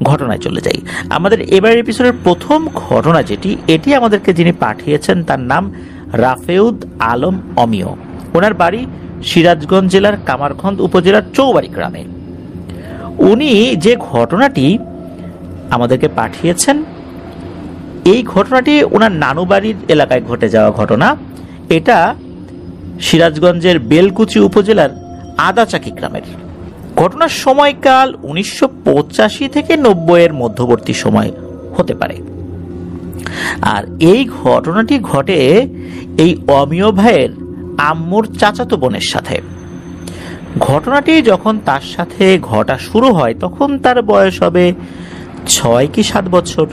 ঘটনায় চলে যাই। আমাদের এবার এপিসোডের প্রথম ঘটনা এটি আমাদেরকে যিনি পাঠিয়েছেন তার নাম রাফেউদ আলম অমিয়। ওনার বাড়ি সিরাজগঞ্জ জেলার কামারখন্দ উপজেলার চৌবাড়ি গ্রামে। উনি যে ঘটনাটি আমাদেরকে পাঠিয়েছেন এই ঘটনাটি ওনার নানু বাড়ির এলাকায় ঘটে যাওয়া ঘটনা। এটা সিরাজগঞ্জের বেলকুচি উপজেলার আদাচাকি গ্রামের ঘটনার সময়কাল 1985 থেকে 90-এর মধ্যবর্তী সময় হতে পারে। আর এই ঘটনাটি ঘটে এই অমিয় ভাইয়ের আম্মুর চাচাতো বোনের সাথে। ঘটনাটি যখন তার সাথে ঘটা শুরু হয় তখন তার বয়স হবে 6 কি 7 বছর।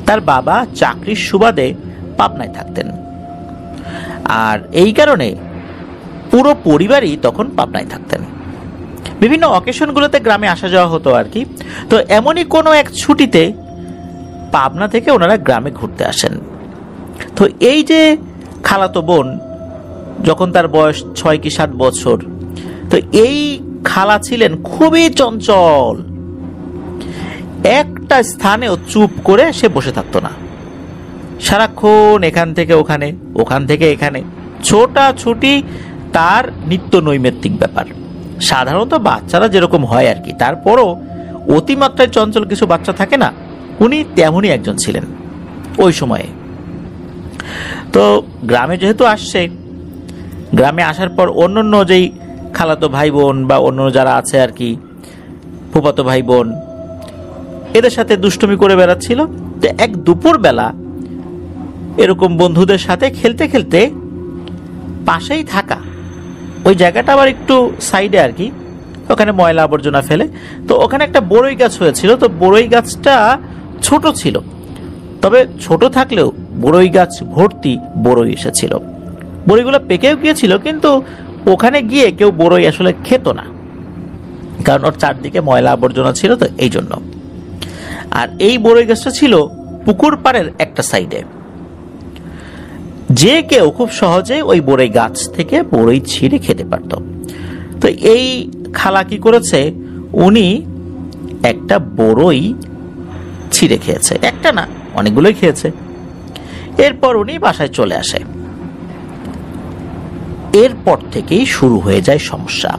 তার বাবা চাকরির সুবাদে পাবনায় থাকতেন, আর এই কারণে পুরো পরিবারই তখন পাবনায় থাকতেন। বিভিন্ন অকেশনগুলোতে গ্রামে আসা যাওয়া হতো আর কি। তো এমনই কোনো এক ছুটিতে পাবনা থেকে ওনারা গ্রামে ঘুরতে আসেন। তো এই যে খালাতো বোন, যখন তার বয়স 6 কি 7 বছর, তো এই খালা ছিলেন খুবই চঞ্চল। একটা স্থানেও চুপ করে সে বসে থাকতো না, সারাক্ষণ এখান থেকে ওখানে, ওখান থেকে এখানে ছোটাছুটি তার নিত্য নৈমিত্তিক ব্যাপার। সাধারণত বাচ্চারা যেরকম হয় আর কি, তারপরও অতিমাত্রায় চঞ্চল কিছু বাচ্চা থাকে না, উনি তেমনই একজন ছিলেন ওই সময়ে। তো গ্রামে যেহেতু আসছে, গ্রামে আসার পর অন্য যেই খালাতো ভাই বোন বা অন্য যারা আছে আর কি, ফুফাতো ভাই বোন, এদের সাথে দুষ্টুমি করে বেড়াচ্ছিল। তো এক দুপুর বেলা এরকম বন্ধুদের সাথে খেলতে খেলতে পাশেই থাকা ওই জায়গাটা আবার একটু সাইডে আর কি, ওখানে ময়লা আবর্জনা ফেলে। তো ওখানে একটা বড়ই গাছ হয়েছিল। তো বড়ই গাছটা ছোট ছিল, তবে ছোট থাকলেও বড়ই গাছ ভর্তি বড়ই এসেছিল। বড়ইগুলো পেকেও গিয়েছিল, কিন্তু ওখানে গিয়ে কেউ বড়ই আসলে খেত না, কারণ ওর চারদিকে ময়লা আবর্জনা ছিল। তো এই জন্য। আর এই বড়ই গাছটা ছিল পুকুর পাড়ের একটা সাইডে। যে কেউ খুব সহজে ওই বড়ই গাছ থেকে বড়ই ছিঁড়ে খেতে পারত। তো এই খালা কি করেছে, উনি একটা বড়ই ছিঁড়ে খেয়েছে। একটা না, অনেকগুলোই খেয়েছে। এরপর উনি বাসায় চলে আসে। এরপর থেকেই শুরু হয়ে যায় সমস্যা।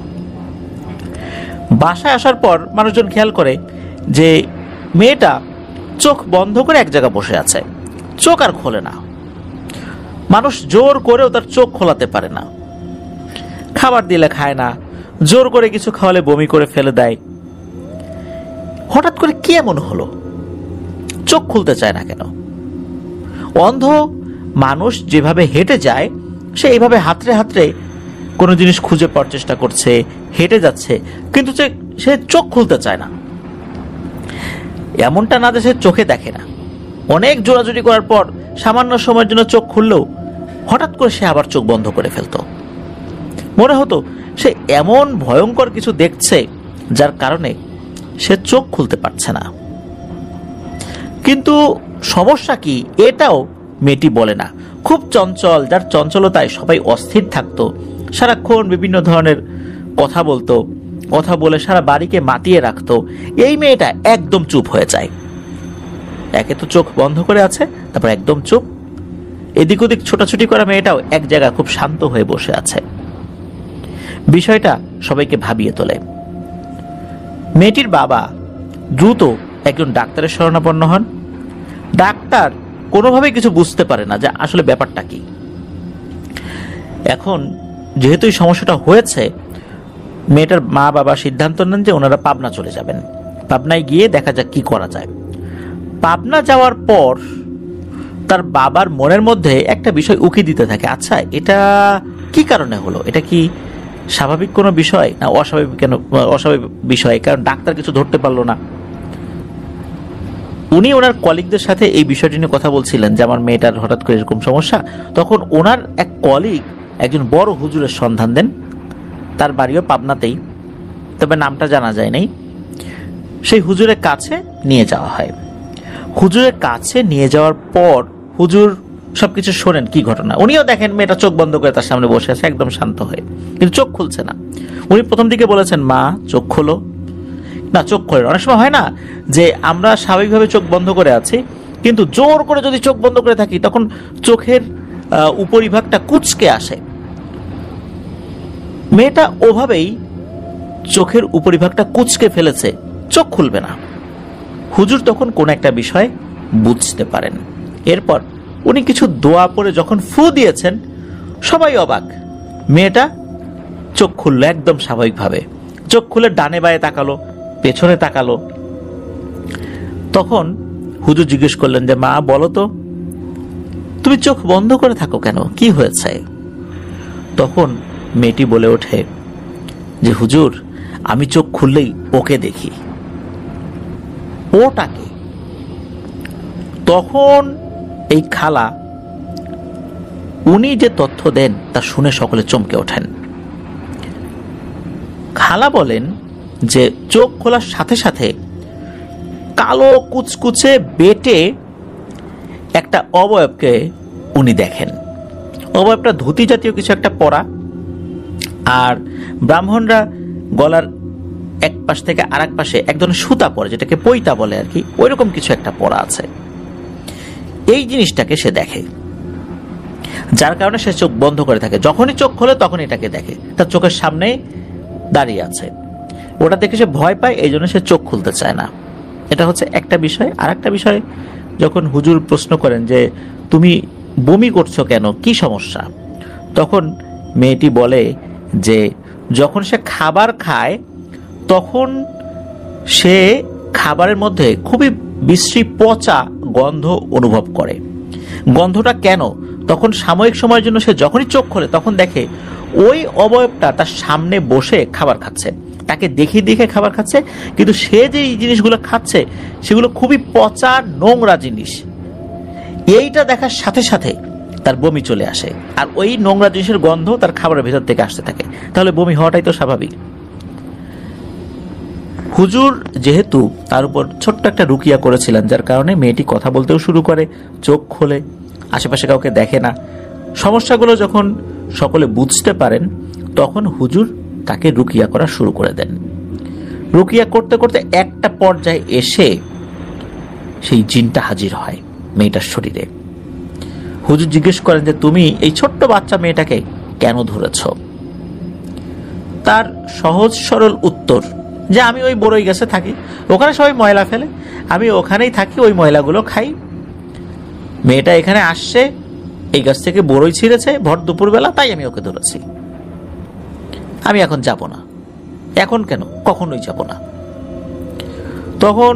বাসায় আসার পর মানুষজন খেয়াল করে যে মেয়েটা চোখ বন্ধ করে এক জায়গায় বসে আছে, চোখ আর খোলে না। মানুষ জোর করেও তার চোখ খোলাতে পারে না। খাবার দিলে খায় না, জোর করে কিছু খাওয়ালে বমি করে ফেলে দেয়। হঠাৎ করে কি এমন হলো, চোখ খুলতে চায় না কেন? অন্ধ মানুষ যেভাবে হেঁটে যায়, সে এইভাবে হাতড়ে হাতড়ে কোনো জিনিস খুঁজে পাওয়ার চেষ্টা করছে, হেঁটে যাচ্ছে, কিন্তু সে চোখ খুলতে চায় না। এমনটা না যে সে চোখে দেখে না, অনেক জোরাজুরি করার পর সামান্য সময়ের জন্য চোখ খুললেও হঠাৎ করে সে আবার চোখ বন্ধ করে ফেলতো। মনে হতো সে এমন ভয়ঙ্কর কিছু দেখছে যার কারণে সে চোখ খুলতে পারছে না। কিন্তু সমস্যা কি, এটাও মেয়েটি বলে না। খুব চঞ্চল, যার চঞ্চলতায় সবাই অস্থির থাকতো। সারাক্ষণ বিভিন্ন ধরনের কথা বলতো, কথা বলে সারা বাড়িকে মাতিয়ে রাখতো। এই মেয়েটা একদম চুপ হয়ে যায়। একে তো চোখ বন্ধ করে আছে, তারপর একদম চুপ। এদিক ওদিক ছোটাছুটি করা মেয়েটাও এক জায়গায় খুব শান্ত হয়ে বসে আছে। বিষয়টা সবাইকে ভাবিয়ে তোলে। মেয়েটির বাবা দ্রুত একজন ডাক্তারের শরণাপন্ন হন। ডাক্তার কোনোভাবেই কিছু বুঝতে পারে না যে আসলে ব্যাপারটা কি। এখন যেহেতু এই সমস্যাটা হয়েছে, মেয়েটার মা বাবা সিদ্ধান্ত নেন যে ওনারা পাবনা চলে যাবেন। পাবনায় গিয়ে দেখা যাক কি করা যায়। পাবনা যাওয়ার পর তার বাবার মনের মধ্যে একটা বিষয় উকি দিতে থাকে, আচ্ছা এটা কি কারণে হলো, এটা কি স্বাভাবিক কোনো বিষয় না অস্বাভাবিক বিষয়? কারণ ডাক্তার কিছু ধরতে পারলো না। উনি ওনার কলিগদের সাথে এই বিষয়টি নিয়ে কথা বলছিলেন যে আমার মেয়েটার হঠাৎ করে এরকম সমস্যা। তখন ওনার এক কলিগ একজন বড় হুজুরের সন্ধান দেন, তার বাড়িও পাবনাতেই, তবে নামটা জানা যায় নাই। সেই হুজুরের কাছে নিয়ে যাওয়া হয়। হুজুরের কাছে নিয়ে যাওয়ার পর হুজুর সবকিছু শোনেন কি ঘটনা। উনিও দেখেন মেয়েটা চোখ বন্ধ করে তার সামনে বসে আছে একদম শান্ত হয়ে, কিন্তু চোখ খুলছে না। উনি প্রথম দিকে বলেছেন, মা চোখ খোলো, না, চোখ খোলেন। অনেক সময় হয় না যে আমরা স্বাভাবিকভাবে চোখ বন্ধ করে আছি, কিন্তু জোর করে যদি চোখ বন্ধ করে থাকি তখন চোখের উপরিভাগটা কুঁচকে আসে। মেয়েটা ওভাবেই চোখের উপরিভাগটা কুঁচকে ফেলেছে, চোখ খুলবে না। হুজুর তখন কোন একটা বিষয় বুঝতে পারেন। এরপর উনি কিছু দোয়া পড়ে যখন ফু দিয়েছেন, সবাই অবাক। মেয়েটা চোখ খুললো একদম স্বাভাবিকভাবে। চোখ খুলে ডানে বায়ে তাকালো, পেছনে তাকালো। তখন হুজুর জিজ্ঞেস করলেন যে, মা বলো তো, তুমি চোখ বন্ধ করে থাকো কেন, কি হয়েছে? তখন মেয়েটি বলে ওঠে যে, হুজুর, আমি চোখ খুললেই ওকে দেখি। ওটাকে? তখন এই খালা উনি যে তথ্য দেন তা শুনে সকলে চমকে ওঠেন। খালা বলেন যে চোখ খোলার সাথে সাথে কালো কুচকুচে বেটে একটা অবয়বকে উনি দেখেন। অবয়বটা ধুতি জাতীয় কিছু একটা পরা, আর ব্রাহ্মণরা গলার এক পাশ থেকে আর এক পাশে এক ধরনের সুতা পরে, যেটাকে পৈতা বলে আর কি, ওইরকম কিছু একটা পরা আছে। এই জিনিসটাকে সে দেখে, যার কারণে সে চোখ বন্ধ করে থাকে। যখনই চোখ খোলে তখন এটাকে দেখে, তার চোখের সামনে দাঁড়িয়ে আছে। ওটা দেখে সে ভয় পায়, এই জন্য সে চোখ খুলতে চায় না। এটা হচ্ছে একটা বিষয়। আর একটা বিষয়, যখন হুজুর প্রশ্ন করেন যে তুমি বমি করছো কেন, কি সমস্যা, তখন মেয়েটি বলে যে যখন সে খাবার খায় তখন সে খাবারের মধ্যে খুবই বিশ্রী পচা গন্ধ অনুভব করে। গন্ধটা কেন? তখন সাময়িক সময়ের জন্য সে যখনই চোখ খোলে তখন দেখে ওই অবয়বটা তার সামনে বসে খাবার খাচ্ছে, তাকে দেখে দেখে খাবার খাচ্ছে, কিন্তু সে যে জিনিসগুলো খাচ্ছে সেগুলো খুবই পচা নোংরা জিনিস। এইটা দেখার সাথে সাথে তার বমি চলে আসে, আর ওই নোংরা জিনিসের গন্ধ তার খাবারের ভেতর থেকে আসতে থাকে। তাহলে বমি হওয়াটাই তো স্বাভাবিক। হুজুর যেহেতু তার উপর ছোট্ট একটা রুকিয়া করেছিলেন, যার কারণে মেয়েটি কথা বলতেও শুরু করে, চোখ খোলে, আশেপাশে কাউকে দেখে না। সমস্যাগুলো যখন সকলে বুঝতে পারেন তখন হুজুর তাকে রুকিয়া করা শুরু করে দেন। রুকিয়া করতে করতে একটা পর্যায়ে এসে সেই জিনটা হাজির হয় মেয়েটার শরীরে। হুজুর জিজ্ঞেস করেন যে তুমি এই ছোট্ট বাচ্চা মেয়েটাকে কেন ধরেছ? তার সহজ সরল উত্তর যে আমি ওই বড়ই গাছে থাকি, ওখানে সবাই ময়লা ফেলে, আমি ওখানেই থাকি, ওই ময়লাগুলো খাই। মেয়েটা এখানে আসছে, এই গাছ থেকে বড়ই ছিঁড়েছে ভর দুপুরবেলা, তাই আমি ওকে ধরেছি। আমি এখন যাব না। এখন কেন? কখনোই যাব না। তখন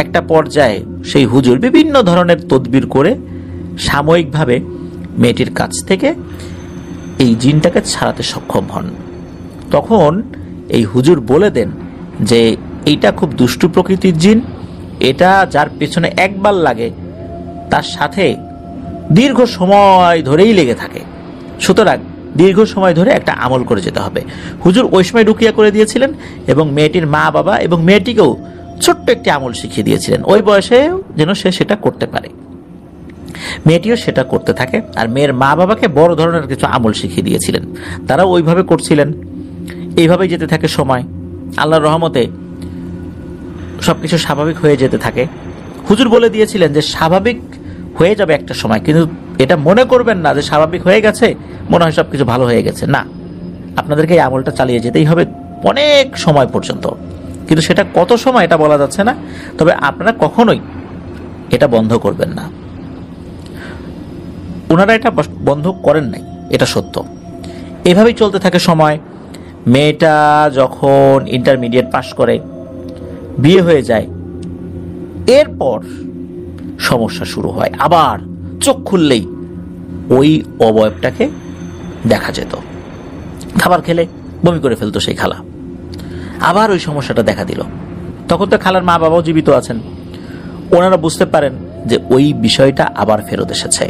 একটা পর্যায়ে সেই হুজুর বিভিন্ন ধরনের তদবির করে সাময়িকভাবে মেয়েটির কাছ থেকে এই জিনটাকে ছাড়াতে সক্ষম হন। তখন এই হুজুর বলে দেন যে এইটা খুব দুষ্টু প্রকৃতির জিন, এটা যার পেছনে একবার লাগে তার সাথে দীর্ঘ সময় ধরেই লেগে থাকে, সুতরাং দীর্ঘ সময় ধরে একটা আমল করে যেতে হবে। হুজুর ওই সময় রুকিয়া করে দিয়েছিলেন এবং মেয়েটির মা বাবা এবং মেয়েটিকেও ছোট্ট একটি আমল শিখিয়ে দিয়েছিলেন, ওই বয়সে যেন সে সেটা করতে পারে। মেয়েটিও সেটা করতে থাকে, আর মেয়ের মা বাবাকে বড় ধরনের কিছু আমল শিখিয়ে দিয়েছিলেন, তারাও ওইভাবে করছিলেন। এইভাবেই যেতে থাকে সময়। আল্লাহর রহমতে সবকিছু স্বাভাবিক হয়ে যেতে থাকে। হুজুর বলে দিয়েছিলেন যে স্বাভাবিক হয়ে যাবে একটা সময়, কিন্তু এটা মনে করবেন না যে স্বাভাবিক হয়ে গেছে, মনে হয় সবকিছু ভালো হয়ে গেছে। না, আপনাদেরকে এই আমলটা চালিয়ে যেতেই হবে অনেক সময় পর্যন্ত, কিন্তু সেটা কত সময় এটা বলা যাচ্ছে না। তবে আপনারা কখনোই এটা বন্ধ করবেন না। ওনারা এটা বন্ধ করেন নাই, এটা সত্য। এভাবেই চলতে থাকে সময়। মেয়েটা যখন ইন্টারমিডিয়েট পাশ করে, বিয়ে হয়ে যায়, এরপর সমস্যা শুরু হয়। আবার চোখ খুললেই ওই অবয়বটাকে দেখা যেত। খাবার খেলে বমি করে ফেলতো সেই খালা। আবার ওই সমস্যাটা দেখা দিল। তখন তো খালার মা বাবাও জীবিত আছেন। ওনারা বুঝতে পারেন যে ওই বিষয়টা আবার ফেরত এসেছে।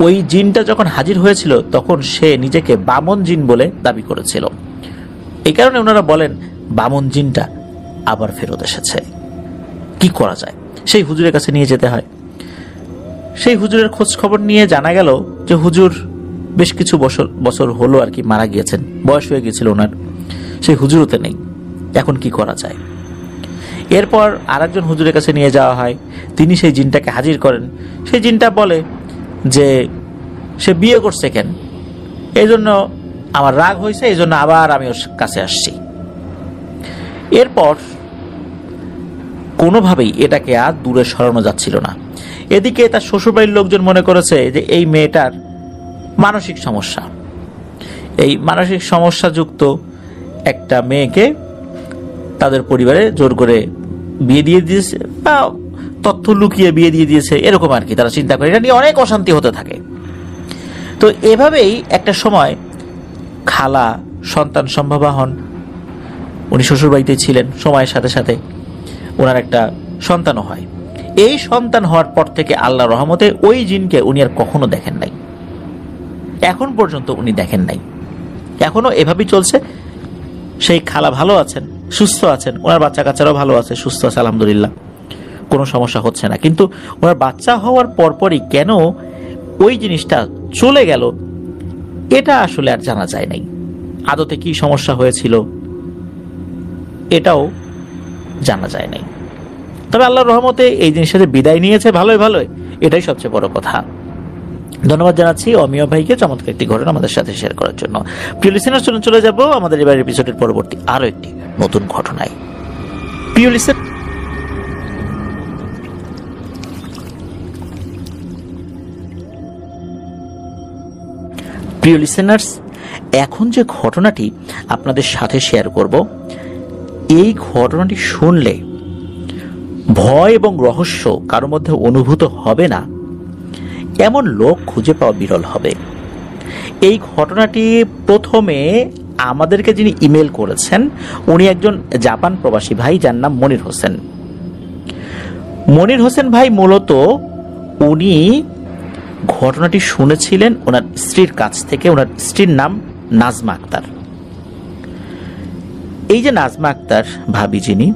ওই জিনটা যখন হাজির হয়েছিল তখন সে নিজেকে বামন জিন বলে দাবি করেছিল। এই কারণে ওনারা বলেন বামন জিনটা আবার ফেরত এসেছে। কি করা যায়? সেই হুজুরের কাছে নিয়ে যেতে হয়। সেই হুজুরের খোঁজ খবর নিয়ে জানা গেল যে হুজুর বেশ কিছু বছর হলো আর কি মারা গিয়েছেন, বয়স হয়ে গিয়েছিল ওনার। সেই হুজুরতে নেই। এখন কি করা যায়। এরপর আরেকজন হুজুরের কাছে নিয়ে যাওয়া হয়, তিনি সেই জিনটাকে হাজির করেন। সেই জিনটা বলে যে সে বিয়ে করছে কেন, এই জন্য আমার রাগ হয়েছে, এই জন্য আবার আমি ওর কাছে আসছি। এরপর কোনোভাবেই এটাকে আর দূরে সরানো যাচ্ছিল না। এদিকে তার শ্বশুরবাড়ির লোকজন মনে করেছে যে এই মেয়েটার মানসিক সমস্যা, এই মানসিক সমস্যাযুক্ত একটা মেয়েকে তাদের পরিবারে জোর করে বিয়ে দিয়ে দিয়েছে বা তথ্য লুকিয়ে বিয়ে দিয়ে দিয়েছে, এরকম আর কি তারা চিন্তা করে। এটা নিয়ে অনেক অশান্তি হতে থাকে। তো এভাবেই একটা সময় খালা সন্তান সম্ভবা হন। উনি শ্বশুরবাড়িতে ছিলেন, সময়ের সাথে সাথে ওনার একটা সন্তানও হয়। এই সন্তান হওয়ার পর থেকে আল্লাহর রহমতে ওই জিনকে উনি আর কখনো দেখেন নাই, এখন পর্যন্ত উনি দেখেন নাই। এখনো এভাবেই চলছে। সেই খালা ভালো আছেন, সুস্থ আছেন, ওনার বাচ্চা কাচ্চারাও ভালো আছে, সুস্থ আছে আলহামদুলিল্লাহ, কোনো সমস্যা হচ্ছে না। কিন্তু ওনার বাচ্চা হওয়ার পরপরই কেন ওই জিনিসটা চলে গেল, এটা আসলে আর জানা যায় নাই। আদতে কি সমস্যা হয়েছিল এটাও জানা যায় নাই। তবে আল্লাহর রহমতে এই জিনিসটাতে বিদায় নিয়েছে ভালোই ভালোই, এটাই সবচেয়ে বড় কথা। ধন্যবাদ জানাচ্ছি অমিয় ভাইকে চমৎকার একটি ঘটনা আমাদের সাথে শেয়ার করার জন্য। প্রিয় লিসেনার, চলে যাব আমাদের এবার এপিসোডের পরবর্তী আরো একটি নতুন ঘটনায়। প্রিয় লিসেনার্স, এখন যে ঘটনাটি আপনাদের সাথে শেয়ার করব, এই ঘটনাটি শুনলে ভয় এবং রহস্য কারোর মধ্যে অনুভূত হবে না এমন লোক খুঁজে পাওয়া বিরল হবে। এই ঘটনাটি প্রথমে আমাদেরকে যিনি ইমেল করেছেন উনি একজন জাপান প্রবাসী ভাই, যার নাম মনির হোসেন। মনির হোসেন ভাই মূলত উনি ঘটনাটি শুনেছিলেন ওনার স্ত্রীর কাছ থেকে। ওনার স্ত্রীর নাম নাজমা আক্তার। এই যে নাজমা আক্তার ভাবি যিনি,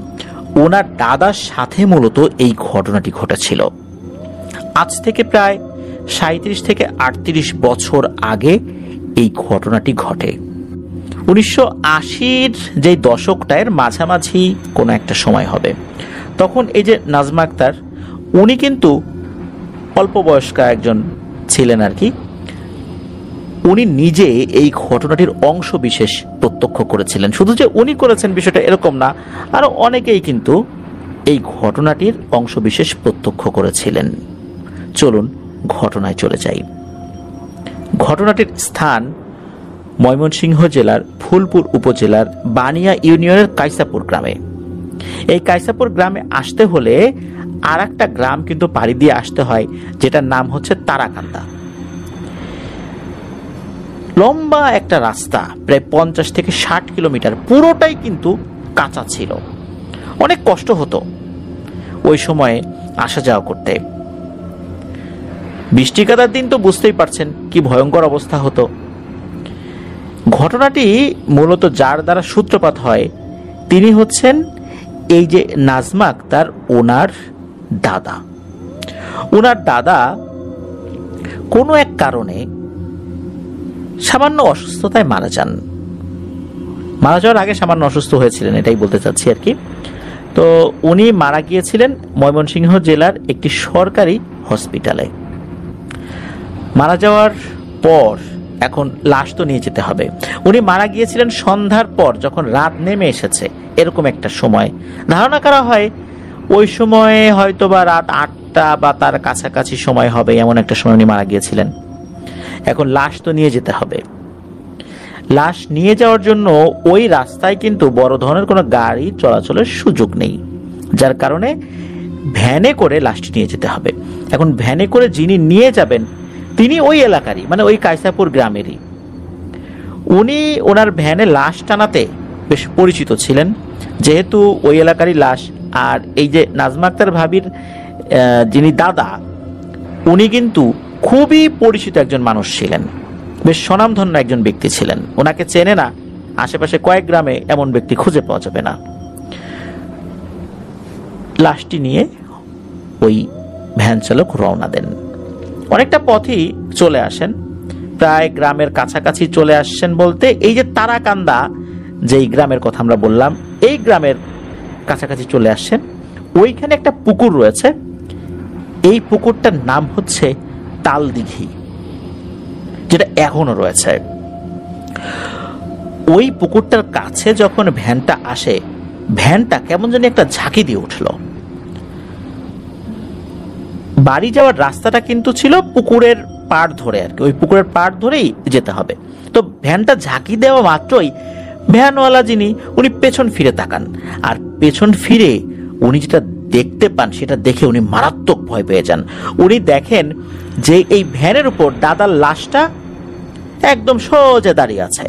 ওনার দাদার সাথে মূলত এই ঘটনাটি ঘটেছিল। আজ থেকে প্রায় 37 থেকে 38 বছর আগে এই ঘটনাটি ঘটে। 1980-র যে দশকটার মাঝামাঝি কোনো একটা সময় হবে। তখন এই যে নাজমা আক্তার, উনি কিন্তু অল্প বয়স্কা একজন ছিলেন আর কি। উনি নিজে এই ঘটনাটির অংশ বিশেষ প্রত্যক্ষ করেছিলেন। শুধু যে উনি করেছেন বিষয়টা এরকম না, আরো অনেকেই কিন্তু এই ঘটনাটির অংশ বিশেষ প্রত্যক্ষ করেছিলেন। চলুন ঘটনায় চলে যাই। ঘটনাটির স্থান ময়মনসিংহ জেলার ফুলপুর উপজেলার বানিয়া ইউনিয়নের কাইসাপুর গ্রামে। এই কাইসাপুর গ্রামে আসতে হলে আর একটা গ্রাম কিন্তু পাড়ি দিয়ে আসতে হয়, যেটার নাম হচ্ছে তারাকান্দা। লম্বা একটা রাস্তা, প্রায় 50 থেকে 60 কিলোমিটার, পুরোটাই কিন্তু কাঁচা ছিল। অনেক কষ্ট হতো ওই সময়ে আসা যাওয়া করতে। বৃষ্টি কাদার দিন তো বুঝতেই পারছেন কি ভয়ঙ্কর অবস্থা হতো। ঘটনাটি মূলত যার দ্বারা সূত্রপাত হয় তিনি হচ্ছেন এই যে নাজমা আক্তার, ওনার দাদা। ওনার দাদা কোনো এক কারণে সামান্য অসুস্থতায় মারা যান। মারা যাওয়ার আগে সামান্য অসুস্থ হয়েছিলেন, এটাই বলতে চাচ্ছি আর কি। তো উনি মারা গিয়েছিলেন ময়মনসিংহ জেলার একটি সরকারি হসপিটালে। মারা যাওয়ার পর এখন লাশ তো নিয়ে যেতে হবে। উনি মারা গিয়েছিলেন সন্ধ্যার পর, যখন রাত নেমে এসেছে, এরকম একটা সময় ধারণা করা হয়। ওই সময়ে হয়তো বা রাত 8টা বা তার কাছাকাছি সময় হবে, এমন একটা সময় উনি মারা গিয়েছিলেন। এখন লাশ তো নিয়ে যেতে হবে। লাশ নিয়ে যাওয়ার জন্য ওই রাস্তায় কিন্তু বড় ধরনের কোনো গাড়ি চলাচলের সুযোগ নেই, যার কারণে ভ্যানে করে লাশটি নিয়ে যেতে হবে। এখন ভ্যানে করে যিনি নিয়ে যাবেন তিনি ওই এলাকারই, মানে ওই কাইসাপুর গ্রামেরই। উনি ওনার ভ্যানে লাশ টানাতে বেশ পরিচিত ছিলেন, যেহেতু ওই এলাকারই লাশ। আর এই যে নাজমা আক্তার ভাবির যিনি দাদা, উনি কিন্তু খুবই পরিচিত একজন মানুষ ছিলেন, বেশ স্বনামধন্য একজন ব্যক্তি ছিলেন। ওনাকে চেনে না আশেপাশে কয়েক গ্রামে এমন ব্যক্তি খুঁজে পাওয়া যাবে না। লাশটি নিয়ে ওই ভ্যান চালক রওনা দেন। অনেকটা পথই চলে আসেন, প্রায় গ্রামের কাছাকাছি চলে আসছেন বলতে এই যে তারাকান্দা যেই গ্রামের কথা আমরা বললাম, এই গ্রামের কাছাকাছি চলে আসছেন। ওইখানে একটা পুকুর রয়েছে, এই পুকুরটার নাম হচ্ছে তালদিঘি, যেটা এখনো রয়েছে। ওই পুকুরটার কাছে যখন ভ্যানটা আসে, ভ্যানটা কেমন জানি একটা ঝাঁকি দিয়ে উঠল। বাড়ি যাওয়ার রাস্তাটা কিন্তু ছিল পুকুরের পাড় ধরে আর কি, ওই পুকুরের পাড় ধরেই যেতে হবে। তো ভ্যানটা ঝাঁকি দেওয়া মাত্রই ভ্যানওয়ালা যিনি উনি পেছন ফিরে তাকান, আর পেছন ফিরে উনি যেটা দেখতে পান সেটা দেখে উনি মারাত্মক ভয় পেয়ে যান। উনি দেখেন যে এই ভ্যানের উপর দাদার লাশটা একদম সোজা দাঁড়িয়ে আছে,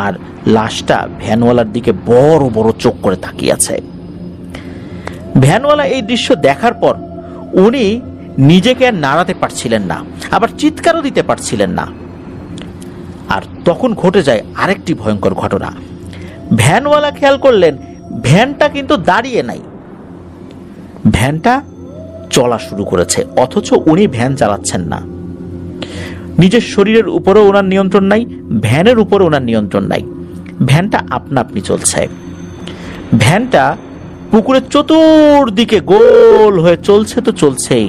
আর লাশটা ভ্যানওয়ালার দিকে বড় বড় চোখ করে তাকিয়ে আছে। ভ্যানওয়ালা এই দৃশ্য দেখার পর উনি নিজেকে আর নাড়াতে পারছিলেন না, আবার চিৎকারও দিতে পারছিলেন না। আর তখন ঘটে যায় আরেকটি ভয়ঙ্কর ঘটনা। ভ্যানওয়ালা খেয়াল করলেন ভ্যানটা কিন্তু দাঁড়িয়ে নাই, ভ্যানটা চলা শুরু করেছে, অথচ উনি ভ্যান চালাচ্ছেন না। নিজের শরীরের উপরেও ওনার নিয়ন্ত্রণ নাই, ভ্যানের উপরে ওনার নিয়ন্ত্রণ নাই। ভ্যানটা আপনা আপনি চলছে। ভ্যানটা পুকুরের চতুর্দিকে গোল হয়ে চলছে তো চলছেই।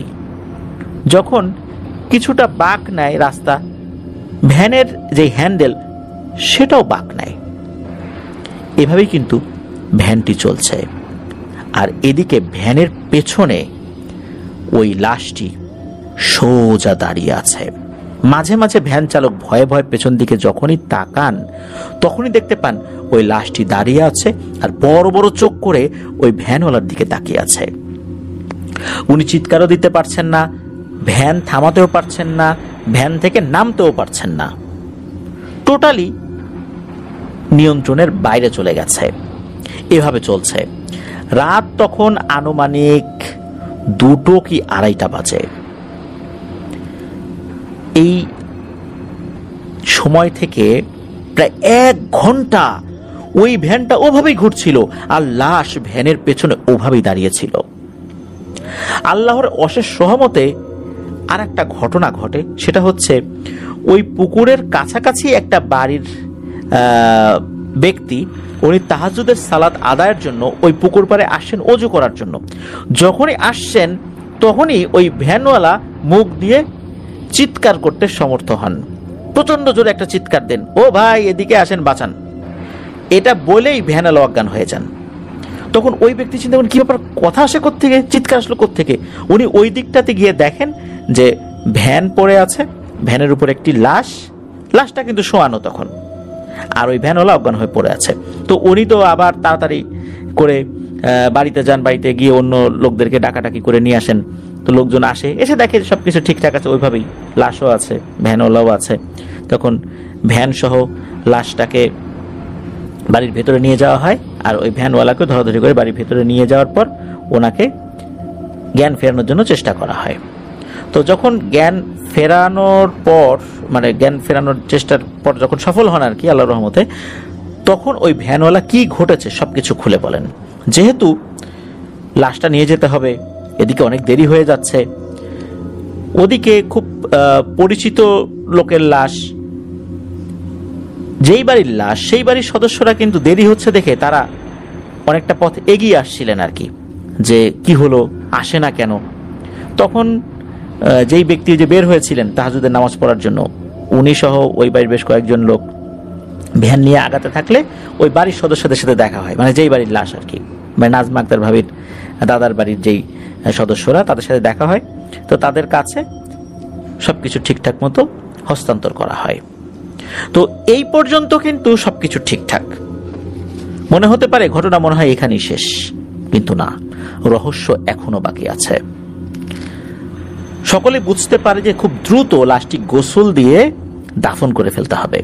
যখন কিছুটা বাঁক নেয় রাস্তা, ভ্যানের যে হ্যান্ডেল সেটাও বাঁক নেয়। এভাবেই কিন্তু ভ্যানটি চলছে, আর এদিকে ভ্যানের পেছনে ওই লাশটি সোজা দাঁড়িয়ে আছে। মাঝে মাঝে ভ্যান চালক ভয়ে ভয়ে পেছন দিকে যখনই তাকান, তখনই দেখতে পান ওই লাশটি দাঁড়িয়ে আছে আর বড় বড় চোখ করে ওই ভ্যানওয়ালার দিকে তাকিয়ে আছে। উনি চিৎকারও দিতে পারছেন না, ভ্যান থামাতেও পারছেন না, ভ্যান থেকে নামতেও পারছেন না। টোটালি নিয়ন্ত্রণের বাইরে চলে গেছে। এভাবে চলছে। রাত তখন আনুমানিক 2টো কি 2:30 বাজে। এই সময় থেকে প্রায় 1 ঘন্টা ওই ভ্যানটা ওভাবেই ঘুরছিল, আর লাশ ভ্যানের পেছনে ওভাবেই দাঁড়িয়েছিল। আল্লাহর অশেষ রহমতে আর একটা ঘটনা ঘটে, সেটা হচ্ছে ওই পুকুরের কাছাকাছি একটা বাড়ির ব্যক্তি, উনি তাহাজ্জুদের সালাত আদায়ের জন্য ওই পুকুর পাড়ে আসছেন ওযু করার জন্য। যখনই আসছেন তখনই ওই ভ্যানওয়ালা মুখ দিয়ে চিৎকার করতে সমর্থ হন, প্রচন্ড জোরে একটা চিৎকার দেন, ও ভাই এদিকে আসেন বাঁচান, এটা বলেই ভ্যানওয়ালা অজ্ঞান হয়ে যান। তখন ওই ব্যক্তি চিন্তা করেন কি ব্যাপার, কথা আসে কোত্থেকে, চিৎকার আসলো কোত্থেকে। উনি ওই দিকটাতে গিয়ে দেখেন যে ভ্যান পড়ে আছে, ভ্যানের উপর একটি লাশ, লাশটা কিন্তু শোয়ানো তখন, আর ওই ভ্যানওয়ালা অজ্ঞান হয়ে পড়ে আছে। তো উনি তো আবার তাড়াতাড়ি করে বাড়িতে যান, বাড়িতে গিয়ে অন্য লোকদেরকে ডাকাডাকি করে নিয়ে আসেন। তো লোকজন আসে, এসে দেখে সবকিছু ঠিকঠাক আছে, ওইভাবেই লাশও আছে, ভ্যানওয়ালাও আছে। তখন ভ্যান সহ লাশটাকে বাড়ির ভেতরে নিয়ে যাওয়া হয়, আর ওই ভ্যানওয়ালাকে ধরাধরি করে বাড়ির ভেতরে নিয়ে যাওয়ার পর ওনাকে জ্ঞান ফেরানোর জন্য চেষ্টা করা হয়। তো যখন জ্ঞান ফেরানোর পর, মানে জ্ঞান ফেরানোর চেষ্টার পর যখন সফল হন আর কি আল্লাহর রহমতে, তখন ওই ভ্যানওয়ালা কি ঘটেছে সবকিছু খুলে বলেন। যেহেতু লাশটা নিয়ে যেতে হবে, এদিকে অনেক দেরি হয়ে যাচ্ছে, ওদিকে খুব পরিচিত লোকের লাশ, যেই বাড়ির লাশ সেই বাড়ির সদস্যরা কিন্তু দেরি হচ্ছে দেখে তারা অনেকটা পথ এগিয়ে আসছিলেন আর কি, যে কি হলো, আসে না কেন। তখন যেই ব্যক্তি যে বের হয়েছিলেন তাহাজ্জুদের নামাজ পড়ার জন্য, উনি সহ ওই বাড়ির বেশ কয়েকজন লোক ভ্যান নিয়ে আগাতে থাকলে ওই বাড়ির সদস্যদের সাথে দেখা হয়, মানে যেই বাড়ির লাশ আর কি, মানে নাজমা আক্তার ভাবির দাদার বাড়ির যেই সদস্যরা, তাদের সাথে দেখা হয়। তো তাদের কাছে সবকিছু ঠিকঠাক মতো হস্তান্তর করা হয়। তো এই পর্যন্ত কিন্তু সবকিছু ঠিকঠাক মনে হতে পারে, ঘটনা মনে হয় এখানেই শেষ, কিন্তু না, রহস্য এখনো বাকি আছে। সকলে বুঝতে পারে যে খুব দ্রুত লাশটি গোসল দিয়ে দাফন করে ফেলতে হবে।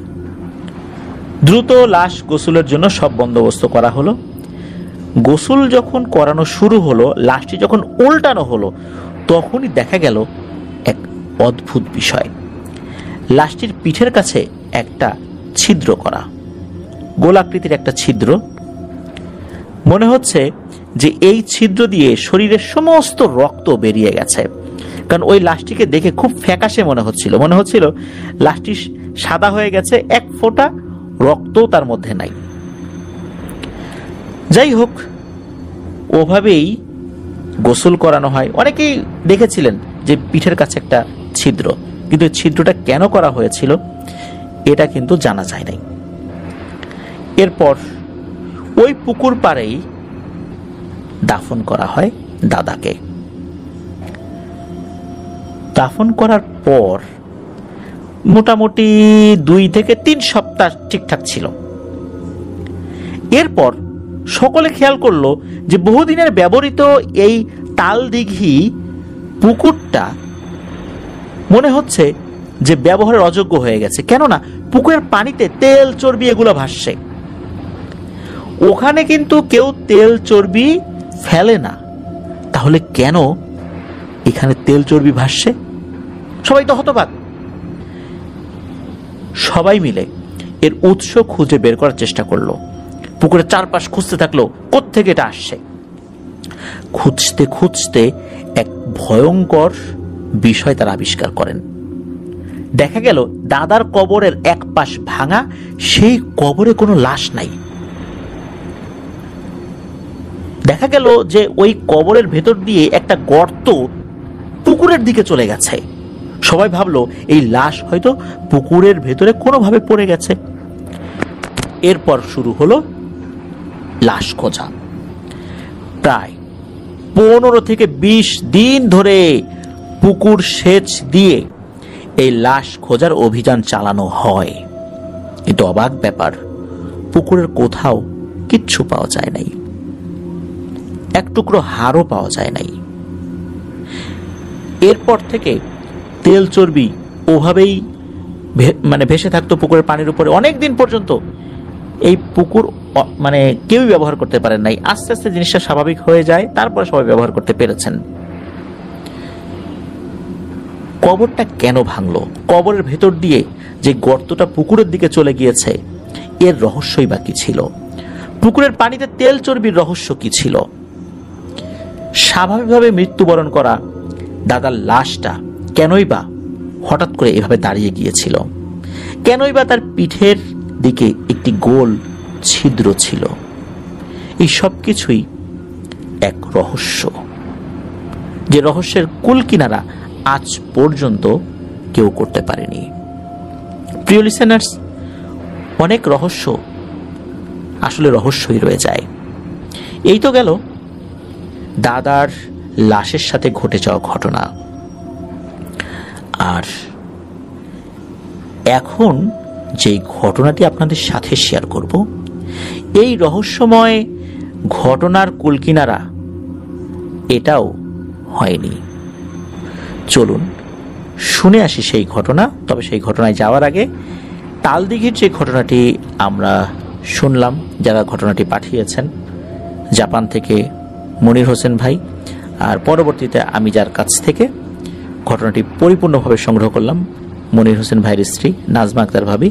দ্রুত লাশ গোসলের জন্য সব বন্দোবস্ত করা হলো। গোসল যখন করানো শুরু হলো, লাশটি যখন উল্টানো হলো, তখনই দেখা গেল এক অদ্ভুত বিষয়। লাশটির পিঠের কাছে একটা ছিদ্র করা, গোলাকৃতির একটা ছিদ্র। মনে হচ্ছে যে এই ছিদ্র দিয়ে শরীরের সমস্ত রক্ত বেরিয়ে গেছে, কারণ ওই লাশটিকে দেখে খুব ফ্যাকাশে মনে হচ্ছিল লাশটি সাদা হয়ে গেছে, এক ফোঁটা রক্তও তার মধ্যে নাই। যাই হোক, ওভাবেই গোসল করানো হয়। অনেকেই দেখেছিলেন যে পিঠের কাছে একটা ছিদ্র, কিন্তু ছিদ্রটা কেন করা হয়েছিল এটা কিন্তু জানা যায় নাই। এরপর ওই পুকুর পাড়েই দাফন করা হয় দাদাকে। দাফন করার পর মোটামুটি 2 থেকে 3 সপ্তাহ ঠিকঠাক ছিল। এরপর সকলে খেয়াল করলো যে বহুদিনের ব্যবহৃত এই তালদিঘি পুকুরটা মনে হচ্ছে যে ব্যবহারের অযোগ্য হয়ে গেছে। কেননা পুকুরের পানিতে তেল চর্বি এগুলো ভাসছে। ওখানে কিন্তু কেউ তেল চর্বি ফেলে না, তাহলে কেন এখানে তেল চর্বি ভাসছে? সবাই তো হতবাক। সবাই মিলে এর উৎস খুঁজে বের করার চেষ্টা করলো। পুকুরের চারপাশ খুঁজতে থাকলো কোত্থেকে এটা আসছে। খুঁজতে খুঁজতে এক ভয়ঙ্কর বিষয় তারা আবিষ্কার করেন। দেখা গেল দাদার কবরের এক পাশ ভাঙা, সেই কবরে কোনো লাশ নাই। দেখা গেল যে ওই কবরের ভেতর দিয়ে একটা গর্ত পুকুরের দিকে চলে গেছে। সবাই ভাবলো এই লাশ হয়তো পুকুরের ভেতরে কোনোভাবে পড়ে গেছে। এরপর শুরু হলো লাশ খোঁজা। প্রায় 15 থেকে 20 দিন ধরে পুকুর সেচ দিয়ে এই লাশ খোঁজার অভিযান চালানো হয়, কিন্তু অবাক ব্যাপার, পুকুরের কোথাও কিচ্ছু পাওয়া যায় নাই, এক টুকরো হাড়ও পাওয়া যায় নাই। এরপর থেকে তেল চর্বি ওভাবেই ভেসে থাকতো পুকুরের পানির উপরে অনেক দিন পর্যন্ত। এই পুকুর কেউই ব্যবহার করতে পারেন নাই। আস্তে আস্তে জিনিসটা স্বাভাবিক হয়ে যায়, তারপরে সবাই ব্যবহার করতে পেরেছেন। কবরটা কেন ভাঙলো? কবরের ভেতর দিয়ে যে গর্তটা পুকুরের দিকে চলে গিয়েছে, এর রহস্যই বা কি ছিল? পুকুরের পানিতে তেল চর্বির রহস্য কি ছিল? স্বাভাবিকভাবে মৃত্যুবরণ করা দাদার লাশটা কেনই বা হঠাৎ করে এভাবে দাঁড়িয়ে গিয়েছিল? কেনই বা তার পিঠের দিকে একটি গোল ছিদ্র ছিল? এই সব কিছুই এক রহস্য, যে রহস্যের কুল কিনারা আজ পর্যন্ত কেউ করতে পারেনি। প্রিয় লিসেনার্স, অনেক রহস্য আসলে রহস্যই রয়ে যায়। এই তো গেল দাদার লাশের সাথে ঘটে যাওয়া ঘটনা। আর এখন যেই ঘটনাটি আপনাদের সাথে শেয়ার করব, এই রহস্যময় ঘটনার কুলকিনারা এটাও হয়নি। চলুন শুনে আসি সেই ঘটনা। তবে সেই ঘটনায় যাওয়ার আগে তালদিঘির যে ঘটনাটি আমরা শুনলাম, যারা ঘটনাটি পাঠিয়েছেন জাপান থেকে মনির হোসেন ভাই, আর পরবর্তীতে আমি যার কাছ থেকে ঘটনাটি পরিপূর্ণভাবে সংগ্রহ করলাম, মনির হোসেন ভাইয়ের স্ত্রী নাজমা আক্তার ভাবি,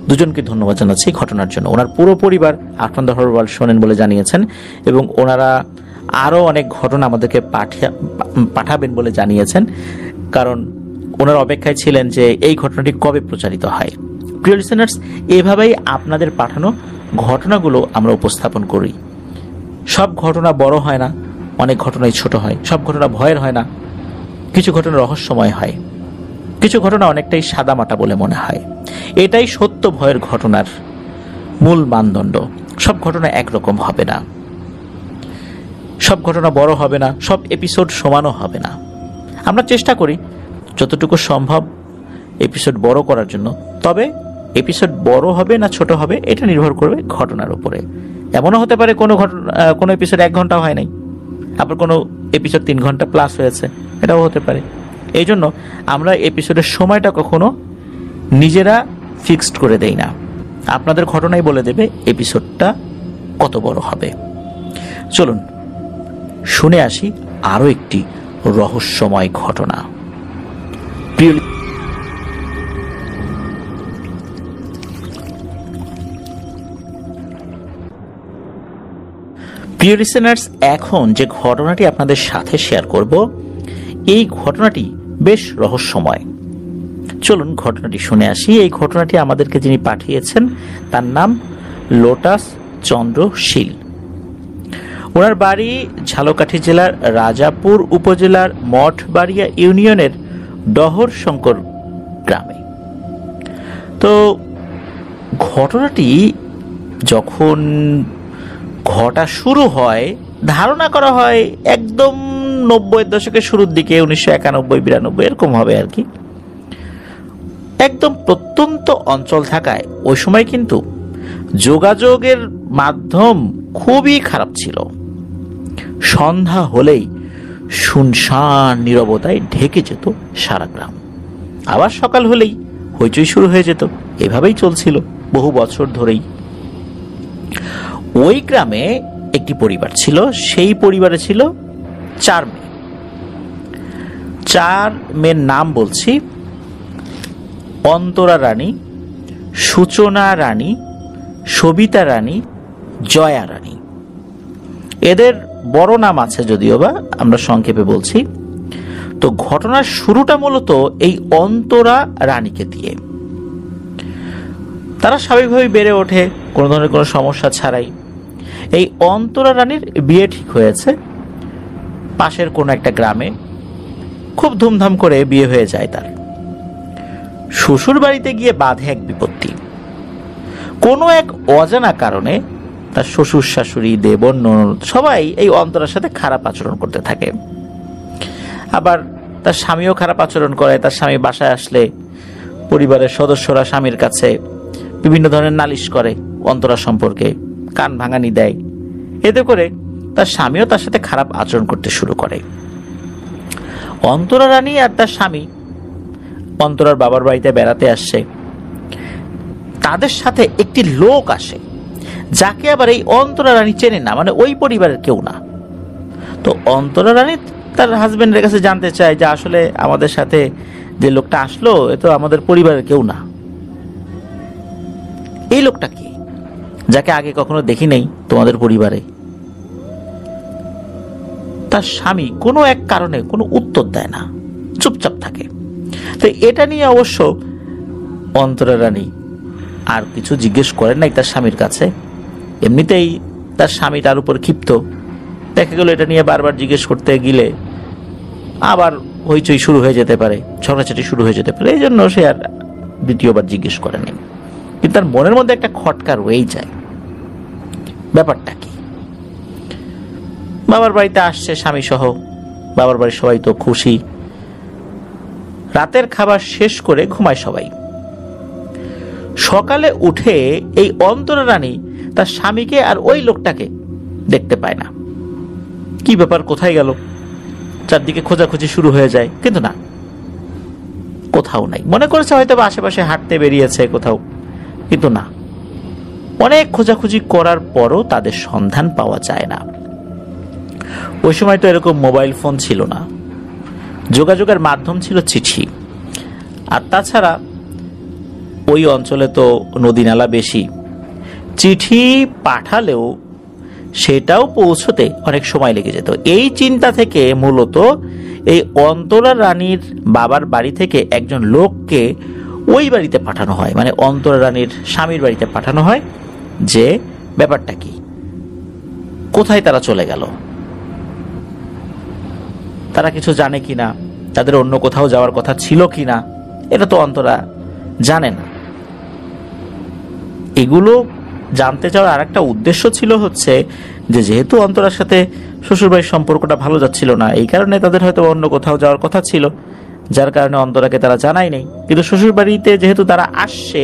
দুজনকে ধন্যবাদ জানাচ্ছি ঘটনার জন্য। ওনার পুরো পরিবার আফটার দ্য হরর ওয়ার্ল্ড শোনেন বলে জানিয়েছেন, এবং ওনারা আরও অনেক ঘটনা আমাদেরকে পাঠাবেন বলে জানিয়েছেন, কারণ ওনার অপেক্ষায় ছিলেন যে এই ঘটনাটি কবে প্রচারিত হয়। প্রিয় লিসেনার্স, এভাবেই আপনাদের পাঠানো ঘটনাগুলো আমরা উপস্থাপন করি। সব ঘটনা বড় হয় না, অনেক ঘটনাই ছোট হয়। সব ঘটনা ভয়ের হয় না, কিছু ঘটনা রহস্যময় হয়, কিছু ঘটনা অনেকটাই সাদামাটা বলে মনে হয়। এটাই সত্য ভয়ের ঘটনার মূল মানদণ্ড। সব ঘটনা একরকম হবে না, সব ঘটনা বড় হবে না, সব এপিসোড সমানও হবে না। আমরা চেষ্টা করি যতটুকু সম্ভব এপিসোড বড় করার জন্য। তবে এপিসোড বড় হবে না ছোট হবে এটা নির্ভর করবে ঘটনার উপরে। এমনও হতে পারে কোনো এপিসোড 1 ঘন্টা হয় নাই, আবার কোনো এপিসোড 3 ঘন্টা প্লাস হয়েছে, এটাও হতে পারে। এই জন্য আমরা এপিসোডের সময়টা কখনো নিজেরা ফিক্সড করে দেই না। আপনাদের ঘটনাই বলে দেবে এপিসোডটা কত বড় হবে। চলুন শুনে আসি আরো একটি রহস্যময় ঘটনা। প্রিয় লিসেনার্স, এখন যে ঘটনাটি আপনাদের সাথে শেয়ার করব, এই ঘটনাটি বেশ রহস্যময়। চলুন ঘটনাটি শুনে আসি। এই ঘটনাটি আমাদেরকে যিনি পাঠিয়েছেন তার নাম লোটাস চন্দ্র শীল। ওনার বাড়ি ঝালকাঠি জেলার রাজাপুর উপজেলার মঠবাড়িয়া ইউনিয়নের ডহর শঙ্কর গ্রামে। তো ঘটনাটি যখন ঘটা শুরু হয়, ধারণা করা হয় একদম 90-এর দশকের শুরুর দিকে, 1991-92 এরকম হবে আর কি। একদম প্রত্যন্ত অঞ্চল থাকায় ওই সময় কিন্তু যোগাযোগের মাধ্যম খুবই খারাপ ছিল। সন্ধ্যা হলেই শুনশান নীরবতায় ঢেকে যেত সারা গ্রাম। আবার সকাল হলেই হইচই শুরু হয়ে যেত। এভাবেই চলছিল বহু বছর ধরেই। ওই গ্রামে একটি পরিবার ছিল, সেই পরিবারে ছিল 4 মেয়ে। 4 মেয়ের নাম বলছি: অন্তরা রানী, সূচনা রানী, সবিতা রানী, জয়া রানী। এদের বড় নাম আছে যদিও বা, আমরা সংক্ষেপে বলছি। তো ঘটনার শুরুটা মূলত এই অন্তরা রানীকে দিয়ে। তারা স্বাভাবিকভাবে বেড়ে ওঠে কোনো ধরনের কোনো সমস্যা ছাড়াই। এই অন্তরা রানীর বিয়ে ঠিক হয়েছে পাশের কোনো একটা গ্রামে। খুব ধুমধাম করে বিয়ে হয়ে যায় তার। শ্বশুর বাড়িতে গিয়ে বাধে এক বিপত্তি। কোনো এক অজানা কারণে তার শ্বশুর শাশুড়ি, দেবর, ননদ সবাই এই অন্তরার সাথে খারাপ আচরণ করতে থাকে। আবার তার স্বামীও খারাপ আচরণ করে। তার স্বামী বাসায় আসলে পরিবারের সদস্যরা স্বামীর কাছে বিভিন্ন ধরনের নালিশ করে, অন্তরা সম্পর্কে কান ভাঙানি দেয়। এতে করে তার স্বামীও তার সাথে খারাপ আচরণ করতে শুরু করে। অন্তরা রানী আর তার স্বামী অন্তরার বাবার বাড়িতে বেড়াতে আসছে। তাদের সাথে একটি লোক আসে, যাকে আবার এই অন্তরা রানী চেনে না, মানে ওই পরিবারের কেউ না। তো অন্তরা রানী তার হাজবেন্ডের কাছে জানতে চায় যে আসলে আমাদের সাথে যে লোকটা আসলো এ তো আমাদের পরিবারের কেউ না। এই লোকটা কি, যাকে আগে কখনো দেখি নেই তোমাদের পরিবারে? তার স্বামী কোনো এক কারণে কোনো উত্তর দেয় না, চুপচাপ থাকে। তো এটা নিয়ে অবশ্য অন্তরা রানী আর কিছু জিজ্ঞেস করেন নাই তার স্বামীর কাছে। এমনিতেই তার স্বামী তার উপর ক্ষিপ্ত। দেখা গেল এটা নিয়ে বারবার জিজ্ঞেস করতে গেলে আবার হইচই শুরু হয়ে যেতে পারে, ঝগড়াঝাটি শুরু হয়ে যেতে পারে। এই জন্য সে আর দ্বিতীয়বার জিজ্ঞেস করে নেই। কিন্তু তার মনের মধ্যে একটা খটকা রয়েই যায়, ব্যাপারটা কি। বাবার বাড়িতে আসছে স্বামী সহ, বাবার বাড়ির সবাই তো খুশি। রাতের খাবার শেষ করে ঘুমায় সবাই। সকালে উঠে এই অন্তরা রানী তার স্বামীকে আর ওই লোকটাকে দেখতে পায় না। কি ব্যাপার, কোথায় গেল? চারদিকে খোঁজাখুঁজি শুরু হয়ে যায়, কিন্তু না, কোথাও নাই। মনে করেছে হয়তো বা আশেপাশে হাঁটতে বেরিয়েছে কোথাও, কিন্তু না। অনেক খোঁজাখুঁজি করার পরও তাদের সন্ধান পাওয়া যায় না। ওই সময় তো এরকম মোবাইল ফোন ছিল না, যোগাযোগের মাধ্যম ছিল চিঠি। আর তাছাড়া ওই অঞ্চলে তো নদী নালা বেশি, চিঠি পাঠালেও সেটাও পৌঁছতে অনেক সময় লেগে যেত। এই চিন্তা থেকে মূলত এই অন্তরা রানীর বাবার বাড়ি থেকে একজন লোককে ওই বাড়িতে পাঠানো হয়, মানে অন্তরা রানীর স্বামীর বাড়িতে পাঠানো হয়, যে ব্যাপারটা কি, কোথায় তারা চলে গেল, তারা কিছু জানে কিনা, তাদের অন্য কোথাও যাওয়ার কথা ছিল কিনা, এটা তো অন্তরা জানে না। এগুলো জানতে চাওয়ার আর একটা উদ্দেশ্য ছিল হচ্ছে যে যেহেতু অন্তরার সাথে শ্বশুরবাড়ির সম্পর্কটা ভালো যাচ্ছিল না, এই কারণে তাদের হয়তো অন্য কোথাও যাওয়ার কথা ছিল, যার কারণে অন্তরাকে তারা জানায় নেই। কিন্তু শ্বশুরবাড়িতে যেহেতু তারা আসছে,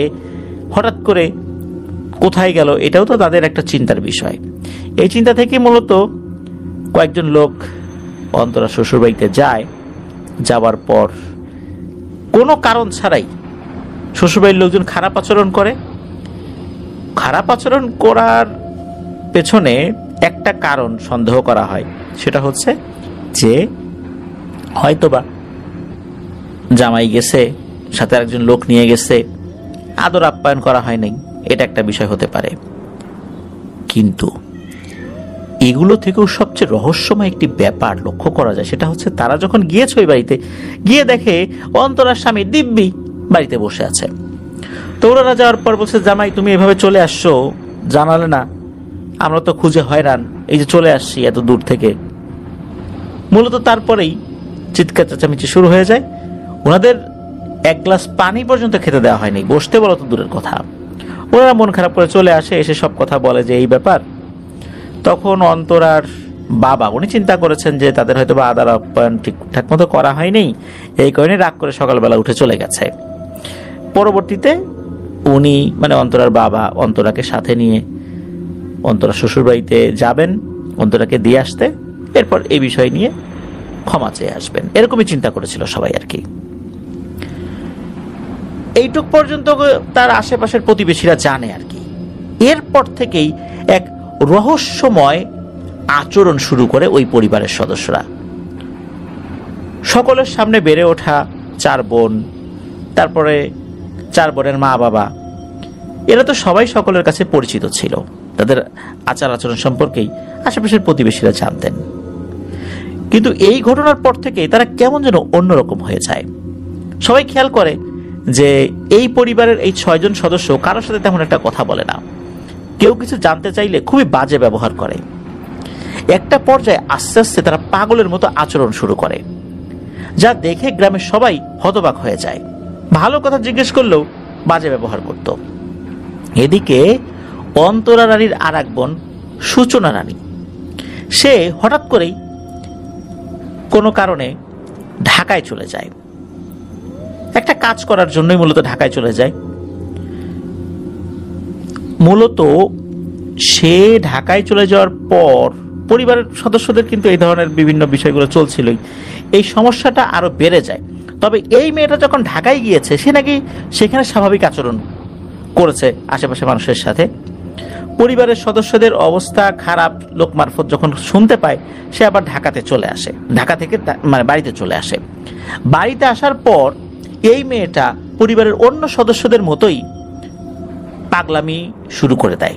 হঠাৎ করে কোথায় গেল, এটাও তো তাদের একটা চিন্তার বিষয়। এই চিন্তা থেকে মূলত কয়েকজন লোক অন্তরা শ্বশুরবাড়িতে যায়। যাওয়ার পর কোনো কারণ ছাড়াই শ্বশুরবাড়ির লোকজন খারাপ আচরণ করে। খারাপ আচরণ করার পেছনে একটা কারণ সন্দেহ করা হয়, সেটা হচ্ছে যে হয়তোবা জামাই গেছে, সাথে একজন লোক নিয়ে গেছে, আদর আপ্যায়ন করা হয় নাই, এটা একটা বিষয় হতে পারে। কিন্তু এগুলো থেকেও সবচেয়ে রহস্যময় একটি ব্যাপার লক্ষ্য করা যায়, সেটা হচ্ছে তারা যখন গিয়েছে ওই বাড়িতে, গিয়ে দেখে অন্তরার স্বামী দিব্যি বাড়িতে বসে আছে। তো ওরা যাওয়ার পর বলছে, জামাই তুমি এভাবে চলে আসছো, জানালে না, আমরা তো খুঁজে হয়রান, এই যে চলে আসছি এত দূর থেকে। মূলত তারপরেই চিৎকার চেঁচামেচি শুরু হয়ে যায়। ওনাদের এক গ্লাস পানি পর্যন্ত খেতে দেওয়া হয়নি, বসতে বলো তো দূরের কথা। ওনারা মন খারাপ করে চলে আসে, এসে সব কথা বলে যে এই ব্যাপার। তখন অন্তরার বাবা, উনি চিন্তা করেছেন যে তাদের হয়তো বা আদার আপ্যায়ন ঠিকঠাক মতো করা হয়নি, এই কারণে রাগ করে সকালবেলা উঠে চলে গেছে। পরবর্তীতে উনি মানে অন্তরার বাবা অন্তরাকে সাথে নিয়ে অন্তরা শ্বশুর বাড়িতে যাবেন অন্তরাকে দিয়ে আসতে, এরপর এই বিষয় নিয়ে ক্ষমা চেয়ে আসবেন, এরকমই চিন্তা করেছিল সবাই আর কি। এইটুক পর্যন্ত তার আশেপাশের প্রতিবেশীরা জানে আর কি। এরপর থেকেই এক রহস্যময় আচরণ শুরু করে ওই পরিবারের সদস্যরা। সকলের সামনে বেড়ে ওঠা 4 বোন, তারপরে 4 বোনের মা বাবা, এরা তো সবাই সকলের কাছে পরিচিত ছিল। তাদের আচার আচরণ সম্পর্কেই আশেপাশের প্রতিবেশীরা জানতেন। কিন্তু এই ঘটনার পর থেকে তারা কেমন যেন অন্যরকম হয়ে যায়। সবাই খেয়াল করে যে এই পরিবারের এই 6 জন সদস্য কারোর সাথে তেমন একটা কথা বলে না, কেউ কিছু জানতে চাইলে খুবই বাজে ব্যবহার করে। একটা পর্যায়ে আস্তে আস্তে তারা পাগলের মতো আচরণ শুরু করে, যা দেখে গ্রামের সবাই হতবাক হয়ে যায়। ভালো কথা জিজ্ঞেস করলেও বাজে ব্যবহার করত। এদিকে অন্তরা রানীর আর এক বোন সূচনা রানী, সে হঠাৎ করেই কোনো কারণে ঢাকায় চলে যায়। একটা কাজ করার জন্যই মূলত ঢাকায় চলে যায়। মূলত সে ঢাকায় চলে যাওয়ার পর পরিবারের সদস্যদের কিন্তু এই ধরনের বিভিন্ন বিষয়গুলো চলছিলই, এই সমস্যাটা আরো বেড়ে যায়। তবে এই মেয়েটা যখন ঢাকায় গিয়েছে, সে নাকি সেখানে স্বাভাবিক আচরণ করেছে আশেপাশে মানুষের সাথে। পরিবারের সদস্যদের অবস্থা খারাপ লোক মারফত যখন শুনতে পায়, সে আবার ঢাকাতে চলে আসে, ঢাকা থেকে মানে বাড়িতে চলে আসে। বাড়িতে আসার পর এই মেয়েটা পরিবারের অন্য সদস্যদের মতোই পাগলামি শুরু করে দেয়।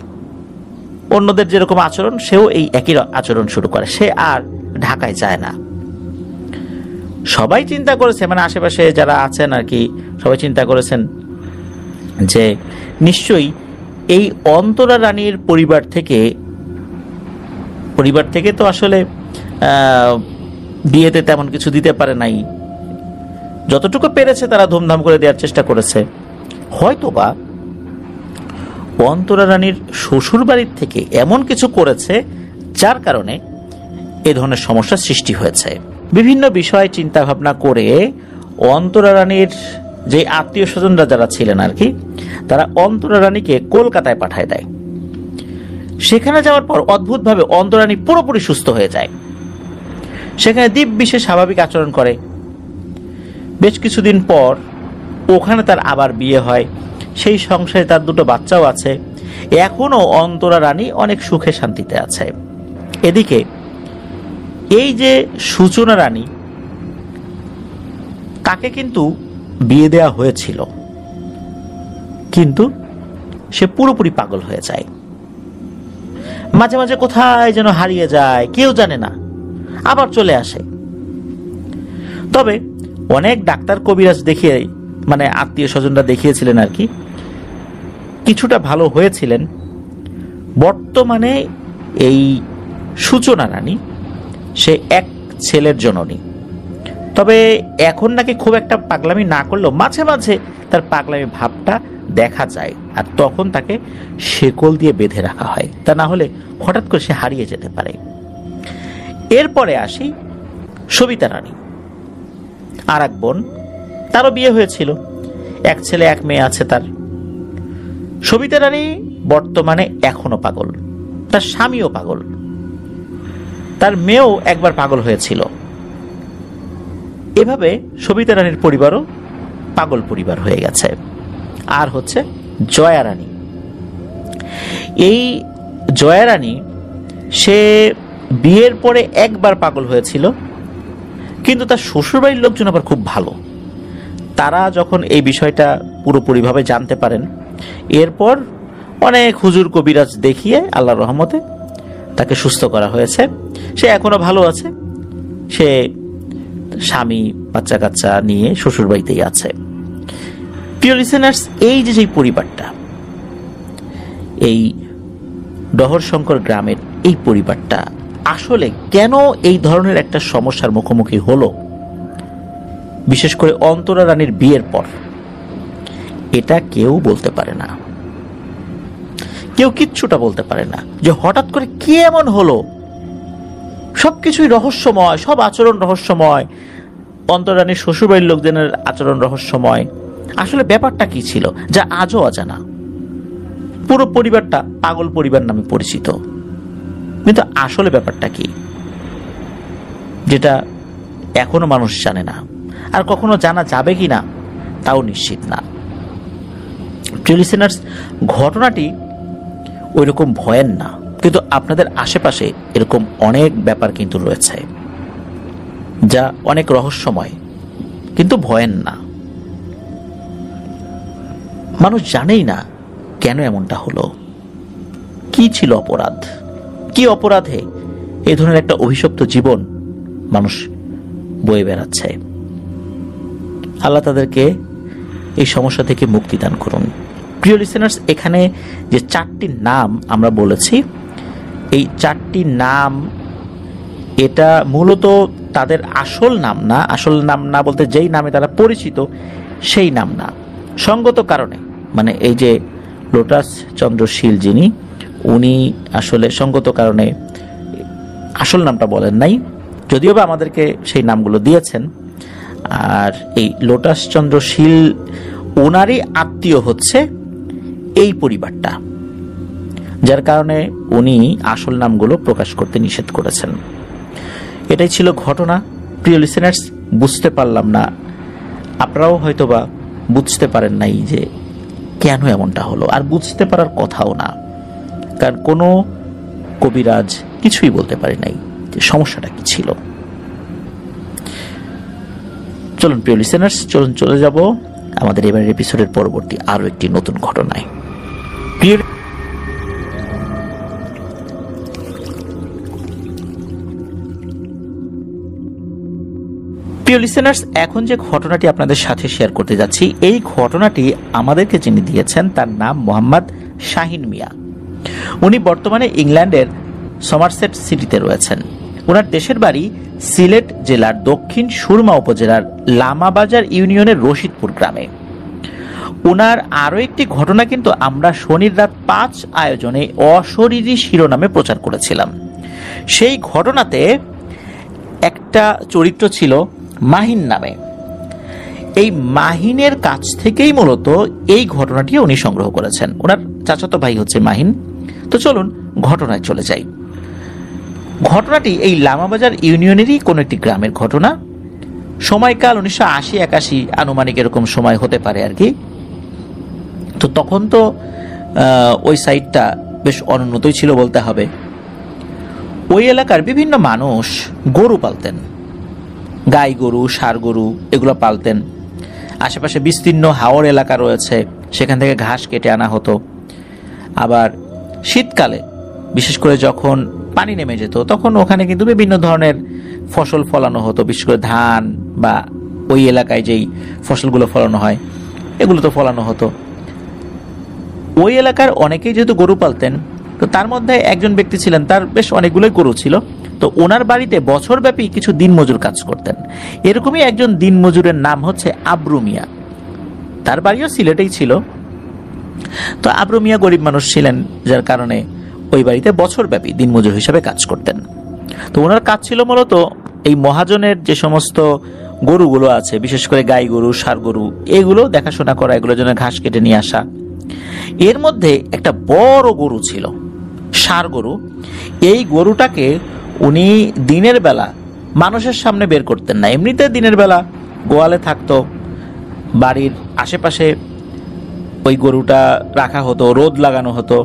অন্যদের যেরকম আচরণ, সেও এই একই আচরণ শুরু করে। সে আর ঢাকায় যায় না। সবাই চিন্তা করেছে, মানে আশেপাশে যারা আছেন আর কি, সবাই চিন্তা করেছেন যে নিশ্চয়ই এই অন্তরা রানীর পরিবার থেকে তো আসলে বিয়েতে তেমন কিছু দিতে পারে নাই, যতটুকু পেরেছে তারা ধুমধাম করে দেওয়ার চেষ্টা করেছে। হয়তোবা অন্তরা রানীর শ্বশুর বাড়ির থেকে এমন কিছু করেছে যার কারণে এ ধরনের সমস্যার সৃষ্টি হয়েছে। বিভিন্ন বিষয়ে চিন্তা ভাবনা করে অন্তরা রানীর যে আত্মীয় স্বজনরা যারা ছিলেন আর কি, তারা অন্তরা রানীকে কলকাতায় পাঠায় দেয়। সেখানে যাওয়ার পর অদ্ভুতভাবে অন্তরা রানী পুরোপুরি সুস্থ হয়ে যায়। সেখানে দিব্যি স্বাভাবিক আচরণ করে। বেশ কিছুদিন পর ওখানে তার আবার বিয়ে হয়, সেই সংসারে তার 2টো বাচ্চাও আছে। এখনো অন্তরা রানী অনেক সুখে শান্তিতে আছে। এদিকে এই যে সূচনা রানী, তাকে কিন্তু বিয়ে দেওয়া হয়েছিল, কিন্তু সে পুরোপুরি পাগল হয়ে যায়। মাঝে মাঝে কোথায় যেন হারিয়ে যায়, কেউ জানে না, আবার চলে আসে। তবে অনেক ডাক্তার কবিরাজ দেখিয়ে, মানে আত্মীয় স্বজনরা দেখিয়েছিলেন আর কি, কিছুটা ভালো হয়েছিলেন। বর্তমানে এই সূচনা রানী সে এক ছেলের জননী। তবে এখন নাকি খুব একটা পাগলামি না করলেও মাঝে মাঝে তার পাগলামি ভাবটা দেখা যায়, আর তখন তাকে শেকল দিয়ে বেঁধে রাখা হয়, তা না হলে হঠাৎ করে সে হারিয়ে যেতে পারে। এরপরে আসি সবিতা রানী, আর এক বোন, তারও বিয়ে হয়েছিল, 1 ছেলে 1 মেয়ে আছে তার। সবিতা রানী বর্তমানে এখনো পাগল, তার স্বামীও পাগল, তার মেয়েও একবার পাগল হয়েছিল। এভাবে সবিতা রানীর পরিবারও পাগল পরিবার হয়ে গেছে। আর হচ্ছে জয়া রানী। এই জয়া রানী সে বিয়ের পরে একবার পাগল হয়েছিল, কিন্তু তার শ্বশুরবাড়ির লোকজন আবার খুব ভালো। তারা যখন এই বিষয়টা পুরোপুরিভাবে জানতে পারেন, এরপর অনেক হুজুর কবিরাজ দেখিয়ে আল্লাহর রহমতে তাকে সুস্থ করা হয়েছে। সে এখনো ভালো আছে, সে স্বামী বাচ্চা কাচ্চা নিয়ে শ্বশুর বাড়িতেই আছে। প্রিয় লিসেনার্স, এই যে পরিবারটা, এই ডহরশঙ্কর গ্রামের এই পরিবারটা আসলে কেন এই ধরনের একটা সমস্যার মুখোমুখি হলো, বিশেষ করে অন্তরা রানীর বিয়ের পর, এটা কেউ বলতে পারে না। কেউ কিচ্ছুটা বলতে পারে না যে হঠাৎ করে কি এমন হলো। সবকিছুই রহস্যময়, সব আচরণ রহস্যময়, অন্তরা রানীর শ্বশুরবাড়ির লোকজনের আচরণ রহস্যময়। আসলে ব্যাপারটা কি ছিল যা আজও অজানা। পুরো পরিবারটা পাগল পরিবার নামে পরিচিত, কিন্তু আসলে ব্যাপারটা কি যেটা এখনো মানুষ জানে না, আর কখনো জানা যাবে কি না তাও নিশ্চিত না। প্রিয় লিসেনার্স, ঘটনাটি ওই রকম ভয়ের না, কিন্তু আপনাদের আশেপাশে এরকম অনেক ব্যাপার কিন্তু রয়েছে যা অনেক রহস্যময়, কিন্তু ভয়ের না। মানুষ জানেই না কেন এমনটা হলো, কি ছিল অপরাধ, কি অপরাধে এই ধরনের একটা অভিশপ্ত জীবন মানুষ বয়ে বেড়াচ্ছে। আল্লাহ তাদেরকে এই সমস্যা থেকে মুক্তি দান করুন। প্রিয় লিসেনার্স, এখানে যে 4টি নাম আমরা বলেছি, এই 4টি নাম এটা মূলত তাদের আসল নাম না। আসল নাম না বলতে যেই নামে তারা পরিচিত সেই নাম না, সঙ্গত কারণে, মানে এই যে লোটাস চন্দ্র শীল যিনি, উনি আসলে সঙ্গত কারণে আসল নামটা বলেন নাই, যদিও বা আমাদেরকে সেই নামগুলো দিয়েছেন। আর এই লোটাস চন্দ্র শীল ওনারই আত্মীয় হচ্ছে এই পরিবারটা, যার কারণে উনি আসল নামগুলো প্রকাশ করতে নিষেধ করেছেন। এটাই ছিল ঘটনা। প্রিয় লিসেনার্স, বুঝতে পারলাম না, আপনারাও হয়তোবা বুঝতে পারেন নাই যে কেন এমনটা হলো, আর বুঝতে পারার কথাও না, কারণ কোনো কবিরাজ কিছুই বলতে পারে নাই যে সমস্যাটা কি ছিল। চলুন প্রিয় লিসেনার্স, চলে যাব আমাদের এবারের এপিসোডের পরবর্তী আরো একটি নতুন ঘটনায়। প্রিয় লিসেনার্স, এখন যে ঘটনাটি আপনাদের সাথে শেয়ার করতে যাচ্ছি, এই ঘটনাটি আমাদেরকে যিনি দিয়েছেন তার নাম মোহাম্মদ শাহিন মিয়া। উনি বর্তমানে ইংল্যান্ডের সমারসেট সিটিতে রয়েছেন। ওনার দেশের বাড়ি সিলেট জেলার দক্ষিণ সুরমা উপজেলার লামাবাজার ইউনিয়নের রশিদপুর গ্রামে। ওনার আরো একটি ঘটনা কিন্তু আমরা শনির রাত 5 আয়োজনে অশরীরী শিরোনামে প্রচার করেছিলাম। সেই ঘটনাতে একটা চরিত্র ছিল মাহিন নামে। এই মাহিনের কাছ থেকেই মূলত এই ঘটনাটি উনি সংগ্রহ করেছেন। ওনার চাচাতো ভাই হচ্ছে মাহিন। তো চলুন ঘটনায় চলে যাই। ঘটনাটি এই লামাবাজার ইউনিয়নেরই কোন একটি গ্রামের ঘটনা। সময়কাল 1980-81 আনুমানিক এরকম সময় হতে পারে আর কি। তো তখন তো ওই সাইটটা বেশ অনুন্নতই ছিল বলতে হবে। ওই এলাকার বিভিন্ন মানুষ গরু পালতেন, গাই গরু, ষাঁড় গরু এগুলো পালতেন। আশেপাশে বিস্তীর্ণ হাওর এলাকা রয়েছে, সেখান থেকে ঘাস কেটে আনা হতো। আবার শীতকালে বিশেষ করে যখন পানি নেমে যেত তখন ওখানে কিন্তু বিভিন্ন ধরনের ফসল ফলানো হতো, বিশেষ করে ধান বা ওই এলাকায় যেই ফসলগুলো ফলানো হয় এগুলো তো ফলানো হতো। ওই এলাকার অনেকেই যেহেতু গরু পালতেন, তো তার মধ্যে একজন ব্যক্তি ছিলেন, তার বেশ অনেকগুলোই গরু ছিল। তো ওনার বাড়িতে বছরব্যাপী কিছু দিনমজুর কাজ করতেন। এরকমই একজন দিনমজুরের নাম হচ্ছে আব্রু মিয়া। তার বাড়িও সিলেটেই ছিল। তো আব্রু মিয়া গরিব মানুষ ছিলেন, যার কারণে ওই বাড়িতে বছরব্যাপী দিনমজুর হিসাবে কাজ করতেন। তো ওনার কাজ ছিল মূলত এই মহাজনের যে সমস্ত গরুগুলো আছে, বিশেষ করে গাই গরু, ষাঁড় গরু, এগুলো দেখাশোনা করা, এগুলোর জন্য ঘাস কেটে নিয়ে আসা। এর মধ্যে একটা বড় গরু ছিল, ষাঁড় গরু। এই গরুটাকে উনি দিনের বেলা মানুষের সামনে বের করতেন না। এমনিতে দিনের বেলা গোয়ালে থাকতো, বাড়ির আশেপাশে ওই গরুটা রাখা হতো, রোদ লাগানো হতো।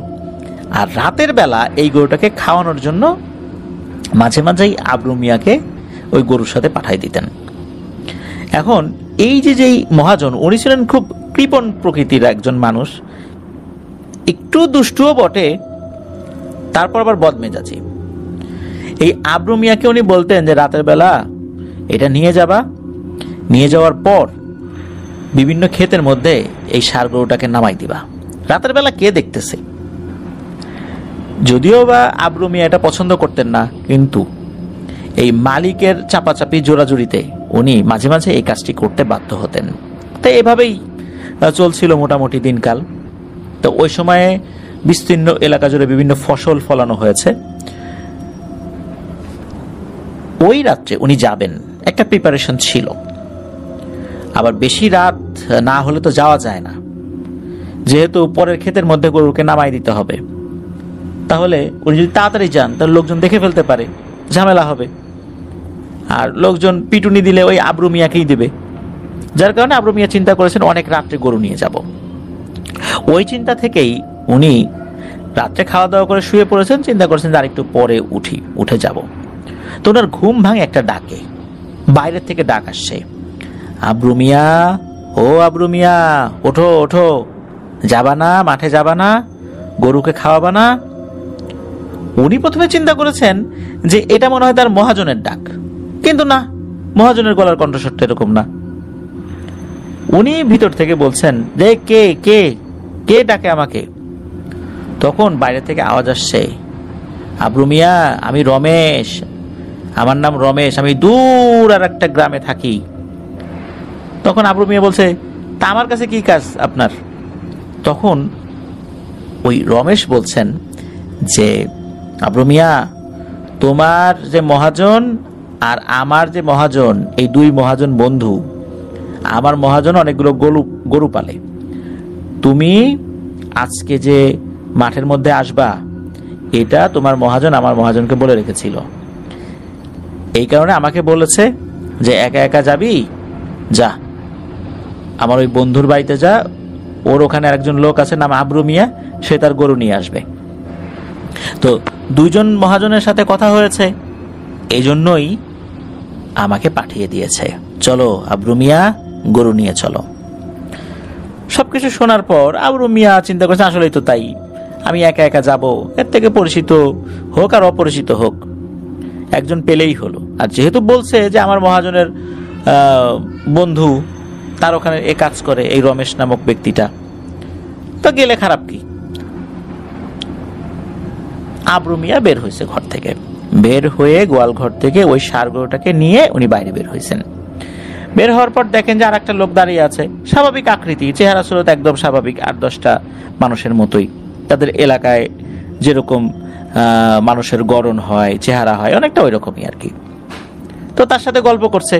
আর রাতের বেলা এই গরুটাকে খাওয়ানোর জন্য মাঝে মাঝেই আব্রু মিয়াকে ওই গরুর সাথে পাঠাই দিতেন। এখন এই যেই মহাজন, উনি ছিলেন খুব কৃপণ প্রকৃতির একজন মানুষ, একটু দুষ্টুও বটে, তারপর আবার বদমেজাজি। এই আব্রু মিয়াকে উনি বলতেন যে রাতের বেলা এটা নিয়ে যাবা, নিয়ে যাওয়ার পর বিভিন্ন ক্ষেতের মধ্যে এই ষাঁড় গরুটাকে নামাই দিবা। রাতের বেলা কে দেখতেছে? যদিও বা আবরু মিয়া এটা পছন্দ করতেন না, কিন্তু এই মালিকের চাপাচাপি জোরাজুরিতে উনি মাঝে মাঝে এই কাজটি করতে বাধ্য হতেন। তাই এভাবেই চলছিল মোটামুটি দিনকাল। তো ওই সময়ে বিস্তীর্ণ এলাকা জুড়ে বিভিন্ন ফসল ফলানো হয়েছে। ওই রাত্রে উনি যাবেন, একটা প্রিপারেশন ছিল। আবার বেশি রাত না হলে তো যাওয়া যায় না, যেহেতু পরের ক্ষেতের মধ্যে গরুকে নামাই দিতে হবে। তাহলে উনি যদি তাড়াতাড়ি যান তাহলে লোকজন দেখে ফেলতে পারে, ঝামেলা হবে। আর লোকজন পিটুনি দিলে ওই আবরু মিয়াকেই দেবে। যার কারণে আবরু মিয়া চিন্তা করেছেন অনেক রাত্রে গরু নিয়ে যাব। ওই চিন্তা থেকেই উনি রাত্রে খাওয়া দাওয়া করে শুয়ে পড়েছেন, চিন্তা করেছেন আর একটু পরে উঠে যাব। তো ওনার ঘুম ভাঙে একটা ডাকে, বাইরের থেকে ডাক আসছে, আবরু মিয়া, ও আবরু মিয়া, ওঠো ওঠো, যাবা না, মাঠে যাবা না, গরুকে খাওয়াবা না? উনি প্রথমে চিন্তা করেছেন যে এটা মনে হয় তার মহাজনের ডাক, কিন্তু না, মহাজনের গলার কণ্ঠস্বরটা এরকম না। উনি ভিতর থেকে বলছেন যে কে কে কে ডাকে আমাকে? তখন বাইরে থেকে আওয়াজ আসছে, আবরু মিয়া, আমি রমেশ, আমার নাম রমেশ, আমি দূর আর একটা গ্রামে থাকি। তখন আবরু মিয়া বলছে, তা আমার কাছে কি কাজ আপনার? তখন ওই রমেশ বলছেন যে আবরু মিয়া, তোমার যে মহাজন আর আমার যে মহাজন, এই দুই মহাজন বন্ধু। আমার মহাজন অনেকগুলো গরু পালে। তুমি আজকে যে মাঠের মধ্যে আসবা, এটা তোমার মহাজন আমার মহাজনকে বলে রেখেছিল। এই কারণে আমাকে বলেছে যে একা একা যাবি, যা আমার ওই বন্ধুর বাড়িতে যা, ওর ওখানে একজন লোক আছে নাম আবরু মিয়া, সে তার গরু নিয়ে আসবে। তো দুইজন মহাজনের সাথে কথা হয়েছে, এই জন্যই আমাকে পাঠিয়ে দিয়েছে। চলো আবরু মিয়া, গরু নিয়ে চলো। সবকিছু শোনার পর আবরু মিয়া চিন্তা করছে, আসলেই তো তাই, আমি একা একা যাব, এর থেকে পরিচিত হোক আর অপরিচিত হোক, একজন পেলেই হলো। আর যেহেতু বলছে যে আমার মহাজনের বন্ধু, তার ওখানে এ কাজ করে এই রমেশ নামক ব্যক্তিটা, তো গেলে খারাপ কি? আবরু মিয়া বের হয়েছে ঘর থেকে, বের হয়ে গোয়াল ঘর থেকে ওই ষাঁড় গরুটাকে নিয়ে উনি বাইরে বের হয়েছেন। বের হওয়ার পর দেখেন যে আর একটা লোক দাঁড়িয়ে আছে, স্বাভাবিক আকৃতি, চেহারা স্রোত একদম স্বাভাবিক, 8-10টা মানুষের মতোই। তাদের এলাকায় যেরকম মানুষের গড়ন হয়, চেহারা হয়, অনেকটা ওই রকমই আর কি। তো তার সাথে গল্প করছে।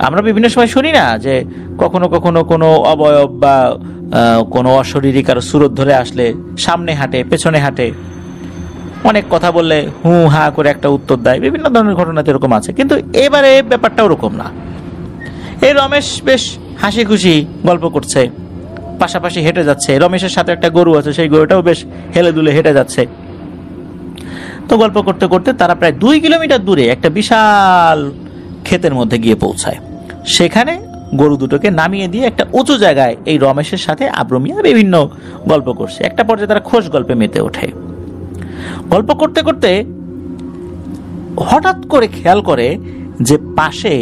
আমরা বিভিন্ন সময় শুনি না যে কখনো কখনো কোনো অবয়ব বা কোনো অশরীরিক আর সুরত ধরে আসলে সামনে হাঁটে, পেছনে হাঁটে, অনেক কথা বললে হু হা করে একটা উত্তর দেয়, বিভিন্ন ধরনের ঘটনা তো এরকম আছে। কিন্তু এবারে ব্যাপারটা ওরকম না। এই রমেশ বেশ হাসি খুশি গল্প করছে, পাশাপাশি হেঁটে যাচ্ছে। রমেশের সাথে একটা গরু আছে, সেই গরুটাও বেশ হেলে দুলে হেঁটে যাচ্ছে। তো গল্প করতে করতে তারা প্রায় 2 কিলোমিটার দূরে একটা বিশাল ক্ষেতের মধ্যে গিয়ে পৌঁছায়। সেখানে গরু দুটোকে নামিয়ে দিয়ে একটা উঁচু জায়গায় এই রমেশের সাথে আবরু মিয়া বিভিন্ন গল্প করছে। একটা পর্যায়ে তারা খোশ গল্পে মেতে ওঠে। গল্প করতে করতে হঠাৎ করে খেয়াল করে যে পাশে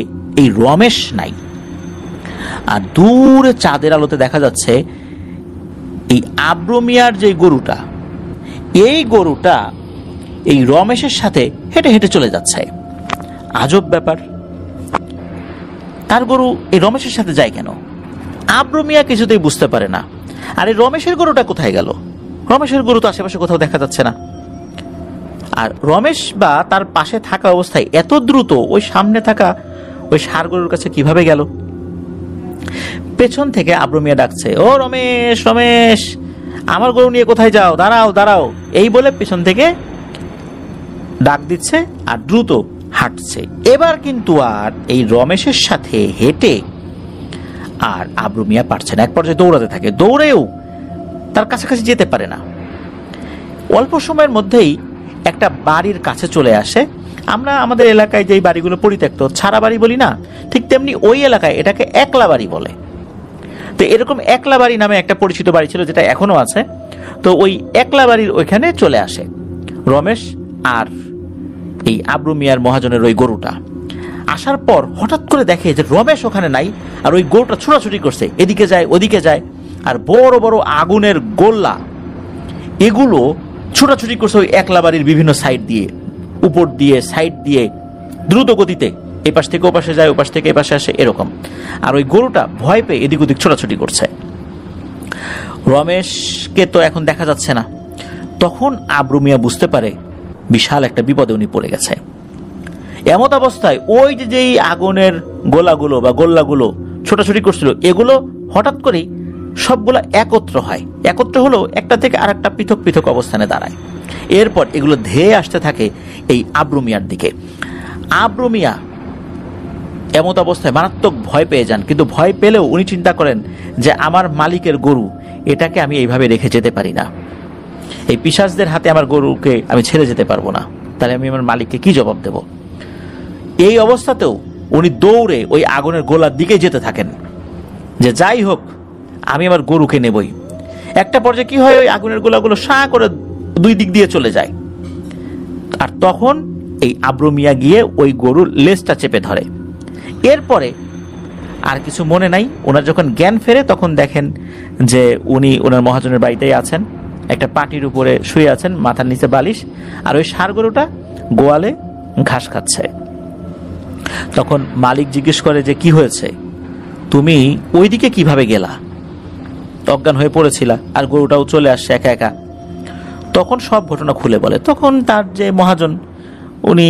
এই রমেশ নাই, আর দূরে চাঁদের আলোতে দেখা যাচ্ছে এই আবরু মিয়ার যে গরুটা, এই গরুটা এই রমেশের সাথে হেঁটে হেঁটে চলে যাচ্ছে। আজব ব্যাপার, তার গরু এই রমেশের সাথে যায় কেন? আবরু মিয়া কিছুতেই বুঝতে পারে না। আর এই রমেশের গরুটা কোথায় গেল? রমেশের গরু তো আশেপাশে কোথাও দেখা যাচ্ছে না। আর রমেশ বা তার পাশে থাকা অবস্থায় এত দ্রুত ওই সামনে থাকা ওই ষাঁড় গরুর কাছে কিভাবে গেল? পেছন থেকে আবরু মিয়া ডাকছে, ও রমেশ, রমেশ, আমার গরু নিয়ে কোথায় যাও? দাঁড়াও দাঁড়াও, এই বলে পেছন থেকে ডাক দিচ্ছে আর দ্রুত হাঁটছে। এবার কিন্তু আর এই রমেশের সাথে হেঁটে আর আবরু মিয়া পারছে না। এক পর্যায়ে দৌড়াতে থাকে, দৌড়েও তার কাছাকাছি যেতে পারে না। অল্প সময়ের মধ্যেই একটা বাড়ির কাছে চলে আসে। আমরা আমাদের এলাকায় যেই বাড়িগুলো পরিত্যক্ত ছাড়া বাড়ি বলি না, ঠিক তেমনি ওই এলাকায় এটাকে একলা বাড়ি বলে। তো এরকম একলা বাড়ি নামে একটা পরিচিত বাড়ি ছিল, যেটা এখনো আছে। তো ওই একলা বাড়ির ওইখানে চলে আসে রমেশ আর এই আবরু মিয়ার মহাজনের ওই গরুটা। আসার পর হঠাৎ করে দেখে যে রমেশ ওখানে নাই, আর ওই গরুটা ছোটাছুটি করছে, এদিকে যায় ওদিকে যায়। আর বড় বড় আগুনের গোল্লা, এগুলো ছোটাছুটি করছে ওই একলা বাড়ির বিভিন্ন সাইড দিয়ে, উপর দিয়ে, সাইড দিয়ে, দ্রুত গতিতে এপাশ থেকে ওপাশে যায়, ওপাশ থেকে এপাশে আসে, এরকম। আর ওই গরুটা ভয় পেয়ে এদিক ওদিক ছোটাছুটি করছে। রমেশকে তো এখন দেখা যাচ্ছে না। তখন আব্রু মিয়া বুঝতে পারে বিশাল একটা বিপদে উনি পড়ে গেছে। এমত অবস্থায় ওই যেই আগুনের গোলাগুলো বা গোল্লাগুলো ছোটাছুটি করছিল, এগুলো হঠাৎ করেই সবগুলো একত্র হয়। একত্র হলেও একটা থেকে আর একটা পৃথক পৃথক অবস্থানে দাঁড়ায়। এরপর এগুলো ধেয়ে আসতে থাকে এই আব্রু মিয়ার দিকে। আব্রু মিয়া এমত অবস্থায় মারাত্মক ভয় পেয়ে যান, কিন্তু ভয় পেলেও উনি চিন্তা করেন যে আমার মালিকের গরু, এটাকে আমি এইভাবে রেখে যেতে পারি না। এই পিশাচদের হাতে আমার গরুকে আমি ছেড়ে যেতে পারবো না, তাহলে আমি আমার মালিককে কি জবাব দেব। এই অবস্থাতেও উনি দৌড়ে ওই আগুনের গোলার দিকে যেতে থাকেন, যে যাই হোক আমি আমার গরুকে নেবই। একটা পর্যায়ে কি হয়, ওই আগুনের গোলাগুলো সা করে দুই দিক দিয়ে চলে যায়। আর তখন এই আব্রু মিয়া গিয়ে ওই গরুর লেজটা চেপে ধরে। এরপরে আর কিছু মনে নাই। ওনার যখন জ্ঞান ফেরে তখন দেখেন যে উনি ওনার মহাজনের বাড়িতেই আছেন, একটা পাটির উপরে শুয়ে আছেন, মাথার নিচে বালিশ, আর ওই ষাঁড় গরুটা গোয়ালে ঘাস খাচ্ছে। তখন মালিক জিজ্ঞেস করে যে কি হয়েছে, তুমি ওইদিকে কিভাবে গেলা? অজ্ঞান হয়ে পড়েছিলা, আর গরুটাও চলে আসছে একা একা। তখন সব ঘটনা খুলে বলে। তখন তার যে মহাজন, উনি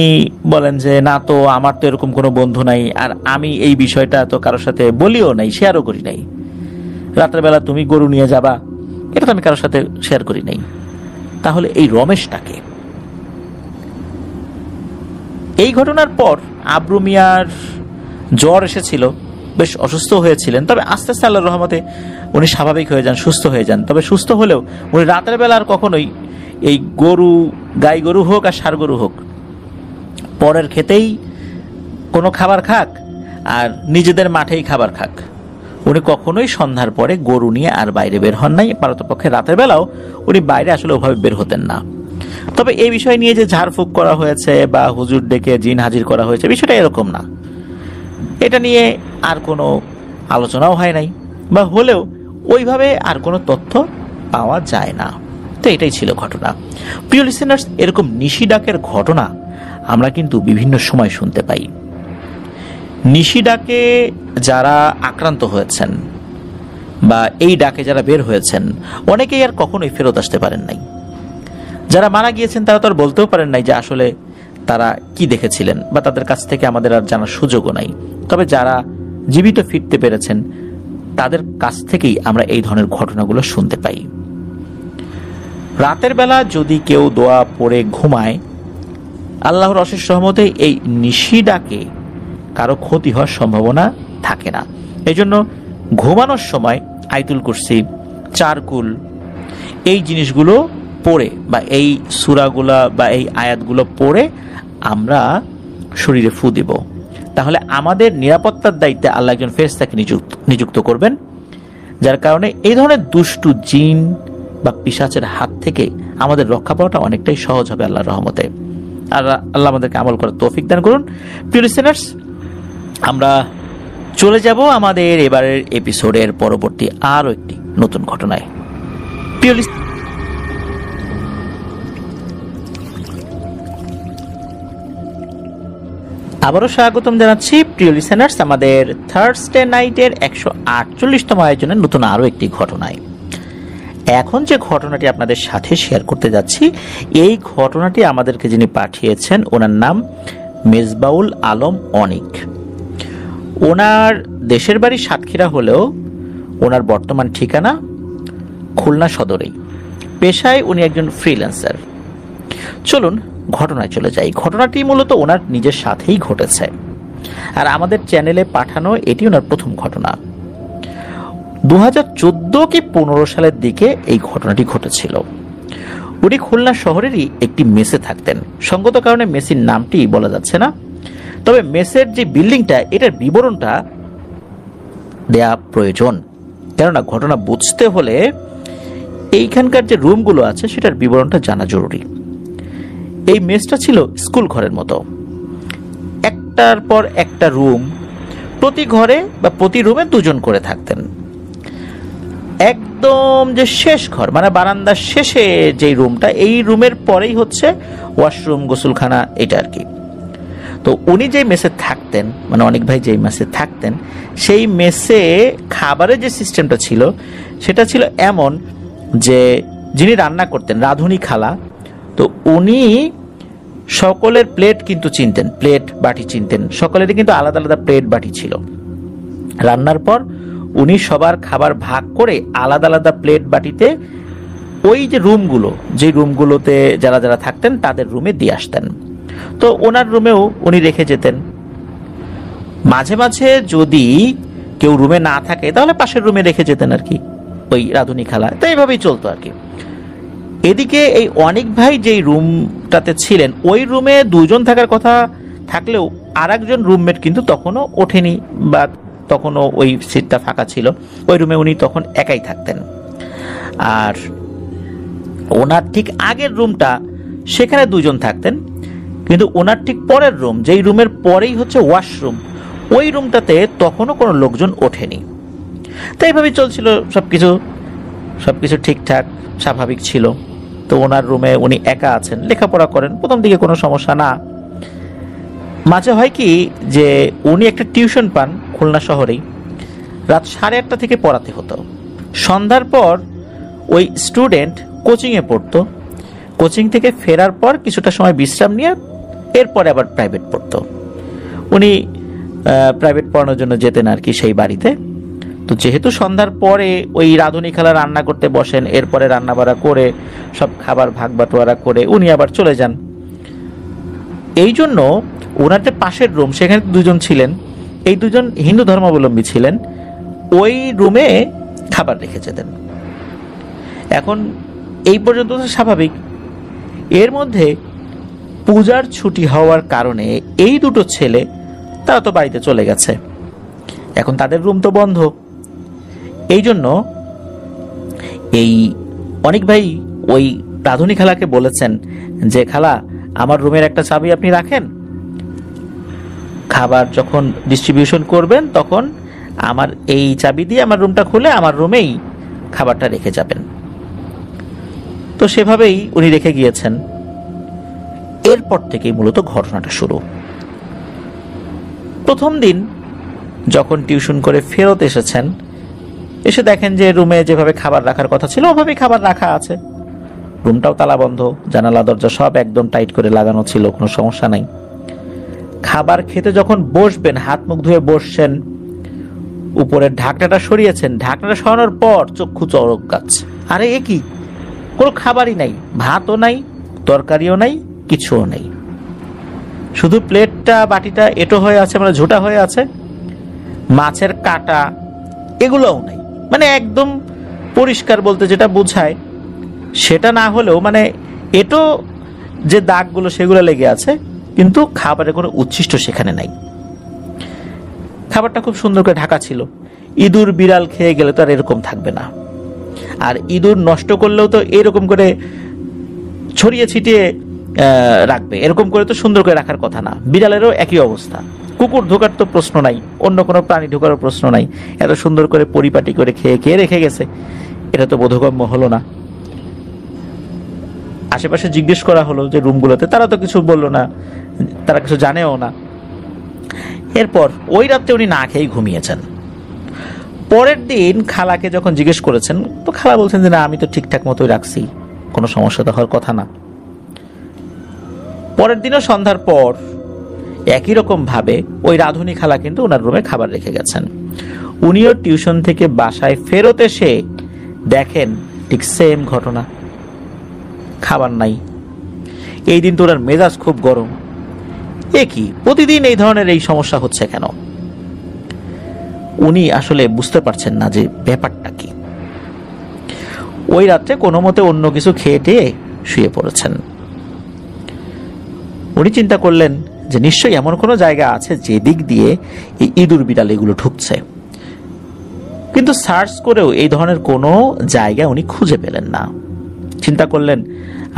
বলেন যে না তো, আমার তো এরকম কোনো বন্ধু নাই, আর আমি এই বিষয়টা তো কারোর সাথে বলিও নাই, শেয়ারও করি নাই। রাতের বেলা তুমি গরু নিয়ে যাবা, এটা তো আমি কারোর সাথে শেয়ার করি নাই। তাহলে এই রমেশটাকে। এই ঘটনার পর আব্রু মিয়ার জ্বর এসেছিল, বেশ অসুস্থ হয়েছিলেন, তবে আস্তে আস্তে আল্লাহর রহমতে উনি স্বাভাবিক হয়ে যান, সুস্থ হয়ে যান। তবে সুস্থ হলেও উনি রাতের বেলা আর কখনোই এই গরু, গাই গরু হোক আর ষাঁড় গরু হোক, পরের খেতেই কোনো খাবার খাক আর নিজেদের মাঠেই খাবার খাক, উনি কখনোই সন্ধ্যার পরে গরু নিয়ে আর বাইরে বের হন নাই। পারতপক্ষে রাতের বেলাও উনি বাইরে আসলে ওভাবে বের হতেন না। তবে এই বিষয় নিয়ে যে ঝাড়ফুঁক করা হয়েছে বা হুজুর ডেকে জিন হাজির করা হয়েছে, বিষয়টা এরকম না। এটা নিয়ে আর কোনো আলোচনাও হয় নাই, বা হলেও ওইভাবে আর কোনো তথ্য পাওয়া যায় না। তো এটাই ছিল ঘটনা। প্রিয় লিসেনার্স, এরকম নিশি ডাকের ঘটনা আমরা কিন্তু বিভিন্ন সময় শুনতে পাই। নিশি ডাকে যারা আক্রান্ত হয়েছেন বা এই ডাকে যারা বের হয়েছেন, অনেকেই আর কখনোই ফেরত আসতে পারেন নাই। যারা মারা গিয়েছেন তারা তো আর বলতেও পারেন নাই যে আসলে তারা কি দেখেছিলেন, বা তাদের কাছ থেকে আমাদের আর জানার সুযোগও নাই। তবে যারা জীবিত ফিরতে পেরেছেন তাদের কাছ থেকেই আমরা এই ধরনের ঘটনাগুলো শুনতে পাই। রাতের বেলা যদি কেউ দোয়া পড়ে ঘুমায়, আল্লাহর অশেষ রহমতে এই নিশি ডাকে কারো ক্ষতি হওয়ার সম্ভাবনা থাকে না। এই জন্য ঘুমানোর সময় আয়াতুল কুরসি, চারকুল, এই জিনিসগুলো পড়ে বা এই সূরাগুলা বা এই আয়াতগুলো পড়ে আমরা শরীরে ফু দিব। তাহলে আমাদের নিরাপত্তার দায়িত্বে আল্লাহ একজন ফেরেশতাকে নিযুক্ত করবেন, যার কারণে এই ধরনের দুষ্টু জিন বা পিশাচের হাত থেকে আমাদের রক্ষা পাওয়াটা অনেকটাই সহজ হবে আল্লাহর রহমতে। আর আল্লাহ আমাদেরকে আমল করার তৌফিক দান করুন। প্রিয় লিসেনার্স, আমরা চলে যাব আমাদের এবারের এপিসোডের পরবর্তী আরো একটি নতুন ঘটনায়। প্রিয় আবারও স্বাগতম জানাচ্ছি প্রিয় লিসেনার্স আমাদের থার্সডে নাইটের 148তম আয়োজনের নতুন আরো একটি ঘটনায়। এখন যে ঘটনাটি আপনাদের সাথে শেয়ার করতে যাচ্ছি, এই ঘটনাটি আমাদেরকে যিনি পাঠিয়েছেন ওনার নাম মেজবাউল আলম অনিক। ওনার দেশের বাড়ি সাতক্ষীরা হলেও ওনার বর্তমান ঠিকানা খুলনা সদরেই। পেশায় উনি একজন ফ্রিল্যান্সার। চলুন ঘটনায় চলে যাই। ঘটনাটি মূলত ওনার নিজের সাথেই ঘটেছে, আর আমাদের চ্যানেলে পাঠানো এটি ওনার প্রথম ঘটনা। 2014 কি 15 সালের দিকে এই ঘটনাটি ঘটেছিল। উনি খুলনা শহরেরই একটি মেসে থাকতেন। সঙ্গত কারণে মেসির নামটি বলা যাচ্ছে না, তবে মেসের যে বিল্ডিংটা, এটার বিবরণটা দেয়া প্রয়োজন, কেননা ঘটনা বুঝতে হলে এইখানকার যে রুমগুলো আছে সেটার বিবরণটা জানা জরুরি। এই মেসটা ছিল স্কুল ঘরের মতো, একটার পর একটা রুম, প্রতি ঘরে বা প্রতি রুমে দুজন করে থাকতেন। একদম যে শেষ ঘর, মানে বারান্দার শেষে যেই রুমটা, এই রুমের পরেই হচ্ছে ওয়াশরুম, গোসলখানা, এটা আর কি। তো উনি যেই মেসে থাকতেন, মানে অনেক ভাই যেই মেসে থাকতেন, সেই মেসে খাবারের যে সিস্টেমটা ছিল সেটা ছিল এমন যে যিনি রান্না করতেন রাঁধুনি খালা, তো উনি সকলের প্লেট কিন্তু চিনতেন, প্লেট বাটি চিনতেন, সকলেরই কিন্তু আলাদা আলাদা প্লেট বাটি ছিল। রান্নার পর উনি সবার খাবার ভাগ করে আলাদা আলাদা প্লেট বাটিতে ওই যে রুমগুলো, যে রুমগুলোতে যারা যারা থাকতেন তাদের রুমে দিয়ে আসতেন। তো ওনার রুমেও উনি রেখে যেতেন। মাঝে মাঝে যদি কেউ রুমে না থাকে তাহলে পাশের রুমে রেখে যেতেন আর কি, ওই রাঁধুনি খালা। তো এইভাবেই চলতো আর কি। এদিকে এই অনেক ভাই যেই রুমটাতে ছিলেন, ওই রুমে দুজন থাকার কথা থাকলেও আর একজন রুমমেট কিন্তু তখনও ওঠেনি, বা তখনও ওই সিটটা ফাঁকা ছিল। ওই রুমে উনি তখন একাই থাকতেন। আর ওনার ঠিক আগের রুমটা, সেখানে দুজন থাকতেন, কিন্তু ওনার ঠিক পরের রুম, যেই রুমের পরেই হচ্ছে ওয়াশরুম, ওই রুমটাতে তখনও কোনো লোকজন ওঠেনি। তাই এইভাবেই চলছিল সবকিছু ঠিকঠাক স্বাভাবিক ছিল। তো ওনার রুমে উনি একা আছেন, লেখাপড়া করেন, প্রথম দিকে কোনো সমস্যা না। মাঝে হয় কি যে উনি একটা টিউশন পান খুলনা শহরেই, রাত 8:30 থেকে পড়াতে হতো। সন্ধ্যার পর ওই স্টুডেন্ট কোচিংয়ে পড়তো, কোচিং থেকে ফেরার পর কিছুটা সময় বিশ্রাম নিয়ে এরপরে আবার প্রাইভেট পড়তো। উনি প্রাইভেট পড়ানোর জন্য যেতেন আর কি সেই বাড়িতে। তো যেহেতু সন্ধ্যার পরে ওই রাঁধুনি খালা রান্না করতে বসেন, এরপরে রান্না বাড়া করে সব খাবার ভাগ বাটোয়ারা করে উনি আবার চলে যান। এই জন্য ওনার যে পাশের রুম, সেখানে দুজন ছিলেন, এই দুজন হিন্দু ধর্মাবলম্বী ছিলেন, ওই রুমে খাবার রেখে যেতেন। এখন এই পর্যন্ত তো স্বাভাবিক। এর মধ্যে পূজার ছুটি হওয়ার কারণে এই দুটো ছেলে তারা তো বাড়িতে চলে গেছে, এখন তাদের রুম তো বন্ধ। এই জন্য এই অনেক ভাই ওই রাঁধুনি খালাকে বলেছেন যে, খালা আমার রুমের একটা চাবি আপনি রাখেন, খাবার যখন ডিস্ট্রিবিউশন করবেন তখন আমার এই চাবি দিয়ে আমার রুমটা খুলে আমার রুমেই খাবারটা রেখে যাবেন। তো সেভাবেই উনি রেখে গিয়েছেন। এরপর থেকেই মূলত ঘটনাটা শুরু। প্রথম দিন যখন টিউশন করে ফেরত এসেছেন, এসে দেখেন যে রুমে যেভাবে খাবার রাখার কথা ছিল ওভাবেই খাবার রাখা আছে, রুমটাও তালা বন্ধ, জানালা দরজা সব একদম টাইট করে লাগানো ছিল, কোনো সমস্যা নাই। খাবার খেতে যখন বসবেন, হাত মুখ ধুয়ে বসছেন, উপরের ঢাকনাটা সরিয়েছেন, ঢাকনাটা সরানোর পর চক্ষু চড়ক গাছ, আরে এ কি, কোনো খাবারই নাই, ভাতও নাই, তরকারিও নাই, কিছুও নেই, শুধু প্লেটটা বাটিটা এঁটো হয়ে আছে, মানে ঝোটা হয়ে আছে, মাছের কাটা এগুলোও নাই। মানে একদম পরিষ্কার বলতে যেটা বোঝায় সেটা না হলেও মানে এঁটো যে দাগগুলো সেগুলো লেগে আছে, কিন্তু খাবারের কোনো উচ্ছিষ্ট সেখানে নাই। খাবারটা খুব সুন্দর করে ঢাকা ছিল। ইঁদুর বিড়াল খেয়ে গেলে তো আর এরকম থাকবে না, আর ইঁদুর নষ্ট করলেও তো এরকম করে ছড়িয়ে ছিটিয়ে রাখবে, এরকম করে তো সুন্দর করে রাখার কথা না। বিড়ালেরও একই অবস্থা, কুকুর ঢোকার তো প্রশ্ন নাই, অন্য কোনো প্রাণী ঢোকারও প্রশ্ন নাই। এত সুন্দর করে পরিপাটি করে খেয়ে রেখে গেছে, এটা তো বোধগম্য হলো না। আশেপাশে জিজ্ঞেস করা হলো যে রুমগুলোতে, তারা তো কিছু বললো না, তারা কিছু জানেও না। এরপর ওই রাত্রে উনি না খেয়েই ঘুমিয়েছেন। পরের দিন খালাকে যখন জিজ্ঞেস করেছেন, তো খালা বলছেন যে না, আমি তো ঠিকঠাক মতোই রাখছি, কোনো সমস্যা তো হওয়ার কথা না। পরের দিনও সন্ধ্যার পর একই রকম ভাবে ওই রাঁধুনি খালা কিন্তু ওনার রুমে খাবার রেখে গেছেন। উনিও টিউশন থেকে বাসায় ফেরত এসে দেখেন ঠিক সেম ঘটনা, খাবার নাই। এই দিন তো ওনার মেজাজ খুব গরম, এ কি প্রতিদিন এই ধরনের এই সমস্যা হচ্ছে কেন? উনি আসলে বুঝতে পারছেন না যে ব্যাপারটা কি। ওই রাত্রে কোনো মতে অন্য কিছু খেয়ে টেয়ে শুয়ে পড়েছেন। উনি চিন্তা করলেন যে নিশ্চয়ই এমন কোনো জায়গা আছে যে দিক দিয়ে এই ইঁদুর বিড়াল এগুলো ঢুকছে, কিন্তু সার্চ করেও এই ধরনের কোনো জায়গা উনি খুঁজে পেলেন না। চিন্তা করলেন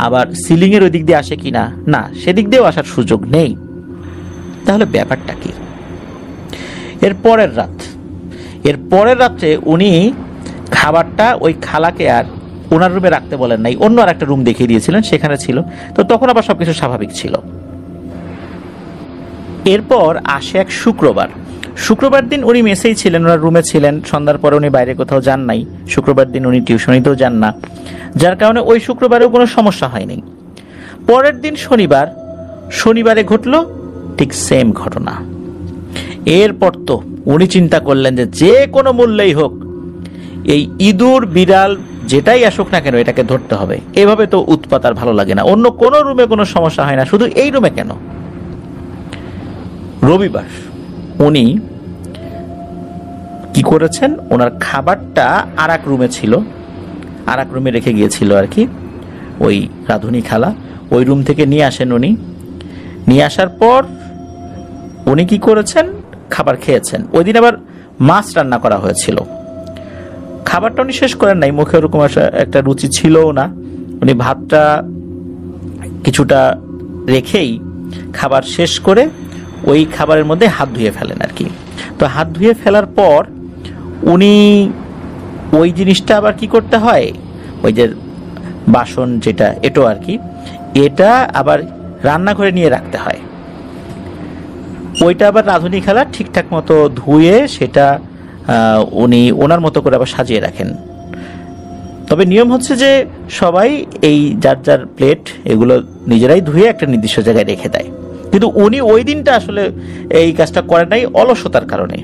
আবার সিলিং এর ওই দিক দিয়ে আসে কিনা, না সেদিক দিয়েও আসার সুযোগ নেই। তাহলে ব্যাপারটা কি? এর পরের রাত্রে উনি খাবারটা ওই খালাকে আর ওনার রুমে রাখতে বলেন নাই, অন্য আর একটা রুম দেখিয়ে দিয়েছিলেন, সেখানে ছিল। তো তখন আবার সবকিছু স্বাভাবিক ছিল। এরপর আসে এক শুক্রবার দিন উনি মেসেই ছিলেন, ওনার রুমে ছিলেন। সন্ধ্যার পরে উনি বাইরে কোথাও যান নাই। শুক্রবার দিন উনি টিউশনিতেও যান না, যার কারণে ওই শুক্রবারেও কোনো সমস্যা হয়নি। পরের দিন শনিবারে ঘটলো ঠিক সেম ঘটনা। এরপর তো উনি চিন্তা করলেন যে কোনো মূল্যেই হোক এই ইঁদুর বিড়াল যেটাই আসুক না কেন এটাকে ধরতে হবে। এভাবে তো উৎপাত আর ভালো লাগে না। অন্য কোনো রুমে কোনো সমস্যা হয় না, শুধু এই রুমে কেন? রবিবার উনি কি করেছেন, ওনার খাবারটা আর এক রুমে ছিল, আর এক রুমে রেখে গিয়েছিল আর কি ওই রাঁধুনি খালা। ওই রুম থেকে নিয়ে আসেন উনি। নিয়ে আসার পর উনি কি করেছেন, খাবার খেয়েছেন। ওই দিন আবার মাছ রান্না করা হয়েছিল। খাবারটা উনি শেষ করেন নাই, মুখে ওরকম একটা রুচি ছিলও না। উনি ভাতটা কিছুটা রেখেই খাবার শেষ করে ওই খাবারের মধ্যে হাত ধুয়ে ফেলেন আর কি। তো হাত ধুয়ে ফেলার পর উনি ওই জিনিসটা আবার কি করতে হয়, ওই যে বাসন যেটা এটো আর কি, এটা আবার রান্নাঘরে নিয়ে রাখতে হয়। ওইটা আবার রাঁধুনি খালা ঠিকঠাক মতো ধুয়ে সেটা উনি ওনার মতো করে আবার সাজিয়ে রাখেন। তবে নিয়ম হচ্ছে যে সবাই এই যার যার প্লেট এগুলো নিজেরাই ধুয়ে একটা নির্দিষ্ট জায়গায় রেখে দেয়। কিন্তু উনি ওই দিনটা আসলে এই কাজটা করেন নাই অলসতার কারণে।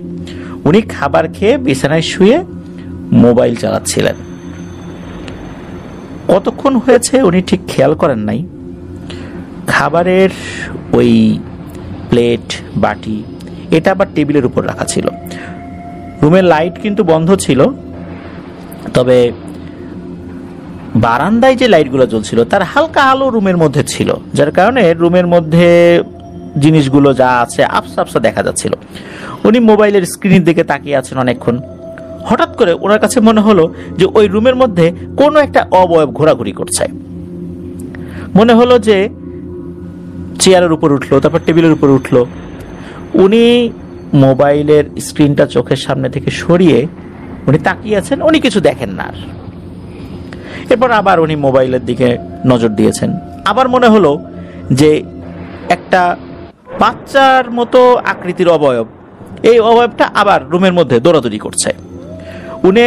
উনি খাবার খেয়ে বিছানায় শুয়ে মোবাইল চালাচ্ছিলেন। কতক্ষণ হয়েছে উনি ঠিক খেয়াল করেন নাই। খাবারের ওই প্লেট বাটি এটা আবার টেবিলের উপর রাখা ছিল। রুমের লাইট কিন্তু বন্ধ ছিল, তবে বারান্দায় যে লাইটগুলো জ্বলছিল তার হালকা আলো রুমের মধ্যে ছিল, যার কারণে রুমের মধ্যে জিনিসগুলো যা আছে আবসা আবসা দেখা যাচ্ছিল। উনি মোবাইলের স্ক্রিনের দিকে তাকিয়ে আছেন অনেকক্ষণ। হঠাৎ করে ওনার কাছে মনে হলো যে ওই রুমের মধ্যে কোনো একটা অবয়ব ঘোরাঘুরি করছে। মনে হলো যে চেয়ারের উপর উঠলো, তারপর টেবিলের উপর উঠলো। উনি মোবাইলের স্ক্রিনটা চোখের সামনে থেকে সরিয়ে উনি তাকিয়ে আছেন, উনি কিছু দেখেন না। এরপর আবার উনি মোবাইলের দিকে নজর দিয়েছেন। আবার মনে হলো যে একটা বাচ্চার মতো আকৃতির অবয়ব, এই অবয়বটা আবার রুমের মধ্যে দৌড়াদৌড়ি করছে। উনি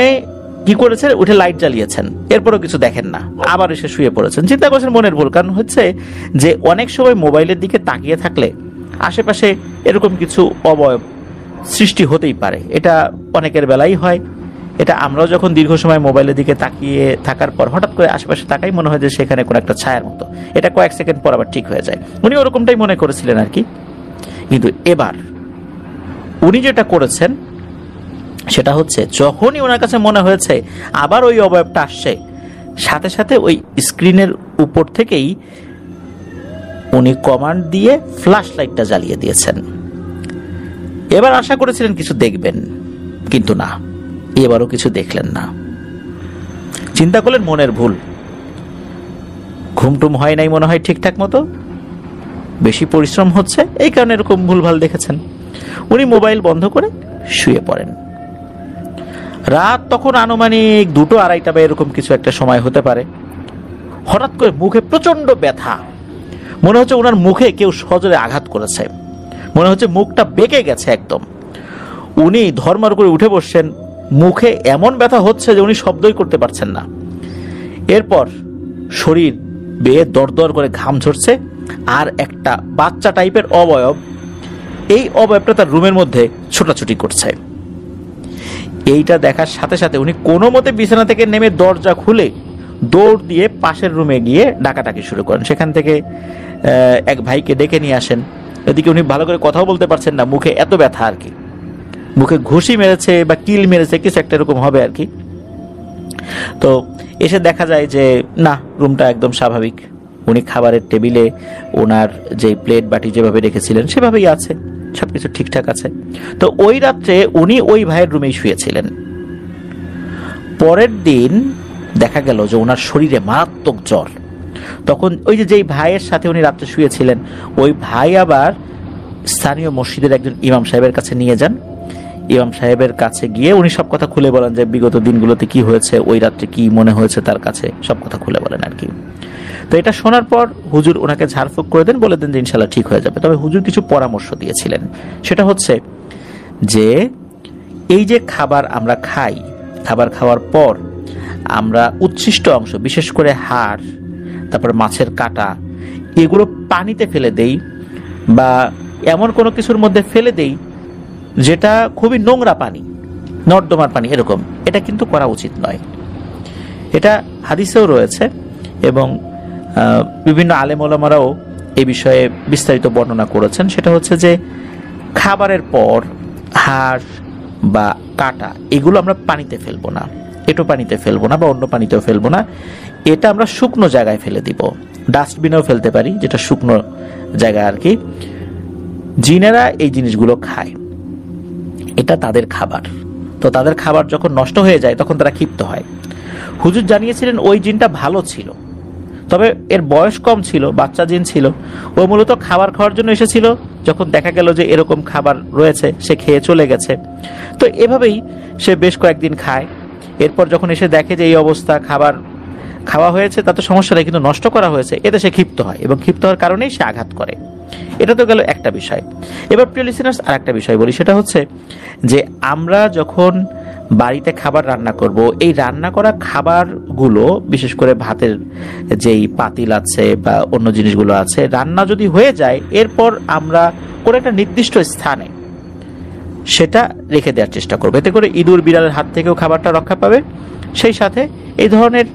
কি করেছেন, উঠে লাইট জ্বালিয়েছেন। এরপরও কিছু দেখেন না, আবার এসে শুয়ে পড়েছেন। চিন্তা করছেন মনের ভুল। কারণ হচ্ছে যে অনেক সময় মোবাইলের দিকে তাকিয়ে থাকলে আশেপাশে এরকম কিছু অবয়ব সৃষ্টি হতেই পারে। এটা অনেকের বেলাই হয়। এটা আমরাও যখন দীর্ঘ সময় মোবাইলের দিকে তাকিয়ে থাকার পর হঠাৎ করে আশেপাশে তাকাই, মনে হয় যে সেখানে কোনো একটা ছায়ার মতো। এটা কয়েক সেকেন্ড পর আবার ঠিক হয়ে যায়। উনি ওরকমটাই মনে করেছিলেন আর কি। কিন্তু এবার উনি যেটা করেছেন সেটা হচ্ছে, যখনই ওনার কাছে মনে হয়েছে আবার ওই অবয়বটা আসছে, সাথে সাথে ওই স্ক্রিনের উপর থেকেই উনি কমান্ড দিয়ে ফ্ল্যাশ লাইটটা জ্বালিয়ে দিয়েছেন। এবার আশা করেছিলেন কিছু দেখবেন, কিন্তু না, এবারও কিছু দেখলেন না। চিন্তা করলেন মনের ভুল, ঘুমটুম হয় নাই মনে হয় ঠিকঠাক মতো, বেশি পরিশ্রম হচ্ছে, এই কারণে এরকম ভুলভাল দেখেছেন। উনি মোবাইল বন্ধ করে শুয়ে পড়েন। রাত তখন আনুমানিক 2-2:30 বা এরকম কিছু একটা সময় হতে পারে। হঠাৎ করে মুখে প্রচন্ড ব্যথা। মনে হচ্ছে ওনার মুখে কেউ সজোরে আঘাত করেছে। মনে হচ্ছে মুখটা বেঁকে গেছে একদম। উনি ধর্মার করে উঠে বসছেন। মুখে এমন ব্যথা হচ্ছে যে উনি শব্দই করতে পারছেন না। এরপর শরীর বেয়ে দরদর করে ঘাম ঝরছে, আর একটা বাচ্চা টাইপের অবয়ব, এই অবয়বটা তার রুমের মধ্যে ছোটাছুটি করছে। এইটা দেখার সাথে সাথে উনি কোনো মতে বিছানা থেকে নেমে দরজা খুলে দৌড় দিয়ে পাশের রুমে গিয়ে ডাকাডাকি শুরু করেন। সেখান থেকে এক ভাইকে ডেকে নিয়ে আসেন। এদিকে উনি ভালো করে কথাও বলতে পারছেন না, মুখে এত ব্যথা আর কি। মুখে ঘুষি মেরেছে বা কিল মেরেছে, কিছু একটা এরকম হবে আর কি। তো এসে দেখা যায় যে না, রুমটা একদম স্বাভাবিক। উনি খাবারের টেবিলে ওনার যে প্লেট বাটি যেভাবে রেখেছিলেন সেভাবেই আছে, সবকিছু ঠিকঠাক আছে। তো ওই রাত্রে উনি ওই ভাইয়ের রুমেই শুয়েছিলেন। পরের দিন দেখা গেল যে ওনার শরীরে মারাত্মক জ্বর। তখন ওই যে যেই ভাইয়ের সাথে উনি রাত্রে শুয়েছিলেন, ওই ভাই আবার স্থানীয় মসজিদের একজন ইমাম সাহেবের কাছে নিয়ে যান। ইমাম সাহেবের কাছে গিয়ে উনি সব কথা খুলে বলেন যে বিগত দিনগুলোতে কি হয়েছে, ওই রাত্রে কি মনে হয়েছে তার কাছে, সব কথা খুলে বলেন আর কি। তো এটা শোনার পর হুজুর ওনাকে ঝাড়ফুঁক করে দেন, বলে দেন যে ইনশাল্লাহ ঠিক হয়ে যাবে। তবে হুজুর কিছু পরামর্শ দিয়েছিলেন, সেটা হচ্ছে যে এই যে খাবার আমরা খাই, খাবার খাওয়ার পর আমরা উচ্ছিষ্ট অংশ, বিশেষ করে হাড়, তারপর মাছের কাঁটা, এগুলো পানিতে ফেলে দেই বা এমন কোনো কিছুর মধ্যে ফেলে দেই যেটা খুবই নোংরা পানি, নর্দমার পানি এরকম, এটা কিন্তু করা উচিত নয়। এটা হাদিসেও রয়েছে এবং বিভিন্ন আলেম ওলামারাও এই বিষয়ে বিস্তারিত বর্ণনা করেছেন। সেটা হচ্ছে যে খাবারের পর হাড় বা কাঁটা এগুলো আমরা পানিতে ফেলবো না, এটো পানিতে ফেলবো না বা অন্য পানিতেও ফেলবো না, এটা আমরা শুকনো জায়গায় ফেলে দিব। ডাস্টবিনেও ফেলতে পারি, যেটা শুকনো জায়গায় আর কি। জিনেরা এই জিনিসগুলো খায়, এটা তাদের খাবার। তো তাদের খাবার যখন নষ্ট হয়ে যায় তখন তারা ক্ষিপ্ত হয়। হুজুর জানিয়েছিলেন ওই জিনটা ভালো ছিল, তবে এর বয়স কম ছিল, বাচ্চা জিন ছিল। ও মূলত খাবার খাওয়ার জন্য এসেছিল, যখন দেখা গেল যে এরকম খাবার রয়েছে সে খেয়ে চলে গেছে। তো এভাবেই সে বেশ কয়েকদিন খায়। এরপর যখন এসে দেখে যে এই অবস্থা, খাবার খাওয়া হয়েছে তাতে সমস্যা নেই, কিন্তু নষ্ট করা হয়েছে, এতে সে ক্ষিপ্ত হয় এবং ক্ষিপ্ত হওয়ার কারণেই সে আঘাত করে। এটা তো গেল একটা বিষয়। এবার প্রিয় লিসেনার্স, আর একটা বিষয় বলি, সেটা হচ্ছে যে আমরা যখন বাড়িতে খাবার রান্না করব, এই রান্না করা খাবারগুলো, বিশেষ করে ভাতের যেই পাতিল আছে বা অন্য জিনিসগুলো আছে, রান্না যদি হয়ে যায় এরপর আমরা কোনো একটা নির্দিষ্ট স্থানে সেটা রেখে দেওয়ার চেষ্টা করবো। এতে করে ইঁদুর বিড়ালের হাত থেকেও খাবারটা রক্ষা পাবে, সেই সাথে এই ধরনের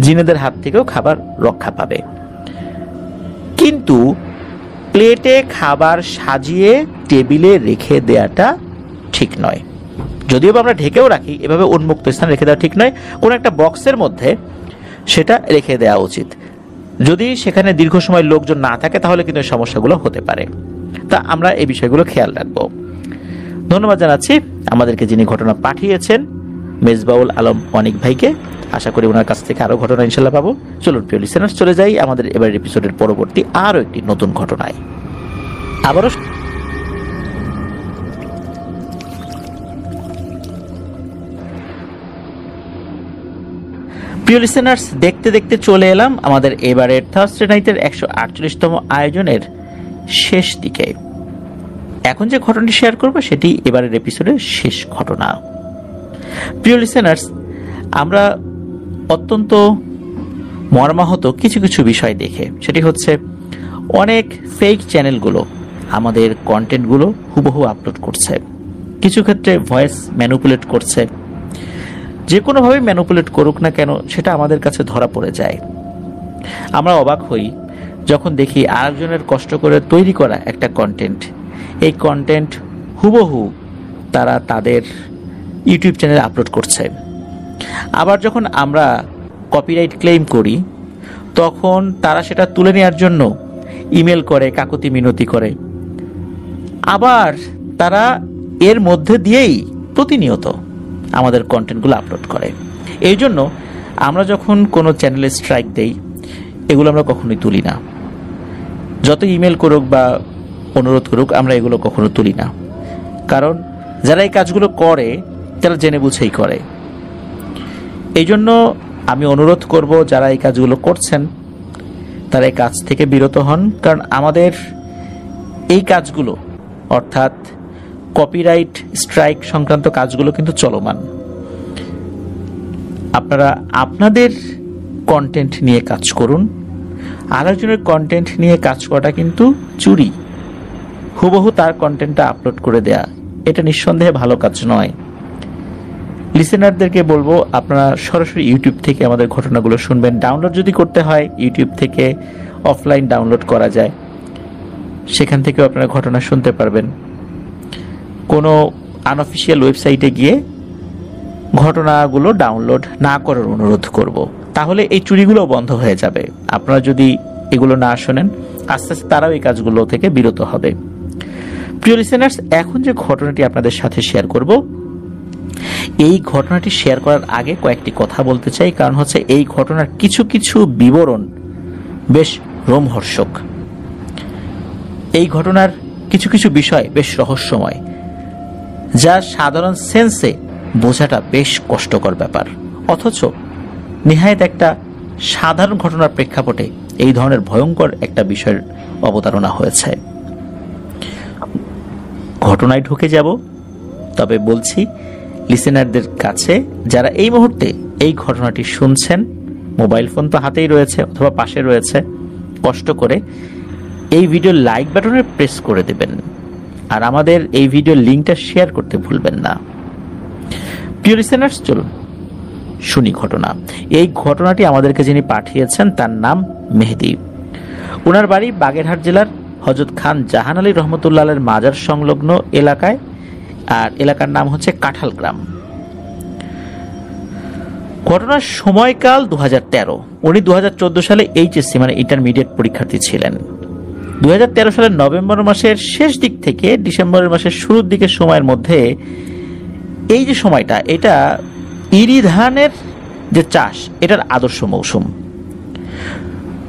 জিনেদের হাত থেকেও খাবার রক্ষা পাবে। কিন্তু প্লেটে খাবার সাজিয়ে টেবিলে রেখে দেওয়াটা ঠিক নয়। যদিও আমরা ঢেকেও রাখি, এভাবে উন্মুক্ত স্থানে রেখে দেওয়া ঠিক নয়। কোনো একটা বক্সের মধ্যে সেটা রেখে দেওয়া উচিত। যদি সেখানে দীর্ঘ সময় লোকজন না থাকে তাহলে কিন্তু এই সমস্যাগুলো হতে পারে। তা আমরা এই বিষয়গুলো খেয়াল রাখবো। ধন্যবাদ জানাচ্ছি আমাদেরকে যিনি ঘটনা পাঠিয়েছেন, মেজবাউল আলম অনিক ভাইকে। আশা করি ওনার কাছ থেকে আরো ঘটনা ইনশাল্লাহ পাবো। চলুন প্রিয় লিসেনার্স, চলে যাই আমাদের এবারের এপিসোডের পরবর্তী আরো একটি নতুন ঘটনায়। আবারও প্রিয় লিসেনার্স, দেখতে দেখতে চলে এলাম আমাদের এবারের থার্সডে নাইটের 148তম আয়োজনের শেষ দিকে। এখন যে ঘটনাটি শেয়ার করব সেটি এবারের এপিসোডের শেষ ঘটনা। প্রিয় লিসেনার্স, আমরা অত্যন্ত মর্মাহত কিছু কিছু বিষয় দেখে, সেটি হচ্ছে অনেক ফেক চ্যানেলগুলো আমাদের কন্টেন্টগুলো হুবহু আপলোড করছে, কিছু ক্ষেত্রে ভয়েস ম্যানিপুলেট করছে। যে কোনোভাবে ম্যানিপুলেট করুক না কেন, সেটা আমাদের কাছে ধরা পড়ে যায়। আমরা অবাক হই যখন দেখি আরেকজনের কষ্ট করে তৈরি করা একটা কন্টেন্ট, এই কন্টেন্ট হুবহু তারা তাদের ইউটিউব চ্যানেলে আপলোড করছে। আবার যখন আমরা কপিরাইট ক্লেম করি তখন তারা সেটা তুলে নেওয়ার জন্য ইমেল করে, কাকুতি মিনতি করে। আবার তারা এর মধ্যে দিয়েই প্রতিনিয়ত আমাদের কন্টেন্টগুলো আপলোড করে। এই জন্য আমরা যখন কোনো চ্যানেলে স্ট্রাইক দেই, এগুলো আমরা কখনোই তুলি না। যত ইমেল করুক বা অনুরোধ করুক, আমরা এগুলো কখনো তুলি না। কারণ যারা এই কাজগুলো করে তারা জেনে বুঝেই করে। এই জন্য আমি অনুরোধ করব, যারা এই কাজগুলো করছেন তারা এই কাজ থেকে বিরত হন। কারণ আমাদের এই কাজগুলো, অর্থাৎ কপিরাইট স্ট্রাইক সংক্রান্ত কাজগুলো কিন্তু চলমান। আপনারা আপনাদের কন্টেন্ট নিয়ে কাজ করুন, আরেকজনের কন্টেন্ট নিয়ে কাজ করাটা কিন্তু চুরি। হুবহু তার কন্টেন্টটা আপলোড করে দেয়া, এটা নিঃসন্দেহে ভালো কাজ নয়। লিসেনারদেরকে বলবো, আপনারা সরাসরি ইউটিউব থেকে আমাদের ঘটনাগুলো শুনবেন। ডাউনলোড যদি করতে হয়, ইউটিউব থেকে অফলাইন ডাউনলোড করা যায়, সেখান থেকেও আপনারা ঘটনা শুনতে পারবেন। কোনো আনঅফিসিয়াল ওয়েবসাইটে গিয়ে ঘটনাগুলো ডাউনলোড না করার অনুরোধ করব, তাহলে এই চুরিগুলো বন্ধ হয়ে যাবে। আপনারা যদি এগুলো না শোনেন, আস্তে আস্তে তারাও এই কাজগুলো থেকে বিরত হবে। প্রিয় লিসেনার্স, এখন যে ঘটনাটি আপনাদের সাথে শেয়ার করব, এই ঘটনাটি শেয়ার করার আগে কয়েকটি কথা বলতে চাই। কারণ হচ্ছে এই ঘটনার কিছু কিছু বিবরণ বেশ রোমহর্ষক। এই ঘটনার কিছু কিছু বিষয় বেশ রহস্যময়, যা সাধারণ সেন্সে বোঝাটা বেশ কষ্টকর ব্যাপার। অথচ নিহায়েত একটা সাধারণ ঘটনার প্রেক্ষাপটে এই ধরনের ভয়ঙ্কর একটা বিষয়ের অবতারণা হয়েছে। ঘটনায় ঢুকে যাব, তবে বলছি লিসেনারদের কাছে যারা এই মুহূর্তে এই ঘটনাটি শুনছেন, মোবাইল ফোন তো হাতেই রয়েছে অথবা পাশে রয়েছে, কষ্ট করে এই ভিডিও লাইক বাটনে প্রেস করে দেবেন আর আমাদের এই ভিডিওর লিঙ্কটা শেয়ার করতে ভুলবেন না। প্রিয় লিসেনার্স, চলুন শুনি ঘটনা। এই ঘটনাটি আমাদেরকে যিনি পাঠিয়েছেন তার নাম মেহেদি। ওনার বাড়ি বাগেরহাট জেলার হযরত খান জাহান আলী রহমতুল্লাহের মাজার সংলগ্ন এলাকায়, আর এলাকার নাম হচ্ছে কাঁঠাল গ্রাম। ঘটনার সময়কাল 2013। উনি 2014 সালে এইচএসসি মানে ইন্টারমিডিয়েট পরীক্ষার্থী ছিলেন। 2013 সালের নভেম্বর মাসের শেষ দিক থেকে ডিসেম্বরের মাসের শুরুর দিকের সময়ের মধ্যে এই যে সময়টা, এটা ইরি ধানের যে চাষ এটার আদর্শ মৌসুম।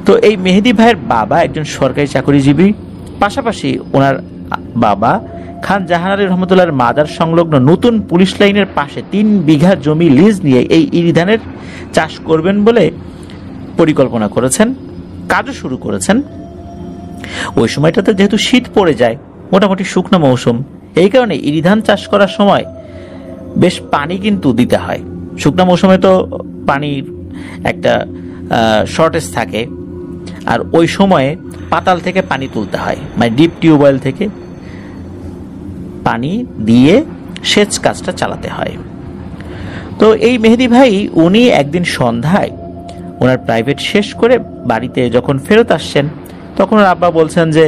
তো এই মেহেদি ভাইয়ের বাবা একজন সরকারি চাকরিজীবী, পাশাপাশি ওনার বাবা খান জাহান আলী রহমতুল্লাহর মাজার সংলগ্ন নতুন পুলিশ লাইনের পাশে 3 বিঘা জমি লিজ নিয়ে এই ইরি ধানের চাষ করবেন বলে পরিকল্পনা করেছেন, কাজও শুরু করেছেন। ওই সময়টাতে যেহেতু শীত পড়ে যায়, মোটামুটি শুকনো মৌসুম, এই কারণে ইরি ধান চাষ করার সময় বেশ পানি কিন্তু দিতে হয়। শুকনো মৌসুমে তো পানির একটা শর্টেজ থাকে, আর ওই সময়ে পাতাল থেকে পানি তুলতে হয়, মানে ডিপ টিউবওয়েল থেকে পানি দিয়ে সেচ কাজটা চালাতে হয়। তো এই মেহেদি ভাই উনি একদিন সন্ধ্যায় ওনার প্রাইভেট শেষ করে বাড়িতে যখন ফেরত আসছেন, তখন ওর আব্বা বলছেন যে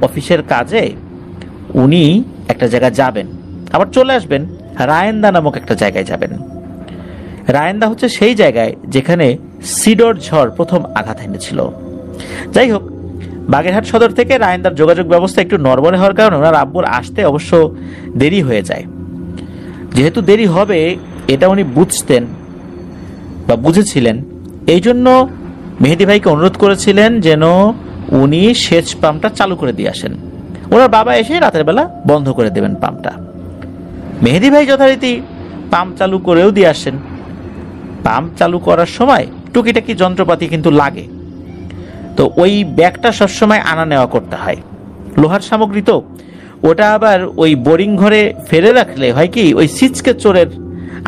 অফিসের কাজে উনি একটা জায়গায় যাবেন, আবার চলে আসবেন, রায়েন্দা নামক একটা জায়গায় যাবেন। রায়েন্দা হচ্ছে সেই জায়গায় যেখানে সিডর ঝড় প্রথম আঘাত এনেছিল। যাই হোক, বাগেরহাট সদর থেকে রায়েন্দার যোগাযোগ ব্যবস্থা একটু নড়বড়ে হওয়ার কারণে ওনার আব্বুর আসতে অবশ্য দেরি হয়ে যায়। যেহেতু দেরি হবে এটা উনি বুঝতেন বা বুঝেছিলেন, এই জন্য মেহেদি ভাইকে অনুরোধ করেছিলেন যেন উনি সেচ পাম্পটা চালু করে দিয়ে আসেন। ওনার বাবা এসে রাতের বেলা বন্ধ করে দেবেন পাম্পটা। মেহেদি ভাই যথারীতি পাম্প চালু করেও দিয়ে আসেন। পাম্প চালু করার সময় টুকিটাকি যন্ত্রপাতি কিন্তু লাগে, তো ওই ব্যাগটা সবসময় আনা নেওয়া করতে হয়, লোহার সামগ্রী তো ওটা আবার ওই বোরিং ঘরে ফেলে রাখলে হয় কি, ওই সিচকে চোরের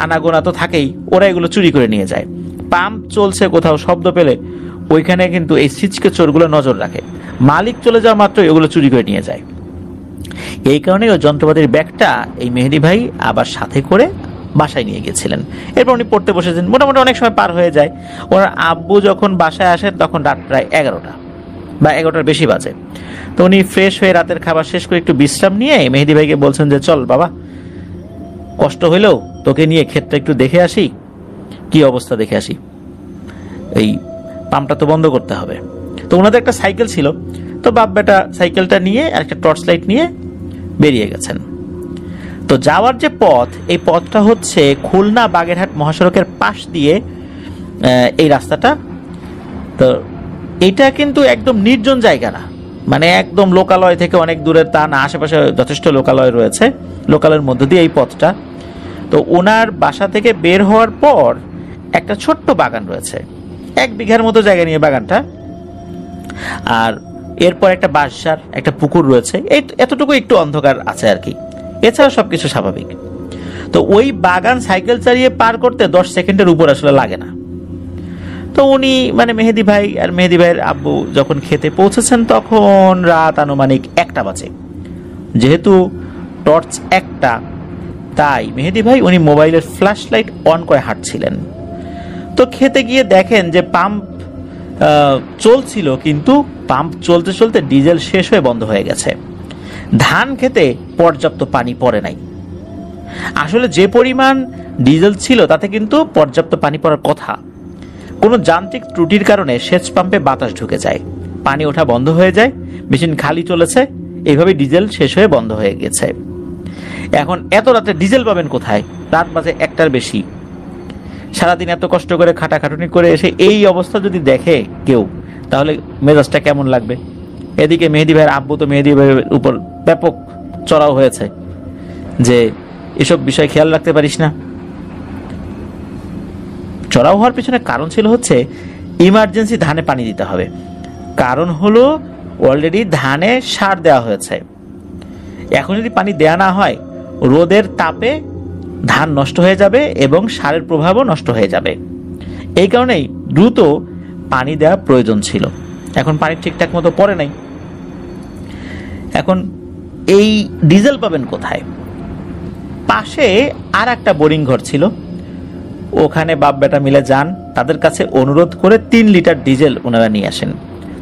আনাগোনা তো থাকেই, ওরা এগুলো চুরি করে নিয়ে যায়। পাম্প চলছে কোথাও শব্দ পেলে ওইখানে কিন্তু এই সিচকে চোরগুলো নজর রাখে, মালিক চলে যাওয়া মাত্র এগুলো চুরি করে নিয়ে যায়। এই কারণে ওই যন্ত্রপাতির ব্যাগটা এই মেহেদি ভাই আবার সাথে করে বাসায় নিয়ে গেছিলেন। এরপর উনি পড়তে বসেছেন, মোটামুটি অনেক সময় পার হয়ে যায়। ওনার আব্বু যখন বাসায় আসেন তখন রাত প্রায় 11টা বা 11টার বেশি বাজে। তো উনি ফ্রেশ হয়ে রাতের খাবার শেষ করে একটু বিশ্রাম নিয়ে মেহেদি ভাইকে বলছেন যে চল বাবা, কষ্ট হইলেও তোকে নিয়ে ক্ষেতটা একটু দেখে আসি, কি অবস্থা দেখে আসি, এই পাম্পটা তো বন্ধ করতে হবে। তো ওনাদের একটা সাইকেল ছিল, তো বাপ বেটা সাইকেলটা নিয়ে আর একটা টর্চ লাইট নিয়ে বেরিয়ে গেছেন। তো যাওয়ার যে পথ, এই পথটা হচ্ছে খুলনা বাগেরহাট মহাসড়কের পাশ দিয়ে এই রাস্তাটা। তো এটা কিন্তু একদম নির্জন জায়গা না, মানে একদম লোকালয় থেকে অনেক দূরের তা না, আশেপাশে যথেষ্ট লোকালয় রয়েছে, লোকালয়ের মধ্য দিয়ে এই পথটা। তো ওনার বাসা থেকে বের হওয়ার পর একটা ছোট্ট বাগান রয়েছে, 1 বিঘার মতো জায়গা নিয়ে বাগানটা, আর এরপর একটা বাঁশঝাড়, একটা পুকুর রয়েছে, এই এতটুকু একটু অন্ধকার আছে আর কি, এছাড়া সবকিছু স্বাভাবিক। তো ওই বাগান সাইকেল চালিয়ে পার করতে 10 সেকেন্ডের উপর আসলে লাগে না। তো উনি মানে মেহেদি ভাই আর মেহেদি ভাইয়ের আব্বু যখন খেতে পৌঁছেছেন তখন রাত আনুমানিক 1টা বাজে। যেহেতু টর্চ একটা, তাই মেহেদি ভাই উনি মোবাইলের ফ্ল্যাশ লাইট অন করে হাঁটছিলেন। তো খেতে গিয়ে দেখেন যে পাম্প চলছিল, কিন্তু পাম্প চলতে চলতে ডিজেল শেষ হয়ে বন্ধ হয়ে গেছে। ধান খেতে পর্যাপ্ত পানি পড়ে নাই। আসলে যে পরিমাণ ডিজেল ছিল তাতে কিন্তু পর্যাপ্ত পানি পড়ার কথা। কোনো যান্ত্রিক ত্রুটির কারণে সেচ পাম্পে বাতাস ঢুকে যায়, পানি ওঠা বন্ধ হয়ে যায়, মেশিন খালি চলেছে, এইভাবে ডিজেল শেষ হয়ে বন্ধ হয়ে গেছে। এখন এত রাতে ডিজেল পাবেন কোথায়? রাত বাজে 1টার বেশি। সারাদিন এত কষ্ট করে খাটাখাটুনি করে এসে এই অবস্থা যদি দেখে কেউ, তাহলে মেজাজটা কেমন লাগবে? এদিকে মেহেদি ভাইয়ের আব্বু তো মেহেদি ভাইয়ের উপর ব্যাপক চড়াও হয়েছে যে এসব বিষয় খেয়াল রাখতে পারিস না? চড়াও হওয়ার পিছনে কারণ ছিল হচ্ছে ইমার্জেন্সি ধানে পানি দিতে হবে। কারণ হলো অলরেডি ধানে সার দেওয়া হয়েছে, এখন যদি পানি দেয়া না হয় রোদের তাপে ধান নষ্ট হয়ে যাবে এবং সারের প্রভাবও নষ্ট হয়ে যাবে। এই কারণেই দ্রুত পানি দেওয়া প্রয়োজন ছিল। এখন পানি ঠিকঠাক মতো পড়ে নাই। এখন এই ডিজেল পাবেন কোথায়? পাশে আর একটা বোরিং ঘর ছিল, ওখানে বাপ বেটা মিলে যান, তাদের কাছে অনুরোধ করে 3 লিটার ডিজেল ওনারা নিয়ে আসেন।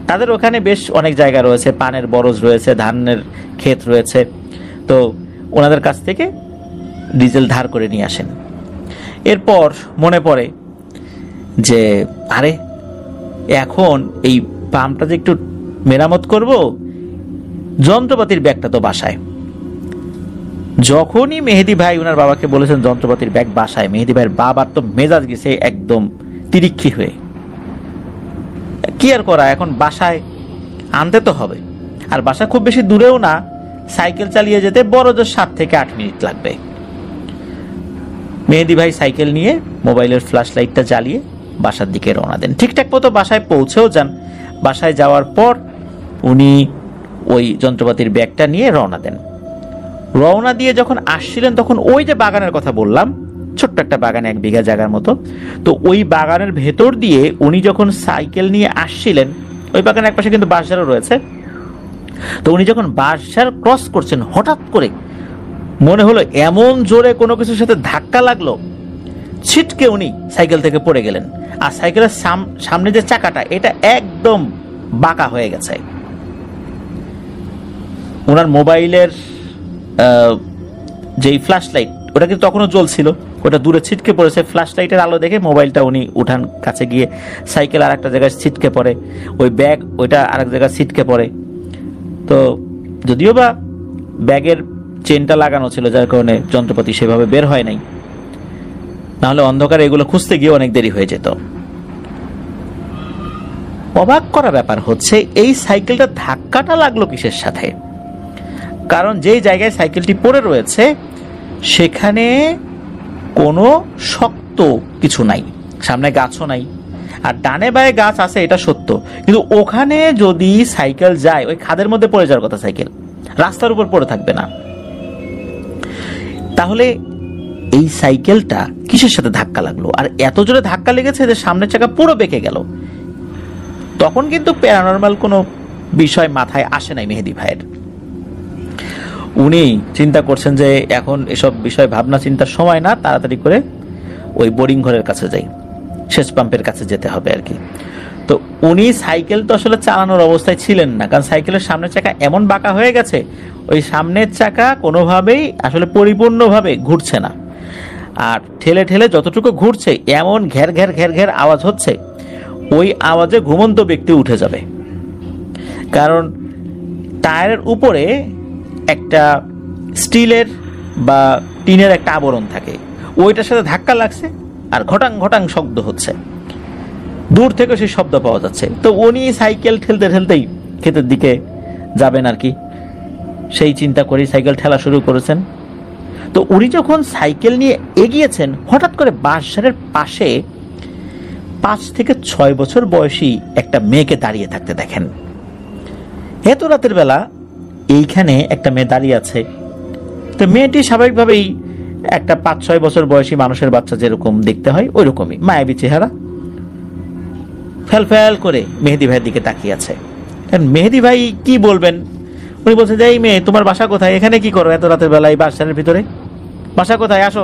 তাদের ওখানে বেশ অনেক জায়গা রয়েছে, পানের বরজ রয়েছে, ধানের ক্ষেত রয়েছে, তো ওনাদের কাছ থেকে ডিজেল ধার করে নিয়ে আসেন। এরপর মনে পড়ে যে আরে এখন এই পাম্পটা যে একটু মেরামত করব, যন্ত্রপাতির ব্যাগটা তো বাসায়। যখনই মেহেদি ভাই ওনার বাবাকে বলেছেন যন্ত্রপাতির ব্যাগ বাসায়, মেহেদি ভাইয়ের বাবার তো মেজাজ গেছে একদম তিরিক্ষি হয়ে। কি আর করা, এখন বাসায় আনতে তো হবে, আর বাসা খুব বেশি দূরেও না, সাইকেল চালিয়ে যেতে বড় জোর 7 থেকে 8 মিনিট লাগবে। মেহেদি ভাই সাইকেল নিয়ে মোবাইলের ফ্ল্যাশ লাইটটা জ্বালিয়ে বাসার দিকে রওনা দেন। ঠিকঠাক মতো বাসায় পৌঁছেও যান। বাসায় যাওয়ার পর উনি ওই যন্ত্রপাতির ব্যাগটা নিয়ে রওনা দেন। রওনা দিয়ে যখন আসছিলেন তখন ওই যে বাগানের কথা বললাম, ছোট্ট একটা বাগান, 1 বিঘা জায়গার মতো, তো ওই বাগানের ভেতর দিয়ে উনি যখন সাইকেল নিয়ে আসছিলেন, ওই বাগানের একপাশে কিন্তু বাঁশঝাড়ও রয়েছে, তো উনি যখন বাঁশঝাড় ক্রস করছেন হঠাৎ করে মনে হলো এমন জোরে কোনো কিছুর সাথে ধাক্কা লাগলো, ছিটকে উনি সাইকেল থেকে পড়ে গেলেন। আর সাইকেলের সামনে যে চাকাটা এটা একদম বাঁকা হয়ে গেছে। ওনার মোবাইলের যেই ফ্ল্যাশ লাইট ওটা কিন্তু তখনও জ্বলছিল, ওটা দূরে ছিটকে পড়েছে। ফ্ল্যাশ লাইটের আলো দেখে মোবাইলটা উনি উঠান কাছে গিয়ে, সাইকেল আর একটা জায়গায় ছিটকে পড়ে, ওই ব্যাগ ওইটা আরেক জায়গায় ছিটকে পড়ে। তো যদিও বা ব্যাগের চেনটা লাগানো ছিল, যার কারণে যন্ত্রপাতি সেভাবে বের হয় নাই, নাহলে অন্ধকারে এগুলো খুঁজতে গিয়ে অনেক দেরি হয়ে যেত। অবাক করা ব্যাপার হচ্ছে এই সাইকেলটা ধাক্কাটা লাগলো কিসের সাথে? কারণ যেই জায়গায় সাইকেলটি পড়ে রয়েছে সেখানে কোনো শক্ত কিছু নাই, সামনে গাছও নাই, আর ডানে বায়ে গাছ আছে এটা সত্য, কিন্তু ওখানে যদি সাইকেল যায় ওই খাদের মধ্যে পড়ে যাওয়ার কথা, সাইকেল রাস্তার উপর পড়ে থাকবে না। তাহলে এই সাইকেলটা কিসের সাথে ধাক্কা লাগলো? আর এত জোরে ধাক্কা লেগেছে যে সামনের চাকা পুরো বেঁকে গেল। তখন কিন্তু প্যারানরমাল কোনো বিষয় মাথায় আসে নাই মেহেদি ভাইয়ের। উনি চিন্তা করছেন যে এখন এসব বিষয় ভাবনা চিন্তার সময় না, তাড়াতাড়ি করে ওই বোরিং ঘরের কাছে যাই, সেচ পাম্পের কাছে যেতে হবে আর কি। তো উনি সাইকেল তো আসলে চালানোর অবস্থায় ছিলেন না, কারণ সাইকেলের সামনের চাকা এমন বাঁকা হয়ে গেছে, ওই সামনের চাকা কোনোভাবেই আসলে পরিপূর্ণভাবে ঘুরছে না। আর ঠেলে ঠেলে যতটুকু ঘুরছে এমন ঘের ঘের ঘের ঘের আওয়াজ হচ্ছে, ওই আওয়াজে ঘুমন্ত ব্যক্তি উঠে যাবে। কারণ টায়ারের উপরে একটা স্টিলের বা টিনের একটা আবরণ থাকে, ওইটার সাথে ধাক্কা লাগছে আর ঘটাং ঘটাং শব্দ হচ্ছে, দূর থেকে সেই শব্দ পাওয়া যাচ্ছে। তো উনি সাইকেল ঠেলতে ঠেলতেই ক্ষেতের দিকে যাবেন আর কি, সেই চিন্তা করেই সাইকেল ঠেলা শুরু করেছেন। তো উনি যখন সাইকেল নিয়ে এগিয়েছেন, হঠাৎ করে বাঁশঝাড়ের পাশে 5 থেকে 6 বছর বয়সী একটা মেয়েকে দাঁড়িয়ে থাকতে দেখেন। এত রাতের বেলা এইখানে একটা মেয়ে দাঁড়িয়ে আছে। তো মেয়েটি স্বাভাবিকভাবেই একটা 5-6 বছর বয়সী মানুষের বাচ্চা যেরকম দেখতে হয় ওই রকমই মায়াবী চেহারা, ফেল ফেল করে মেহেদি ভাইয়ের দিকে তাকিয়ে আছে। মেহেদি ভাই কি বলবেন, উনি বলছেন যে এই মেয়ে তোমার বাসা কোথায়, এখানে কি করো এত রাতের বেলা এই বাসার ভিতরে, বাসা কোথায়, আসো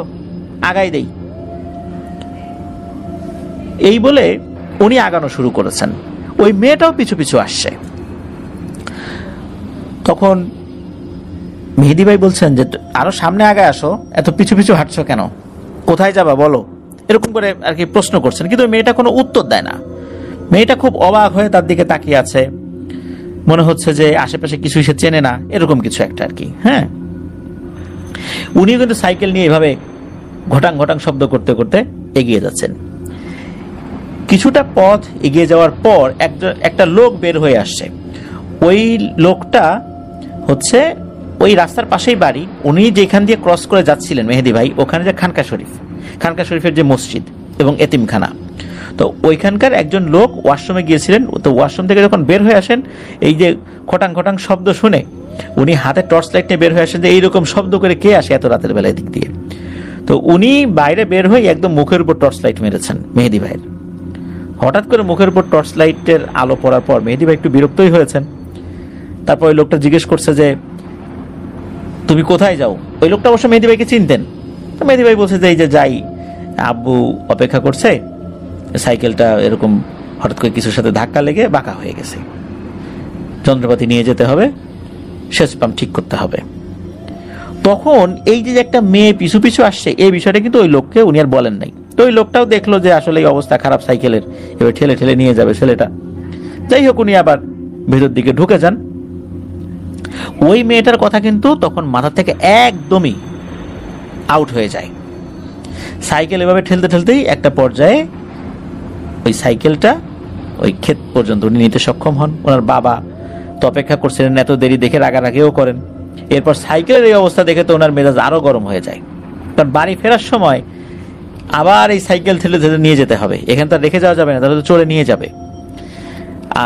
আগাই দেই। এই বলে উনি আগানো শুরু করেছেন, ওই মেয়েটাও পিছু পিছু আসছে। তখন মেহেদি ভাই বলছেন যে আরো সামনে আগে আসো, এত পিছু পিছু হাঁটছো কেন, কোথায় যাবা বলো, এরকম করে আর কি প্রশ্ন করছেন। কিন্তু মেয়েটা কোনো উত্তর দেয় না। মেয়েটা খুব অবাক হয়ে তার দিকে তাকিয়ে আছে, মনে হচ্ছে যে আশেপাশে কিছু সে চেনে না, এরকম কিছু একটা আর কি। হ্যাঁ, উনিও কিন্তু সাইকেল নিয়ে এভাবে ঘটাং ঘটাং শব্দ করতে করতে এগিয়ে যাচ্ছেন। কিছুটা পথ এগিয়ে যাওয়ার পর একটা লোক বের হয়ে আসছে। ওই লোকটা হচ্ছে ওই রাস্তার পাশেই বাড়ি। উনি যেখান দিয়ে ক্রস করে যাচ্ছিলেন মেহেদী ভাই, ওখানে যে খানকা শরীফের যে মসজিদ এবং এতিমখানা, তো ওইখানকার একজন লোক ওয়াশরুমে গিয়েছিলেন। তো ওয়াশরুম থেকে যখন বের হয়ে আসেন, এই যে খটাং খটাং শব্দ শুনে উনি হাতে টর্চ লাইট নিয়ে বের হয়ে আসেন যে এইরকম শব্দ করে কে আসে এত রাতের বেলায় দিক দিয়ে। তো উনি বাইরে বের হয়ে একদম মুখের উপর টর্চ লাইট মেরেছেন মেহেদী ভাইয়ের। হঠাৎ করে মুখের উপর টর্চ লাইটের আলো পড়ার পর মেহেদী ভাই একটু বিরক্তই হয়েছেন। তারপর ওই লোকটা জিজ্ঞেস করছে যে তুমি কোথায় যাও। ওই লোকটা অবশ্য মেহেদী ভাইকে চিনতেন। তো মেহেদী ভাই বলছে যে এই যে যাই, আব্বু অপেক্ষা করছে, সাইকেলটা এরকম হঠাৎ করে কিছুর সাথে ধাক্কা লেগে বাঁকা হয়ে গেছে, যন্ত্রপাতি নিয়ে যেতে হবে, সেচ পাম্প ঠিক করতে হবে। তখন এই যে একটা মেয়ে পিছু পিছু আসছে, এই বিষয়টা কিন্তু ওই লোককে উনি আর বলেন নাই। তো ওই লোকটাও দেখলো যে আসলে এই অবস্থা খারাপ সাইকেলের, এবার ঠেলে ঠেলে নিয়ে যাবে ছেলেটা। যাই হোক, উনি আবার ভেতর দিকে ঢুকে যান। ওই মেয়েটার কথা কিন্তু তখন মাথা থেকে একদমই আউট হয়ে যায়। সাইকেল এভাবে ঠেলতে ঠেলতেই একটা পর্যায়ে ওই সাইকেলটা ওই ক্ষেত পর্যন্ত উনি নিতে সক্ষম হন। ওনার বাবা তো অপেক্ষা করছিলেন, এত দেরি দেখে রাগারাগিও করেন। এরপর সাইকেলের এই অবস্থা দেখে তো ওনার মেজাজ আরো গরম হয়ে যায়, কারণ বাড়ি ফেরার সময় আবার এই সাইকেল ঠেলে ঠেলে নিয়ে যেতে হবে, এখানে তো রেখে যাওয়া যাবে না, তাহলে তো চলে নিয়ে যাবে।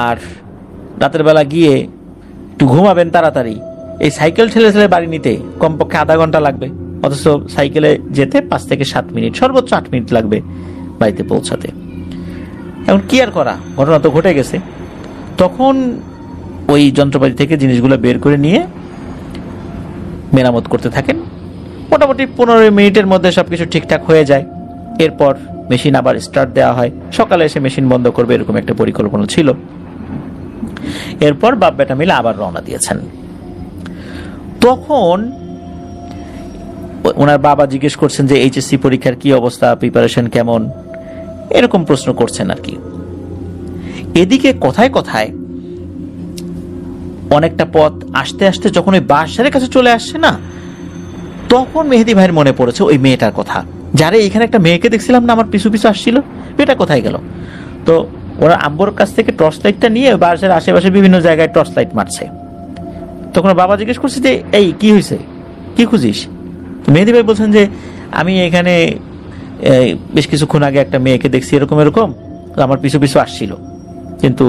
আর রাতের বেলা গিয়ে একটু ঘুমাবেন তাড়াতাড়ি, এই সাইকেল ঠেলে ঠেলে বাড়ি নিতে কমপক্ষে আধা ঘন্টা লাগবে, অথচ সাইকেলে যেতে 5 থেকে 7 মিনিট, সর্বোচ্চ 8 মিনিট লাগবে বাড়িতে পৌঁছাতে। এখন কি আর করা, ঘটনা তো ঘটে গেছে। তখন ওই যন্ত্রপাতি থেকে জিনিসগুলো বের করে নিয়ে মেরামত করতে থাকেন। মোটামুটি 15 মিনিটের মধ্যে সবকিছু ঠিকঠাক হয়ে যায়। এরপর মেশিন আবার স্টার্ট দেওয়া হয়, সকালে এসে মেশিন বন্ধ করবে এরকম একটা পরিকল্পনা ছিল। এরপর বাপ বেটা মিলে আবার রওনা দিয়েছেন। তখন ওনার বাবা জিজ্ঞেস করছেন যে এইচএসসি পরীক্ষার কি অবস্থা, প্রিপারেশন কেমন, এরকম প্রশ্ন করছেন আর কি। এদিকে কথায় কথায় অনেকটা পথ আসতে আসতে যখন ওই বাসারের কাছে চলে আসছে না, তখন মেহেদী ভাইয়ের মনে পড়েছে ওই মেয়েটার কথা, যারে এখানে একটা মেয়েকে দেখছিলাম না আমার পিছু পিছু আসছিল, মেয়েটা কোথায় গেল। তো ওরা আব্বুর কাছ থেকে টর্চ লাইটটা নিয়ে বাসার আশেপাশে বিভিন্ন জায়গায় টর্চ লাইট মারছে। তখন বাবা জিজ্ঞেস করছে যে এই কি হয়েছে, কি খুঁজিস। তো মেহেদী ভাই বলছেন যে আমি এখানে বেশ কিছুক্ষণ আগে একটা মেয়েকে দেখছি এরকম এরকম, আমার পিছু পিছু আসছিল, কিন্তু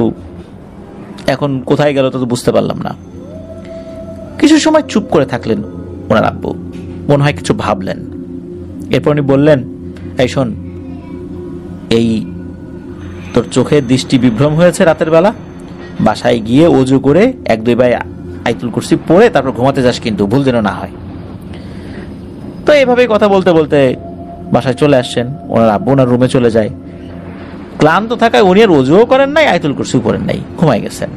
এখন কোথায় গেল তো বুঝতে পারলাম না। কিছু সময় চুপ করে থাকলেন ওনার আব্বু, মনে হয় কিছু ভাবলেন। এরপর উনি বললেন, এই শোন, এই তোর চোখের দৃষ্টি বিভ্রম হয়েছে রাতের বেলা, বাসায় গিয়ে অজু করে 1-2 বার আয়াতুল কুরসি পড়ে তারপর ঘুমাতে যাস, কিন্তু ভুল যেন না হয়। তো এইভাবেই কথা বলতে বলতে বাসায় চলে আসছেন। ওনার আব্বু ওনার রুমে চলে যায়। ক্লান্ত থাকায় উনি আর অজুও করেন নাই, আয়াতুল কুরসিও পড়েন নাই, ঘুমাই গেছেন।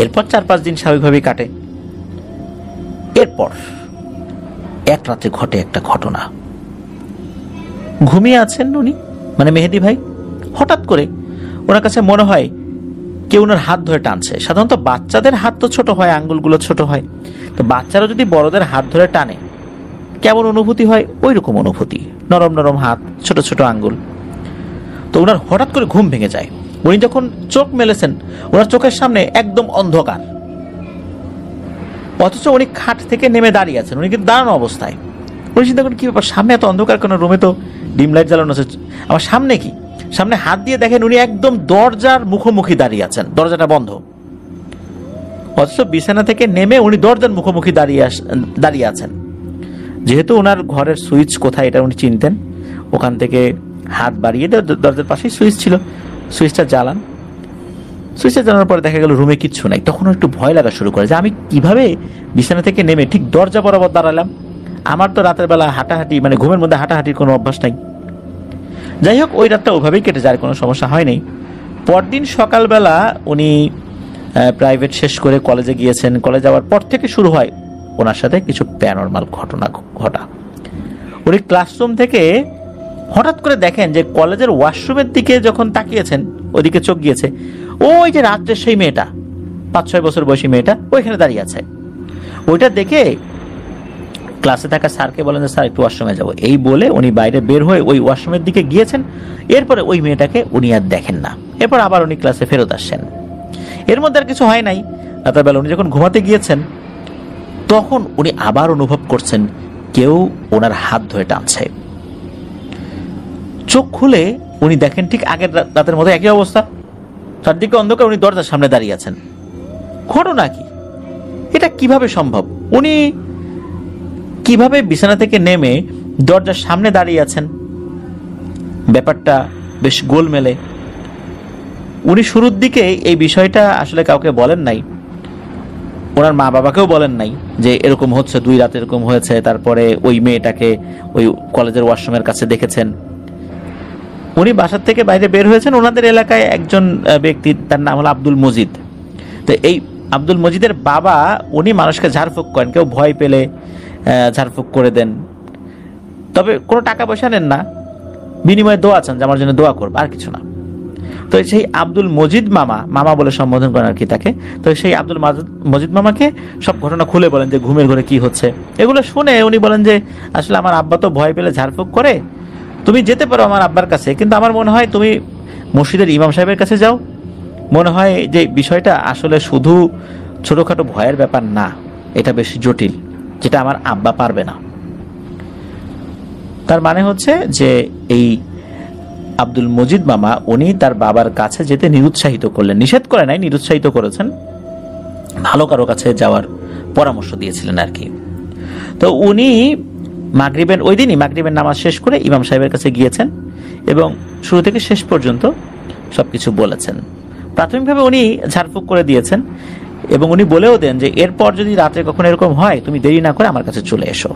এরপর 4-5 দিন স্বাভাবিকভাবেই কাটে। এরপর এক রাতে ঘটে একটা ঘটনা। ঘুমিয়ে আছেন উনি, মানে মেহেদী ভাই, হঠাৎ করে ওনার কাছে মনে হয় কেউ ওনার হাত ধরে টানছে। সাধারণত বাচ্চাদের হাত তো ছোট হয়, আঙ্গুলগুলো ছোট হয়, তো বাচ্চারা যদি বড়দের হাত ধরে টানে কেমন অনুভূতি হয়, ওই রকম অনুভূতি, নরম নরম হাত, ছোট ছোট আঙ্গুল। তো ওনার হঠাৎ করে ঘুম ভেঙে যায়। উনি যখন চোখ মেলেছেন, ওনার চোখের সামনে একদম অন্ধকার, অথচ উনি খাট থেকে নেমে দাঁড়িয়ে আছেন, উনি কিন্তু দাঁড়ানো অবস্থায়। উনি চিন্তা করেন কি ব্যাপার, সামনে এত অন্ধকার কেন, রুমে তো ডিম লাইট জ্বালানো আছে, আমার সামনে কি। সামনে হাত দিয়ে দেখেন উনি একদম দরজার মুখোমুখি দাঁড়িয়ে আছেন, দরজাটা বন্ধ, অথচ বিছানা থেকে নেমে উনি দরজার মুখোমুখি দাঁড়িয়ে আছেন। যেহেতু ওনার ঘরের সুইচ কোথায় এটা উনি চিনতেন, ওখান থেকে হাত বাড়িয়ে দরজার পাশেই সুইচ ছিল, সুইচটা জ্বালান। সুইচটা জ্বালানোর পরে দেখা গেল রুমে কিচ্ছু নাই। তখন একটু ভয় লাগা শুরু করে যে আমি কিভাবে বিছানা থেকে নেমে ঠিক দরজা বরাবর দাঁড়ালাম, আমার তো রাতের বেলা হাঁটাহাঁটি, মানে ঘুমের মধ্যে হাঁটাহাঁটির কোনো অভ্যাস নাই। যাই হোক, ওই রাতটা ওইভাবেই কেটে যায়, কোনো সমস্যা হয়নি। পরদিন সকালবেলা উনি প্রাইভেট শেষ করে কলেজে গিয়েছেন। কলেজ যাওয়ার পর থেকে শুরু হয় ওনার সাথে কিছু প্যারানরমাল ঘটনা ঘটা। উনি ক্লাসরুম থেকে হঠাৎ করে দেখেন যে কলেজের ওয়াশরুমের দিকে যখন তাকিয়েছেন, ওইদিকে চোখ গিয়েছে, ওই যে রাত্রের সেই মেয়েটা, 5-6 বছর বয়সী মেয়েটা ওইখানে দাঁড়িয়ে আছে। ওইটা দেখে ক্লাসে থাকা স্যারকে বলেন যে স্যার একটু ওয়াশরুমে যাবো, এই বলে উনি বাইরে বের হয়ে ওই ওয়াশরুমের দিকে গিয়েছেন। এরপরে ওই মেয়েটাকে উনি আর দেখেন না। এরপর আবার উনি ক্লাসে ফেরত আসছেন। এর মধ্যে আর কিছু হয় নাই। রাতের বেলা উনি যখন ঘুমাতে গিয়েছেন, তখন উনি আবার অনুভব করছেন কেউ ওনার হাত ধরে টানছে। চোখ খুলে উনি দেখেন ঠিক আগের রাতের মতো একই অবস্থা, চারদিকে অন্ধকার, উনি দরজার সামনে দাঁড়িয়ে আছেন। ঘটনা কি, এটা কিভাবে সম্ভব? উনি কিভাবে বিছানা থেকে নেমে দরজার সামনে দাঁড়িয়ে আছেন? ব্যাপারটা বেশ গোলমেলে। উনি শুরুর দিকে এই বিষয়টা আসলে কাউকে বলেন নাই, ওনার মা বাবাকেও বলেন নাই যে এরকম হচ্ছে, 2 রাত এরকম হয়েছে। তারপরে ওই মেয়েটাকে ওই কলেজের ওয়াশরুমের কাছে দেখেছেন। উনি বাসার থেকে বাইরে বের হয়েছেন, ওনাদের এলাকায় একজন ব্যক্তি, তার নাম হলো আব্দুল মজিদ। তো এই আব্দুল মজিদের বাবা, উনি মানুষকে ঝাড়ফুঁক করেন, কেউ ভয় পেলে ঝাড়ফুঁক করে দেন, তবে কোনো টাকা পয়সা নেন না, বিনিময়ে দোয়া চান যে আমার জন্য দোয়া করবে, আর কিছু না। তো সেই আব্দুল মজিদ মামা, মামা বলে সম্বোধন করেন আর কি তাকে, তো সেই আব্দুল মজিদ মামাকে সব ঘটনা খুলে বলেন যে ঘুমের ঘরে কি হচ্ছে। এগুলো শুনে উনি বলেন যে আসলে আমার আব্বা তো ভয় পেলে ঝাড়ফুঁক করে, তুমি যেতে পারো আমার আব্বার কাছে, কিন্তু আমার মনে হয় তুমি মসজিদের ইমাম সাহেবের কাছে যাও। মনে হয় যে বিষয়টা আসলে শুধু ছোটখাটো ভয়ের ব্যাপার না, এটা বেশি জটিল, যেটা আমার আব্বা পারবে না। তার মানে হচ্ছে যে এই আব্দুল মজিদ মামা উনি তার বাবার কাছে যেতে নিরুৎসাহিত করলেন, নিষেধ করে নাই, নিরুৎসাহিত করেছেন, ভালো কারো কাছে যাওয়ার পরামর্শ দিয়েছিলেন আর কি। তো উনি মাগরিবের ওই দিনই মাগরিবের নামাজ শেষ করে ইমাম সাহেবের কাছে গিয়েছেন এবং শুরু থেকে শেষ পর্যন্ত সবকিছু বলেছেন। প্রাথমিকভাবে উনি ঝাড়ফুঁক করে দিয়েছেন এবং উনি বলেও দেন যে এরপর যদি রাতে কখনো এরকম হয় তুমি দেরি না করে আমার কাছে চলে এসো।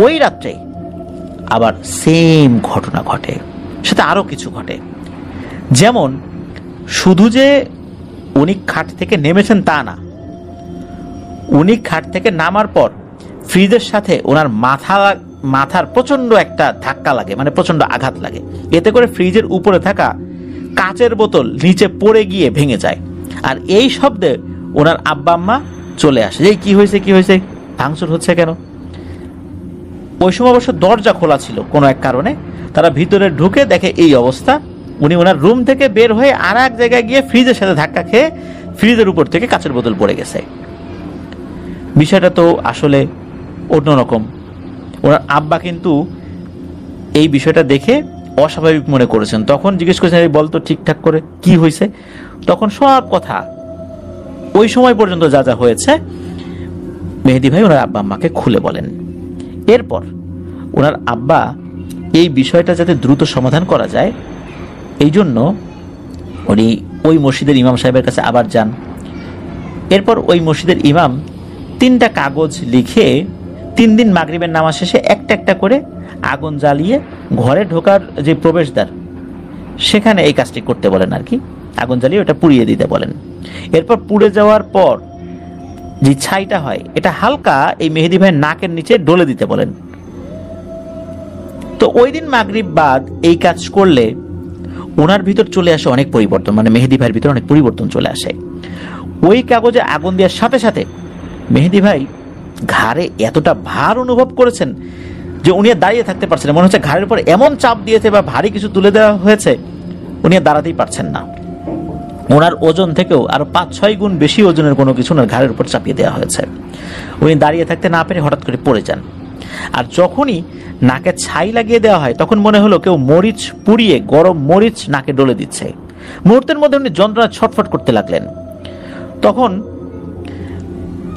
ওই রাত্রে আবার সেম ঘটনা ঘটে, সেটা আরো কিছু ঘটে। যেমন শুধু যে উনি খাট থেকে নেমেছেন তা না, উনি খাট থেকে নামার পর ফ্রিজের সাথে ওনার মাথার প্রচন্ড একটা ধাক্কা লাগে, মানে প্রচন্ড আঘাত লাগে। এতে করে ফ্রিজের উপরে থাকা কাচের বোতল নিচে পড়ে গিয়ে ভেঙে যায়। আর এই শব্দে ওনার আব্বা আম্মা চলে আসে যে কি হয়েছে, কি হয়েছে, ভাঙচুর হচ্ছে কেন। ওই সময় অবশ্য দরজা খোলা ছিল কোনো এক কারণে, তারা ভিতরে ঢুকে দেখে এই অবস্থা। উনি ওনার রুম থেকে বের হয়ে আর এক জায়গায় গিয়ে ফ্রিজের সাথে ধাক্কা খেয়ে ফ্রিজের উপর থেকে কাচের বোতল পড়ে গেছে। বিষয়টা তো আসলে অন্যরকম। ওনার আব্বা কিন্তু এই বিষয়টা দেখে অস্বাভাবিক মনে করেছেন, তখন জিজ্ঞেস করেছেন বলতো ঠিকঠাক করে কি হয়েছে। তখন সব কথা ওই সময় পর্যন্ত যা যা হয়েছে মেহেদী ভাই ওনার আব্বা আম্মাকে খুলে বলেন। এরপর ওনার আব্বা এই বিষয়টা যাতে দ্রুত সমাধান করা যায় এই জন্য উনি ওই মসজিদের ইমাম সাহেবের কাছে আবার যান। এরপর ওই মসজিদের ইমাম 3টা কাগজ লিখে 3 দিন মাগরিবের নামাজ শেষে একটা একটা করে আগুন জ্বালিয়ে ঘরে ঢোকার যে প্রবেশদ্বার সেখানে এই কাজটি করতে বলেন আর কি, আগুন জ্বালিয়ে ওটা পুড়িয়ে দিতে বলেন। এরপর পুড়ে যাওয়ার পর যে ছাইটা হয় এটা হালকা এই মেহেদী ভাইয়ের নাকের নিচে ডলে দিতে বলেন। তো ওই দিন মাগরিব বাদ এই কাজ করলে ওনার ভিতর চলে আসে অনেক পরিবর্তন, মানে মেহেদী ভাইয়ের ভিতরে অনেক পরিবর্তন চলে আসে। ওই কাগজে আগুন দেওয়ার সাথে সাথে মেহেদী ভাই ঘাড়ে এতটা ভার অনুভব করেছেন যে উনি আর দাঁড়িয়ে থাকতে পারছেন না। মনে হচ্ছে ঘাড়ের উপর এমন চাপ দিয়েছে বা ভারী কিছু তুলে দেওয়া হয়েছে, উনি আর দাঁড়াতেই পারছেন না। ওনার ওজন থেকেও আরো 5-6 গুণ বেশি ওজনের কোনো কিছু ওনার ঘাড়ের উপর চাপিয়ে দেওয়া হয়েছে। উনি দাঁড়িয়ে থাকতে না পেরে হঠাৎ করে পড়ে যান। আর যখনই নাকে ছাই লাগিয়ে দেওয়া হয় তখন মনে হলো কেউ মরিচ পুড়িয়ে গরম মরিচ নাকে ডলে দিচ্ছে। মুহূর্তের মধ্যে উনি যন্ত্রণা ছটফট করতে লাগলেন। তখন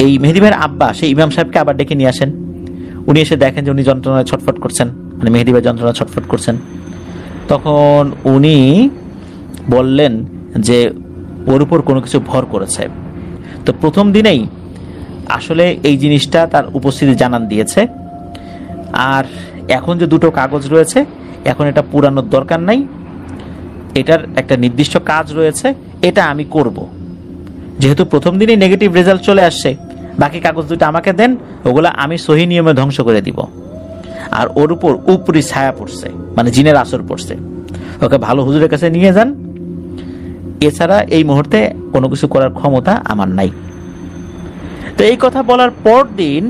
এই মেহেদী ভাইয়ের আব্বা সেই ইমাম সাহেবকে আবার ডেকে নিয়ে আসেন। উনি এসে দেখেন যে উনি যন্ত্রণায় ছটফট করছেন, মানে মেহেদী ভাই যন্ত্রণা ছটফট করছেন। তখন উনি বললেন যে ওর উপর কোনো কিছু ভর করেছে। তো প্রথম দিনেই আসলে এই জিনিসটা তার উপস্থিতি জানান দিয়েছে। আর এখন যে 2টো কাগজ রয়েছে এখন এটা পুরানোর দরকার নাই, এটার একটা নির্দিষ্ট কাজ রয়েছে, এটা আমি করব। যেহেতু প্রথম দিনই নেগেটিভ রেজাল্ট চলে আসছে, বাকি কাগজ 2টা আমাকে দেন, ওগুলা আমি সহি নিয়মে ধ্বংস করে দিব। আর ওর উপর উপরি ছায়া পড়ছে, মানে জিনের আসর পড়ছে, ওকে ভালো হুজুরের কাছে নিয়ে যান, এছাড়া এই মুহূর্তে কোনো কিছু করার ক্ষমতা আমার নাই। তো এই কথা বলার পর দিন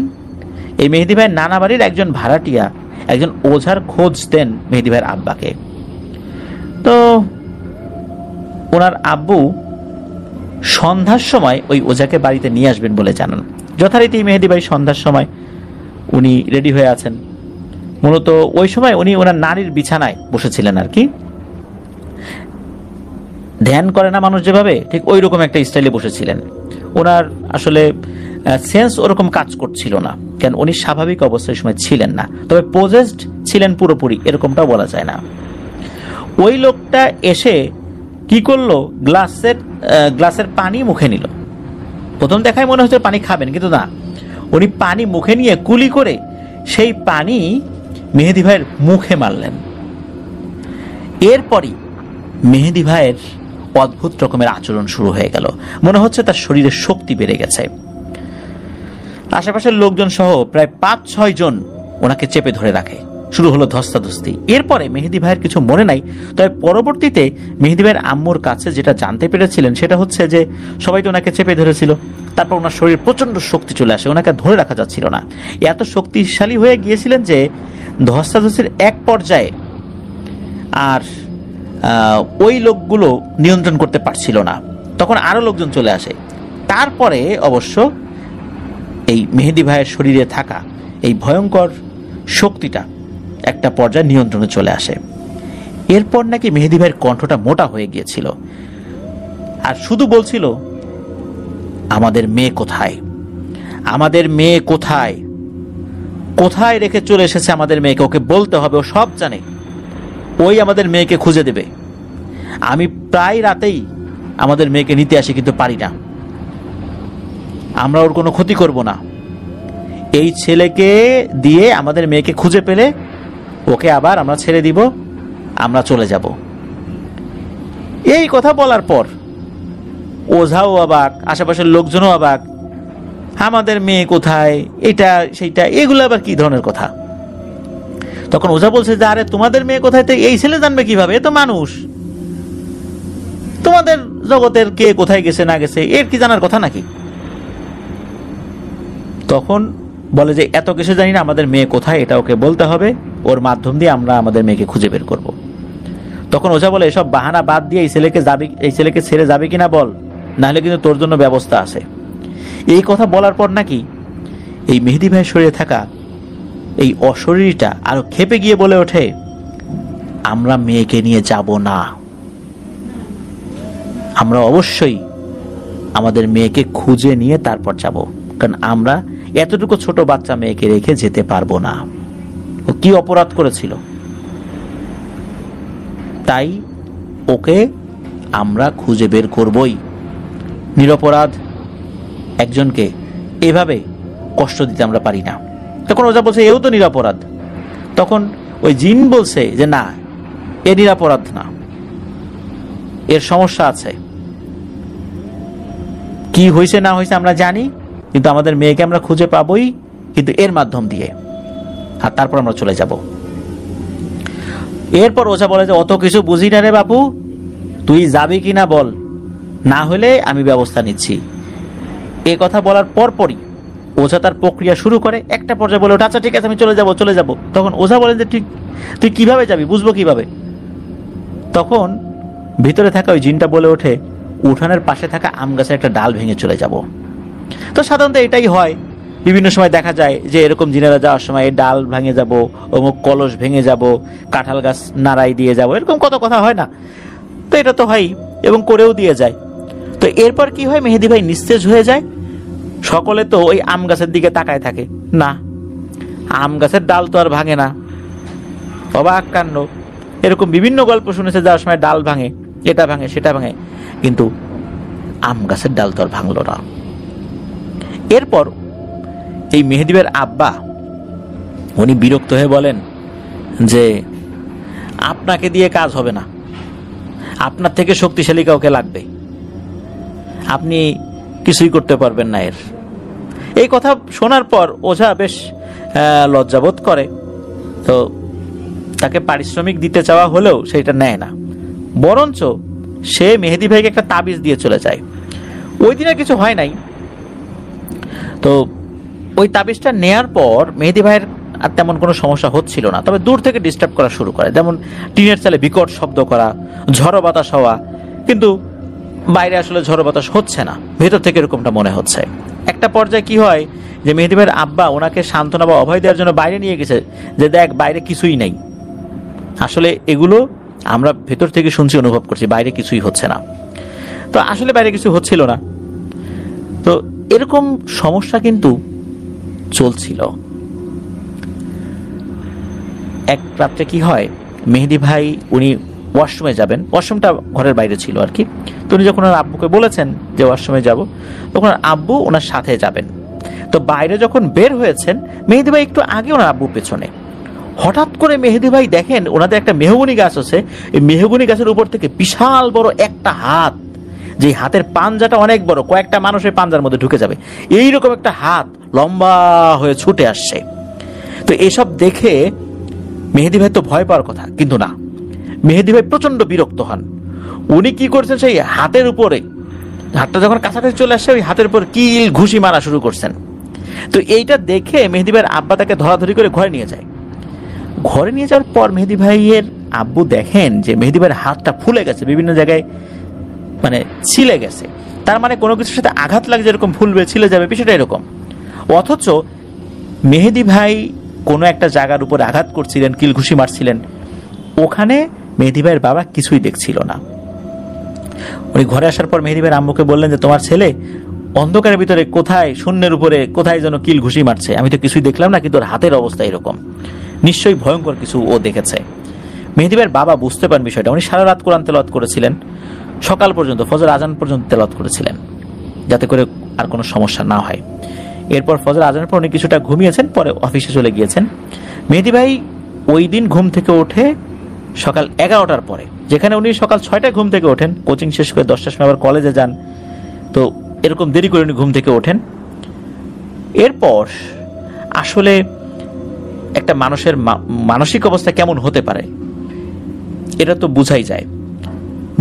এই মেহেদী ভাইয়ের নানা বাড়ির একজন ভাড়াটিয়া একজন ওঝার খোঁজ দেন মেহেদী ভাইয়ের আব্বাকে। তো ওনার আব্বু সন্ধ্যার সময় ওই ওঝাকে বাড়িতে নিয়ে আসবেন বলে জানান। যথারীতি মেহেদি ভাই সন্ধ্যার সময় উনি রেডি হয়ে আছেন। মূলত ওই সময় উনি ওনার নারীর বিছানায় বসেছিলেন আর কি, ধ্যান করে না মানুষ যেভাবে, ঠিক ওই রকম একটা স্টাইলে বসেছিলেন। ওনার আসলে সেন্স ওরকম কাজ করছিল না, কেন উনি স্বাভাবিক অবস্থায় সময় ছিলেন না, তবে পজেসড ছিলেন পুরোপুরি এরকমটা বলা যায় না। ওই লোকটা এসে কি করলো, গ্লাসের পানি মুখে নিল। প্রথম দেখায় মনে হচ্ছে পানি খাবেন, কিন্তু না, উনি পানি মুখে নিয়ে কুলি করে সেই পানি মেহেদি ভাইয়ের মুখে মারলেন। এরপরই মেহেদি ভাইয়ের অদ্ভুত রকমের আচরণ শুরু হয়ে গেল, মনে হচ্ছে তার শরীরে শক্তি বেড়ে গেছে। আশেপাশের লোকজন সহ প্রায় 5-6 জন ওনাকে চেপে ধরে রাখে। শুরু হলো ধস্তাধস্তি। এরপরে মেহেদি ভাইয়ের কিছু মনে নাই, তবে পরবর্তীতে মেহেদি ভাইয়ের আম্মুর কাছে যেটা জানতে পেরেছিলেন সেটা হচ্ছে যে সবাই তো ওনাকে চেপে ধরেছিল, তারপর ওনার শরীরে প্রচন্ড শক্তি চলে আসে, ওনাকে ধরে রাখা যাচ্ছিল না। এত শক্তিশালী হয়ে গিয়েছিলেন যে ধস্তাধস্তির এক পর্যায়ে আর ওই লোকগুলো নিয়ন্ত্রণ করতে পারছিল না, তখন আরো লোকজন চলে আসে। তারপরে অবশ্য এই মেহেদি ভাইয়ের শরীরে থাকা এই ভয়ঙ্কর শক্তিটা একটা পর্যায়ে নিয়ন্ত্রণে চলে আসে। এরপর নাকি মেহেদি ভাইয়ের কণ্ঠটা মোটা হয়ে গিয়েছিল, আর শুধু বলছিল, আমাদের মেয়ে কোথায়, আমাদের মেয়ে কোথায়, কোথায় রেখে চলে এসেছে আমাদের মেয়েকে, ওকে বলতে হবে, ও সব জানে, ওই আমাদের মেয়েকে খুঁজে দেবে। আমি প্রায় রাতেই আমাদের মেয়েকে নিতে আসি, কিন্তু পারি না, আমরা ওর কোনো ক্ষতি করব না, এই ছেলেকে দিয়ে আমাদের মেয়েকে খুঁজে পেলে ওকে আবার আমরা ছেড়ে দিব, আমরা চলে যাব। এই কথা বলার পর ওঝাও অবাক, আশেপাশের লোকজনও অবাক, আমাদের মেয়ে কোথায়, এটা সেইটা, এগুলো আবার কি ধরনের কথা। তখন ওঝা বলছে যে আরে তোমাদের মেয়ে কোথায়, তো এই ছেলে জানবে কিভাবে, এ তো মানুষ, তোমাদের জগতের কে কোথায় গেছে না গেছে এর কি জানার কথা নাকি। তখন বলে যে এত কিছু জানি না, আমাদের মেয়ে কোথায় এটা ওকে বলতে হবে, ওর মাধ্যম দিয়ে আমরা আমাদের মেয়েকে খুঁজে বের করব। তখন ওঝা বলে এসব বাহানা বাদ দিয়ে এই ছেলেকে ছেড়ে যাবে কিনা বল, নাহলে কিন্তু তোর জন্য ব্যবস্থা আছে। এই কথা বলার পর নাকি এই মেহেদি ভাইয়ের শরীরে থাকা এই অশরীরটা আরো ক্ষেপে গিয়ে বলে ওঠে, আমরা মেয়েকে নিয়ে যাব না, আমরা অবশ্যই আমাদের মেয়েকে খুঁজে নিয়ে তারপর যাব, কারণ আমরা এতটুকু ছোট বাচ্চা মেয়েকে রেখে যেতে পারবো না। ও কি অপরাধ করেছিল, তাই ওকে আমরা খুঁজে বের করবই। নিরপরাধ একজনকে এভাবে কষ্ট দিতে আমরা পারি না। তখন ওঝা বলছে এও তো নিরপরাধ। তখন ওই জিন বলছে যে না, এ নিরপরাধ না, এর সমস্যা আছে, কি হয়েছে না হয়েছে আমরা জানি, কিন্তু আমাদের মেয়েকে আমরা খুঁজে পাবোই, কিন্তু এর মাধ্যম দিয়ে, আর তারপর আমরা চলে যাব। এরপর ওঝা বলে যে অত কিছু বুঝি না রে বাপু, তুই যাবি কিনা বল, না হলে আমি ব্যবস্থা নিচ্ছি। এ কথা বলার পরপরই ওঝা তার প্রক্রিয়া শুরু করে। একটা পর্যায়ে বলে ওঠে আচ্ছা ঠিক আছে আমি চলে যাব। তখন ওঝা বলেন যে ঠিক তুই কিভাবে যাবি, বুঝবো কিভাবে। তখন ভিতরে থাকা ওই জিনটা বলে ওঠে উঠানের পাশে থাকা আম গাছের একটা ডাল ভেঙে চলে যাব। তো সাধারণত এটাই হয়, বিভিন্ন সময় দেখা যায় যে এরকম জিনেরা যাওয়ার সময় এই ডাল ভেঙে যাব, অমুক কলস ভেঙে যাব, কাঁঠাল গাছ নাড়াই দিয়ে যাব, এরকম কত কথা হয় না। তো এটা তো হয় এবং করেও দিয়ে যায়। তো এরপর কি হয়, মেহেদি ভাই নিস্তেজ হয়ে যায়। সকলে তো ওই আম গাছের দিকে তাকায় থাকে, না আম গাছের ডাল তো আর ভাঙে না, অবাক কাণ্ড। এরকম বিভিন্ন গল্প শুনেছে যাওয়ার সময় ডাল ভাঙে, এটা ভাঙে সেটা ভাঙে, কিন্তু আম গাছের ডাল তো আর ভাঙলো না। এরপর এই মেহেদি ভাইয়ের আব্বা উনি বিরক্ত হয়ে বলেন যে আপনাকে দিয়ে কাজ হবে না, আপনার থেকে শক্তিশালী কাউকে লাগবে, আপনি কিছুই করতে পারবেন না এর। এই কথা শোনার পর ওঝা বেশ লজ্জাবোধ করে, তো তাকে পারিশ্রমিক দিতে চাওয়া হলেও সেটা নেয় না, বরঞ্চ সে মেহেদি ভাইকে একটা তাবিজ দিয়ে চলে যায়। ওই দিন আর কিছু হয় নাই। তো ওই তাবিজটা নেয়ার পর মেহেদি ভাইয়ের আর তেমন কোনো সমস্যা হচ্ছিল না, তবে দূর থেকে ডিস্টার্ব করা শুরু করে, যেমন টিনের চালে বিকট শব্দ করা, ঝড়ো বাতাস হওয়া, কিন্তু বাইরে আসলে ঝড়ো বাতাস হচ্ছে না, ভেতর থেকে এরকমটা মনে হচ্ছে। একটা পর্যায়ে কি হয় যে মেহেদী ভাইয়ের আব্বা ওনাকে সান্ত্বনা বা অভয় দেওয়ার জন্য বাইরে নিয়ে গেছে, যে দেখ বাইরে কিছুই নাই। আসলে এগুলো আমরা ভেতর থেকে শুনছি, অনুভব করছি বাইরে কিছুই হচ্ছে না। তো আসলে বাইরে কিছু হচ্ছিল না। তো এরকম সমস্যা কিন্তু চলছিল। এক রাত্রে কি হয়, মেহেদী ভাই উনি ওয়াশরুমে যাবেন, ওয়াশরুমটা ঘরের বাইরে ছিল আর কি। তো উনি যখন ওনার আব্বুকে বলেছেন যে ওয়াশরুমে যাব, তখন আব্বু ওনার সাথে যাবেন। তো বাইরে যখন বের হয়েছেন, মেহেদী ভাই একটু আগে ওনার আব্বু পেছনে। হঠাৎ করে মেহেদী ভাই দেখেন ওনাদের একটা মেহগনি গাছ আছে, এই মেহগনি গাছের উপর থেকে বিশাল বড় একটা হাত, যে হাতের পাঞ্জাটা অনেক বড়, কয়েকটা মানুষের পাঞ্জার মধ্যে ঢুকে যাবে, এইরকম একটা হাত লম্বা হয়ে ছুটে আসছে। তো এসব দেখে মেহেদী ভাই তো ভয় পাওয়ার কথা, কিন্তু না, মেহেদী ভাই প্রচন্ড বিরক্ত হন। উনি কি করছেন, সেই হাতের উপরে, হাতটা যখন কাছাকাছি চলে আসছে, ওই হাতের উপর কিল ঘুষি মারা শুরু করছেন। তো এইটা দেখে মেহেদী ভাইয়ের আব্বা তাকে ধরাধরি করে ঘরে নিয়ে যায়। ঘরে নিয়ে যাওয়ার পর মেহেদী ভাইয়ের আব্বু দেখেন যে মেহেদী ভাইয়ের হাতটা ফুলে গেছে, বিভিন্ন জায়গায় মানে ছিলে গেছে। তার মানে কোনো কিছুর সাথে আঘাত লাগছে, এরকম ফুলবে, ছিলে যাবে, বিষয়টা এরকম। অথচ মেহেদী ভাই কোনো একটা জায়গার উপর আঘাত করছিলেন, কিল ঘুষি মারছিলেন, ওখানে মেহেদী ভাইয়ের বাবা কিছুই দেখছিল না। উনি ঘরে আসার পর মেহেদী ভাইয়ের আম্মুকে বললেন যে তোমার ছেলে অন্ধকারের ভিতরে কোথায়, শূন্যের উপরে কোথায় যেন কিল ঘুষি মারছে, আমি তো কিছুই দেখলাম না, কিন্তু ওর হাতের অবস্থা এরকম, নিশ্চয়ই ভয়ঙ্কর কিছু ও দেখেছে। মেহেদী ভাইয়ের বাবা বুঝতে পারেন বিষয়টা। উনি সারা রাত কোরআন তেলাওয়াত করেছিলেন, সকাল পর্যন্ত, ফজর আজান পর্যন্ত তেলাওয়াত করেছিলেন, যাতে করে আর কোনো সমস্যা না হয়। এরপর ফজর আজানের পর উনি কিছুটা ঘুমিয়েছেন, পরে অফিসে চলে গিয়েছেন। মেহেদী ভাই ওই দিন ঘুম থেকে ওঠে সকাল 11টার পরে, যেখানে উনি সকাল 6টায় ঘুম থেকে ওঠেন, কোচিং শেষ করে 10টার সময় আবার কলেজে যান। তো এরকম দেরি করে উনি ঘুম থেকে ওঠেন। এরপর আসলে একটা মানুষের মানসিক অবস্থা কেমন হতে পারে এটা তো বুঝাই যায়।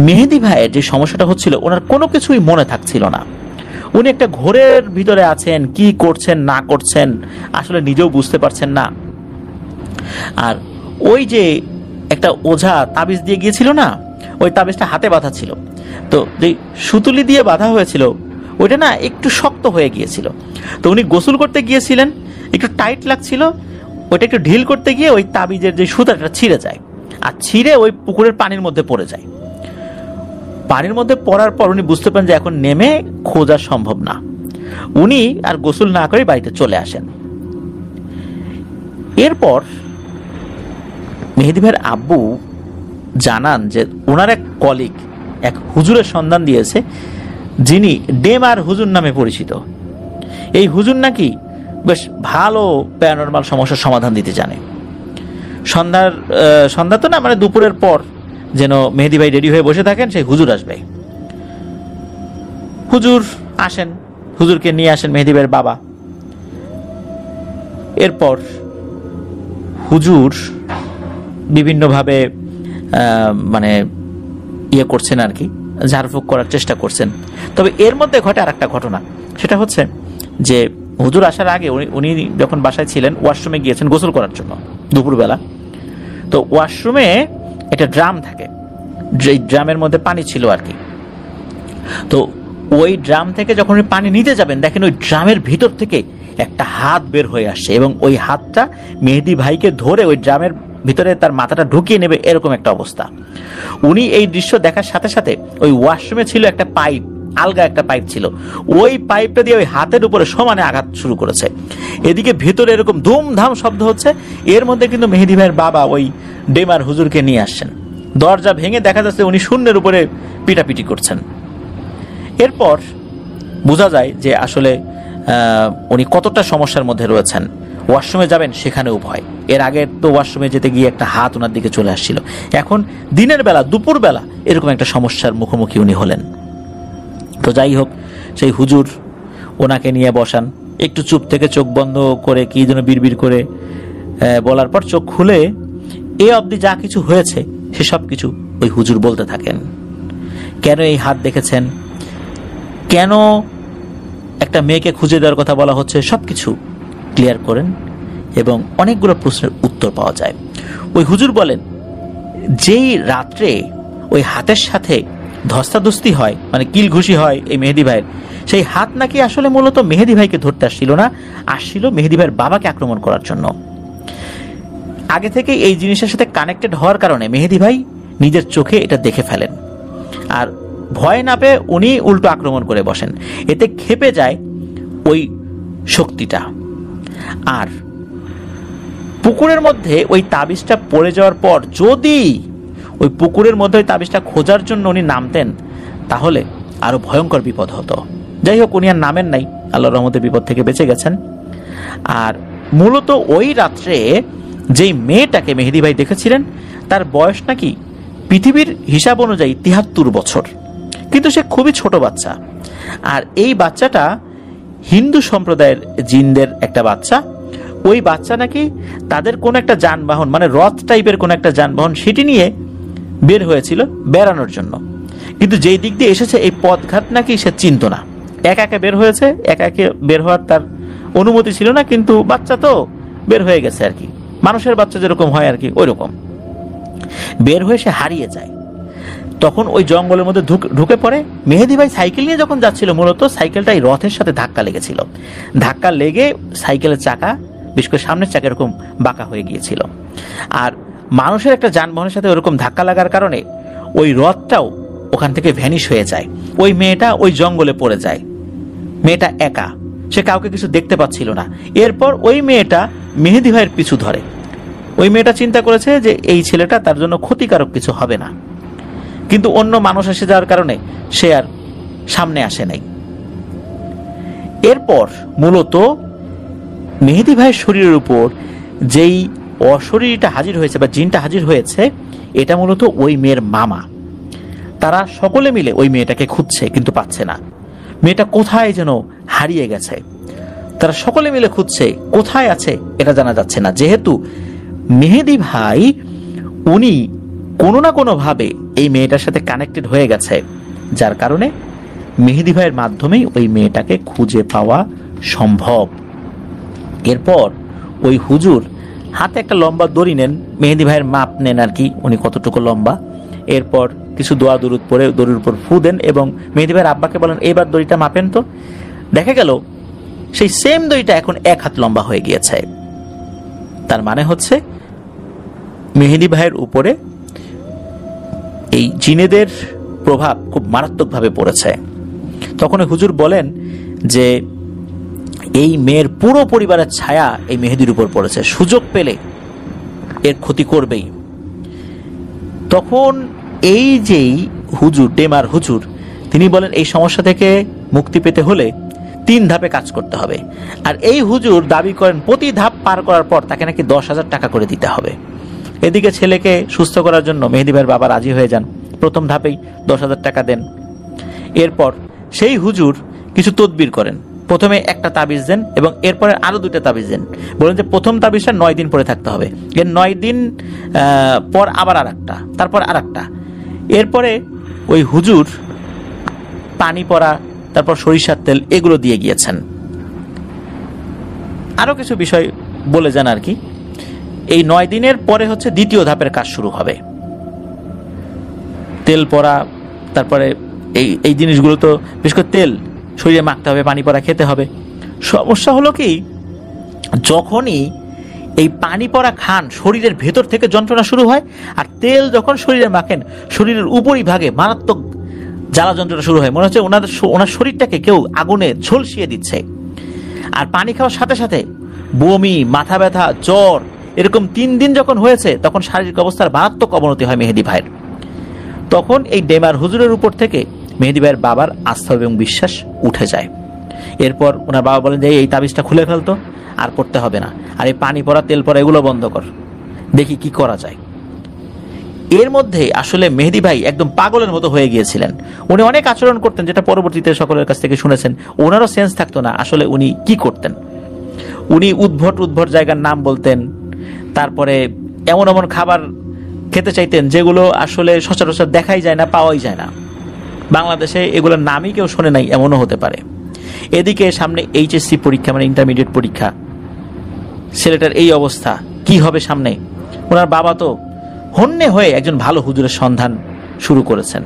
মেহেদী ভাইয়ের যে সমস্যাটা হচ্ছিল, ওনার কোনো কিছুই মনে থাকছিল না। উনি একটা ঘোরের ভিতরে আছেন, কি করছেন না করছেন আসলে নিজেও বুঝতে পারছেন না। আর ওই যে একটা ওঝা তাবিজ দিয়ে গিয়েছিল না, ওই তাবিজটা হাতে বাঁধা ছিল, তো যে সুতুলি দিয়ে বাঁধা হয়েছিল ওইটা না একটু শক্ত হয়ে গিয়েছিল। তো উনি গোসল করতে গিয়েছিলেন, একটু টাইট লাগছিল, ওইটা একটু ঢিল করতে গিয়ে ওই তাবিজের যে সুতাটা ছিঁড়ে যায়, আর ছিঁড়ে ওই পুকুরের পানির মধ্যে পড়ে যায়। পানির মধ্যে পড়ার পর উনি বুঝতে পারেন যে এখন নেমে খোঁজা সম্ভব না। উনি আর গোসল না করে বাড়িতে চলে আসেন। এরপর মেহেদী ভাইয়ের আব্বু জানান যে ওনার এক কলিগ এক হুজুরের সন্ধান দিয়েছে, যিনি ডেমার হুজুর নামে পরিচিত। এই হুজুর নাকি বেশ ভালো প্যারানরমাল সমস্যার সমাধান দিতে জানে। সন্ধ্যা তো না, মানে দুপুরের পর যেন মেহেদী ভাই রেডি হয়ে বসে থাকেন, সেই হুজুর আসবে। হুজুর আসেন, হুজুরকে নিয়ে আসেন মেহেদী ভাইয়ের বাবা। এরপর হুজুর বিভিন্নভাবে মানে ইয়ে করছেন আর কি, ঝাড়ফুঁক করার চেষ্টা করছেন। তবে এর মধ্যে ঘটে আর একটা ঘটনা, সেটা হচ্ছে যে হুজুর আসার আগে উনি যখন বাসায় ছিলেন, ওয়াশরুমে গিয়েছেন গোসল করার জন্য দুপুরবেলা। তো ওয়াশরুমে একটা ড্রাম থাকে, যে ড্রামের মধ্যে পানি ছিল আর কি। তো ওই ড্রাম থেকে যখন উনি পানি নিতে যাবেন, দেখেন ওই ড্রামের ভিতর থেকে একটা হাত বের হয়ে আসছে, এবং ওই হাতটা মেহেদী ভাইকে ধরে ওই ড্রামের ভিতরে তার মাথাটা ঢুকিয়ে নেবে, এরকম একটা অবস্থা। উনি এই দৃশ্য দেখার সাথে সাথে ওই ওয়াশরুমে ছিল একটা পাইপ, আলগা একটা পাইপ ছিল, ওই পাইপটা দিয়ে ওই হাতের উপরে সমানে আঘাত শুরু করেছে। এদিকে ভেতরে এরকম ধুমধাম শব্দ হচ্ছে, এর মধ্যে কিন্তু মেহেদী ভাইয়ের বাবা ওই ডেমার হুজুরকে নিয়ে আসছেন। দরজা ভেঙে দেখা যাচ্ছে উনি শূন্যের উপরে পিটাপিটি করছেন। এরপর বোঝা যায় যে আসলে উনি কতটা সমস্যার মধ্যে রয়েছেন। ওয়াশরুমে যাবেন সেখানেও ভয়, এর আগে তো ওয়াশরুমে যেতে গিয়ে একটা হাত ওনার দিকে চলে আসছিল, এখন দিনের বেলা দুপুর বেলা এরকম একটা সমস্যার মুখোমুখি উনি হলেন। তো যাই হোক, সেই হুজুর ওনাকে নিয়ে বসান, একটু চুপ থেকে চোখ বন্ধ করে কি যেন বিড়বিড় করে বলার পর চোখ খুলে এ অবধি যা কিছু হয়েছে সে সব কিছু ওই হুজুর বলতে থাকেন। কেন এই হাত দেখেছেন, কেন একটা মেয়েকে খুঁজে দেওয়ার কথা বলা হচ্ছে, সবকিছু ক্লিয়ার করেন এবং অনেকগুলো প্রশ্নের উত্তর পাওয়া যায়। ওই হুজুর বলেন, যেই রাত্রে ওই হাতের সাথে ধস্তাধস্তি হয়, মানে কিল ঘুষি হয় এই মেহেদি ভাইয়ের, সেই হাত নাকি আসলে মূলত মেহেদি ভাইকে ধরতে আসছিল না, আসছিল মেহেদি ভাইয়ের বাবাকে আক্রমণ করার জন্য। আগে থেকে এই জিনিসের সাথে কানেক্টেড হওয়ার কারণে মেহেদি ভাই নিজের চোখে এটা দেখে ফেলেন, আর ভয় না পেয়ে উনি উল্টো আক্রমণ করে বসেন। এতে ক্ষেপে যায় ওই শক্তিটা। আর পুকুরের মধ্যে ওই তাবিজটা পড়ে যাওয়ার পর যদি ওই পুকুরের মধ্যে ওই তাবিজটা খোঁজার জন্য উনি নামতেন, তাহলে আরো ভয়ঙ্কর বিপদ হতো। যাই হোক, উনি আর নামেন নাই, আল্লাহর রহমতে বিপদ থেকে বেঁচে গেছেন। আর মূলত ওই রাত্রে যেই মেয়েটাকে মেহেদি ভাই দেখেছিলেন, তার বয়স নাকি পৃথিবীর হিসাব অনুযায়ী ৭৩ বছর, কিন্তু সে খুবই ছোট বাচ্চা। আর এই বাচ্চাটা হিন্দু সম্প্রদায়ের জিনদের একটা বাচ্চা। ওই বাচ্চা নাকি তাদের কোন একটা যানবাহন, মানে রথ টাইপের কোন একটা যানবাহন, সেটি নিয়ে বের হয়েছিল বেড়ানোর জন্য। কিন্তু যেই দিক দিয়ে এসেছে এই পথঘাট নাকি সে চিনত না। একা একা বের হয়েছে, একা একা বের হওয়ার তার অনুমতি ছিল না, কিন্তু বাচ্চা তো বের হয়ে গেছে আর কি, মানুষের বাচ্চা যেরকম হয় আর কি ওই রকম। বের হয়ে সে হারিয়ে যায়। তখন ওই জঙ্গলের মধ্যে ঢুকে পড়ে। মেহেদি ভাই সাইকেল নিয়ে যখন যাচ্ছিল, মূলত সাইকেলটা এই রথের সাথে ধাক্কা লেগেছিল। ধাক্কা লেগে সাইকেলের চাকা, বিশেষ করে সামনের চাকা, এরকম বাঁকা হয়ে গিয়েছিল। আর মানুষের একটা যানবাহনের সাথে ওরকম ধাক্কা লাগার কারণে ওই রথটাও ওখান থেকে ভ্যানিশ হয়ে যায়। ওই মেয়েটা ওই জঙ্গলে পড়ে যায়। মেয়েটা একা, সে কাউকে কিছু দেখতে পাচ্ছিল না। এরপর ওই মেয়েটা মেহেদি ভাইয়ের পিছু ধরে। ওই মেয়েটা চিন্তা করেছে যে এই ছেলেটা তার জন্য ক্ষতিকারক কিছু হবে না, কিন্তু অন্য মানুষ এসে যাওয়ার কারণে সে আর সামনে আসে নাই। এরপর মূলত মেহেদি ভাইয়ের শরীরের উপর যেই অশরীরটা হাজির হয়েছে বা জিনটা হাজির হয়েছে, এটা মূলত ওই মেয়ের মামা। তারা সকলে মিলে ওই মেয়েটাকে খুঁজছে, কিন্তু পাচ্ছে না। মেয়েটা কোথায় যেন হারিয়ে গেছে। তারা সকলে মিলে খুঁজছে, কোথায় আছে এটা জানা যাচ্ছে না। যেহেতু মেহেদি ভাই উনি কোনো না কোনো ভাবে এই মেয়েটার সাথে কানেক্টেড হয়ে গেছে, যার কারণে মেহেদি ভাইয়ের মাধ্যমেই ওই মেয়েটাকে খুঁজে পাওয়া সম্ভব। এরপর ওই হুজুর হাতে একটা লম্বা দড়ি নেন, মেহেদি ভাইয়ের মাপ নেন আর কি, উনি কতটুকু লম্বা। এরপর কিছু দোয়া দুরুদ পরে দড়ির উপর ফু দেন এবং মেহেদি ভাইয়ের আব্বাকে বলেন, এইবার দড়িটা মাপেন তো। দেখা গেল সেই সেম দড়িটা এখন 1 হাত লম্বা হয়ে গিয়েছে। তার মানে হচ্ছে মেহেদি ভাইয়ের উপরে এই জিনেদের প্রভাব খুব মারাত্মকভাবে পড়েছে। তখন হুজুর বলেন যে এই মেয়ের পুরো পরিবারের ছায়া এই মেহেদির উপর পড়েছে, সুযোগ পেলে এর ক্ষতি করবেই। তখন এই যেই হুজুর, ডেমার হুজুর, তিনি বলেন এই সমস্যা থেকে মুক্তি পেতে হলে 3 ধাপে কাজ করতে হবে। আর এই হুজুর দাবি করেন প্রতি ধাপ পার করার পর তাকে নাকি 10,000 টাকা করে দিতে হবে। এদিকে ছেলেকে সুস্থ করার জন্য মেহেদি ভাইয়ের বাবা রাজি হয়ে যান, প্রথম ধাপেই 10,000 টাকা দেন। এরপর সেই হুজুর কিছু তদবির করেন। প্রথমে একটা তাবিজ দেন এবং এরপরে আরো 2টা তাবিজ দেন। বলেন যে প্রথম তাবিজটা 9 দিন পরে থাকতে হবে, এর 9 দিন পর আবার আরেকটা, তারপর আরেকটা। এরপরে ওই হুজুর পানি পড়া, তারপর সরিষার তেল, এগুলো দিয়ে গিয়েছেন। আরো কিছু বিষয় বলে যান আর কি। এই 9 দিনের পরে হচ্ছে দ্বিতীয় ধাপের কাজ শুরু হবে। তেল পড়া, তারপরে এই জিনিসগুলো তো বিশেষ করে তেল শরীরে মাখতে হবে, পানি পড়া খেতে হবে। সমস্যা হলো কি, যখনই এই পানি পড়া খান শরীরের ভেতর থেকে যন্ত্রণা শুরু হয়, আর তেল যখন শরীরে মাখেন শরীরের উপরি ভাগে মারাত্মক জ্বালা যন্ত্রণা শুরু হয়। মনে হচ্ছে ওনার শরীরটাকে কেউ আগুনে ঝলসিয়ে দিচ্ছে। আর পানি খাওয়ার সাথে সাথে বমি, মাথা ব্যথা, জ্বর, এরকম 3 দিন যখন হয়েছে, তখন শারীরিক অবস্থার মারাত্মক অবনতি হয় মেহেদি ভাইয়ের। তখন এই ডেমার হুজুরের উপর থেকে মেহেদি ভাইয়ের বাবার আস্থা এবং বিশ্বাস উঠে যায়। এরপর ওনার বাবা বলেন যে এই তাবিজটা খুলে ফেলতো, আর পড়তে হবে না, আর এই পানি পড়া, তেল পড়া এগুলো বন্ধ কর, দেখি কি করা যায়। এর মধ্যে আসলে মেহেদি ভাই একদম পাগলের মতো হয়ে গিয়েছিলেন। উনি অনেক আচরণ করতেন, যেটা পরবর্তীতে সকলের কাছ থেকে শুনেছেন। ওনারও সেন্স থাকতো না আসলে উনি কি করতেন। উনি উদ্ভট জায়গার নাম বলতেন, তারপরে এমন এমন খাবার খেতে চাইতেন যেগুলো আসলে সচরাচর দেখাই যায় না, পাওয়াই যায় না। বাংলাদেশে এগুলোর নামই কেউ শোনে নাই, এমনও হতে পারে। এদিকে সামনে এইচএসসি পরীক্ষা, মানে ইন্টারমিডিয়েট পরীক্ষা। ছেলেটার এই অবস্থা, কি হবে সামনে? ওনার বাবা তো হন্যে হয়ে একজন ভালো হুজুরের সন্ধান শুরু করেছেন।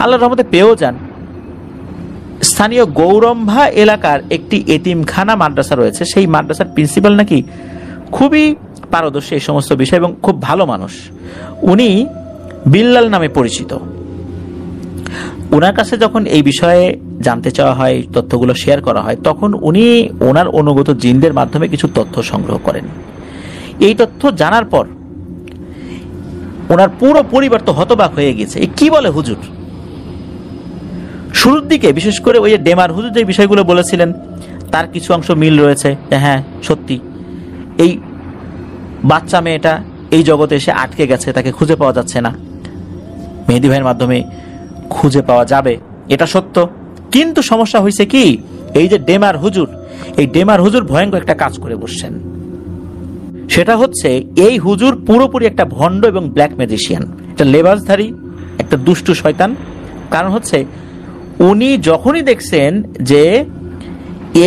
আল্লাহর রহমতে পেয়েও যান। স্থানীয় গৌরম্ভা এলাকার একটি এতিমখানা মাদ্রাসা রয়েছে, সেই মাদ্রাসার প্রিন্সিপাল নাকি খুবই পারদর্শী এই সমস্ত বিষয় এবং খুব ভালো মানুষ। উনি বিল্লাল নামে পরিচিত। ওনার কাছে যখন এই বিষয়ে জানতে চাওয়া হয়, তথ্যগুলো শেয়ার করা হয়, তখন উনি ওনার অনুগত জিনদের মাধ্যমে কিছু তথ্য সংগ্রহ করেন। এই তথ্য জানার পর ওনার পুরো পরিবার তো হতবাক হয়ে গেছে, কি বলে হুজুর। শুরুর দিকে বিশেষ করে ওই ডেমার হুজুর যে বিষয়গুলো বলেছিলেন তার কিছু অংশ মিল রয়েছে, হ্যাঁ সত্যি এই বাচ্চা মেয়েটা এই জগতে এসে আটকে গেছে, তাকে খুঁজে পাওয়া যাচ্ছে না, মেহেদী ভাইয়ের মাধ্যমে খুঁজে পাওয়া যাবে, এটা সত্য। কিন্তু সমস্যা হয়েছে কি, এই যে ডেমার হুজুর, এই ডেমার হুজুর ভয়ঙ্কর একটা কাজ করে বসছেন। সেটা হচ্ছে এই হুজুর পুরোপুরি একটা ভণ্ড এবং ব্ল্যাক ম্যাজিশিয়ান, একটা লেবাসধারী, একটা দুষ্টু শয়তান। কারণ হচ্ছে উনি যখনই দেখছেন যে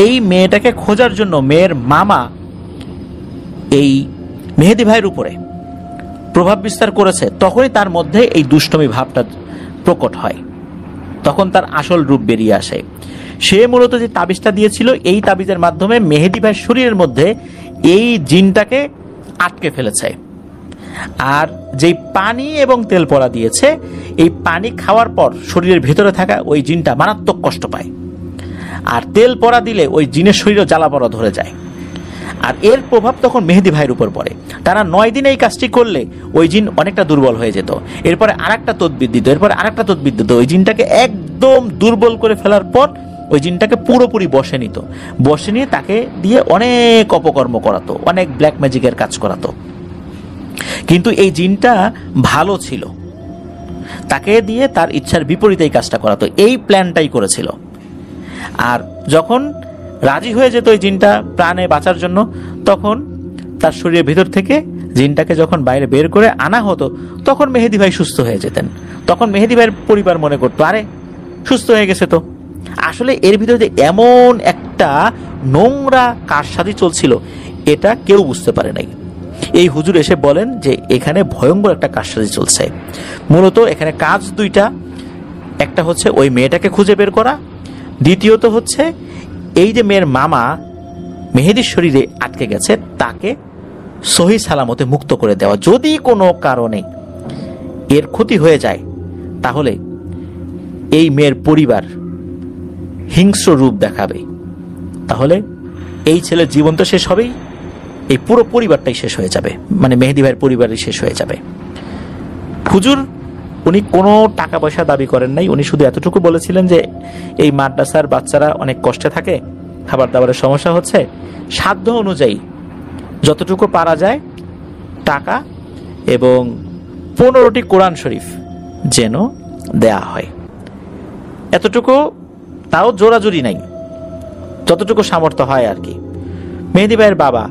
এই মেয়েটাকে খোঁজার জন্য মেয়ের মামা এই মেহেদী ভাইয়ের উপরে প্রভাব বিস্তার করেছে, তখনই তার মধ্যে এই দুষ্টমি ভাবটা প্রকট হয়, তখন তার আসল রূপ বেরিয়ে আসে। সে মূলত যে তাবিজটা দিয়েছিল, এই তাবিজের মাধ্যমে মেহেদী ভাইয়ের শরীরের মধ্যে এই জিনটাকে আটকে ফেলেছে। আর যেই পানি এবং তেল পড়া দিয়েছে, এই পানি খাওয়ার পর শরীরের ভেতরে থাকা ওই জিনটা মারাত্মক কষ্ট পায়, আর তেল পড়া দিলে ওই জিনের শরীরে জ্বালা পড়া ধরে যায়। আর এর প্রভাব তখন মেহেদী ভাইয়ের উপর পড়ে। তারা 9 দিন এই কাজটি করলে ওই জিন অনেকটা দুর্বল হয়ে যেত। এরপরে আরেকটা তদবির দিত, এরপরে আরেকটা তদবির দিত, ওই জিনটাকে একদম দুর্বল করে ফেলার পর ওই জিনটাকে পুরোপুরি বশে নিত। বশে নিয়ে তাকে দিয়ে অনেক অপকর্ম করাতো, অনেক ব্ল্যাক ম্যাজিকের কাজ করাতো। কিন্তু এই জিনটা ভালো ছিল, তাকে দিয়ে তার ইচ্ছার বিপরীতে এই কাজটা করাতো, এই প্ল্যানটাই করেছিল। আর যখন রাজি হয়ে যেত ওই জিনটা প্রাণে বাঁচার জন্য, তখন তার শরীরের ভিতর থেকে জিনটাকে যখন বাইরে বের করে আনা হতো, তখন মেহেদী ভাই সুস্থ হয়ে যেতেন। তখন মেহেদী ভাইয়ের পরিবার মনে করতো আরে সুস্থ হয়ে গেছে। তো আসলে এর ভিতরে যে এমন একটা নোংরা কারসাজি চলছিল, এটা কেউ বুঝতে পারে নাই। এই হুজুর এসে বলেন যে এখানে ভয়ঙ্কর একটা কারসাজি চলছে। মূলত এখানে কাজ দুইটা, একটা হচ্ছে ওই মেয়েটাকে খুঁজে বের করা, দ্বিতীয়ত হচ্ছে এই যে মেয়ের মামা মেহেদীর শরীরে আটকে গেছে, তাকে সহি সালামতে মুক্ত করে দেওয়া। যদি কোনো কারণে এর ক্ষতি হয়ে যায়, তাহলে এই মেয়ের পরিবার হিংস্র রূপ দেখাবে, তাহলে এই ছেলের জীবন তো শেষ হবেই, এই পুরো পরিবারটাই শেষ হয়ে যাবে, মানে মেহেদী ভাইয়ের পরিবারই শেষ হয়ে যাবে। হুজুর উনি কোনো টাকা পয়সা দাবি করেন নাই, উনি শুধু এতটুকু বলেছিলেন যে এই মাদ্রাসার বাচ্চারা অনেক কষ্টে থাকে, খাবার দাবারের সমস্যা হচ্ছে, সাধ্য অনুযায়ী যতটুকু পারা যায় টাকা এবং 15টি কোরআন শরীফ যেন দেয়া হয়, এতটুকু, তাও জোরাজুরি নাই, যতটুকু সামর্থ্য হয় আর কি। মেহেদী ভাইয়ের বাবা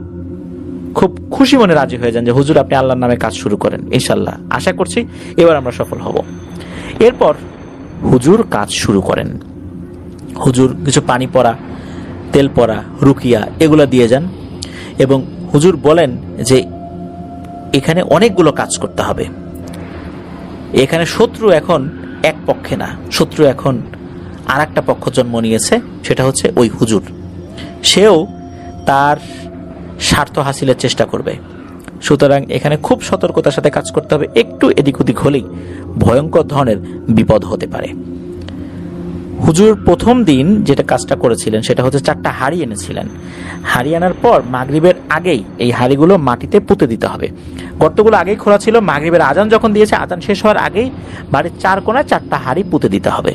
খুব খুশি মনে রাজি হয়ে যান যে হুজুর আপনি আল্লাহর নামে কাজ শুরু করেন, ইনশাল্লাহ আশা করছি এবার আমরা সফল হব। এরপর হুজুর কাজ শুরু করেন। হুজুর কিছু পানি পড়া, তেল পড়া, রুকিয়া এগুলো দিয়ে যান এবং হুজুর বলেন যে এখানে অনেকগুলো কাজ করতে হবে, এখানে শত্রু এখন এক পক্ষে না, শত্রু এখন আর একটা পক্ষ জন্ম নিয়েছে, সেটা হচ্ছে ওই হুজুর। সেও তার স্বার্থ হাসিলের চেষ্টা করবে, সুতরাং এখানে খুব সতর্কতার সাথে কাজ করতে হবে, একটু এদিক ওদিক হলেই ভয়ঙ্কর ধরনের বিপদ হতে পারে। হুজুর প্রথম দিন যেটা কাজটা করেছিলেন সেটা হচ্ছে 4টা হাড়ি এনেছিলেন। হাড়ি আনার পর মাগরিবের আগেই এই হাড়িগুলো মাটিতে পুঁতে দিতে হবে। গর্তগুলো আগেই খোলা ছিল, মাগরিবের আজান যখন দিয়েছে, আজান শেষ হওয়ার আগেই বাড়ির 4 কোণায় 4টা হাড়ি পুঁতে দিতে হবে।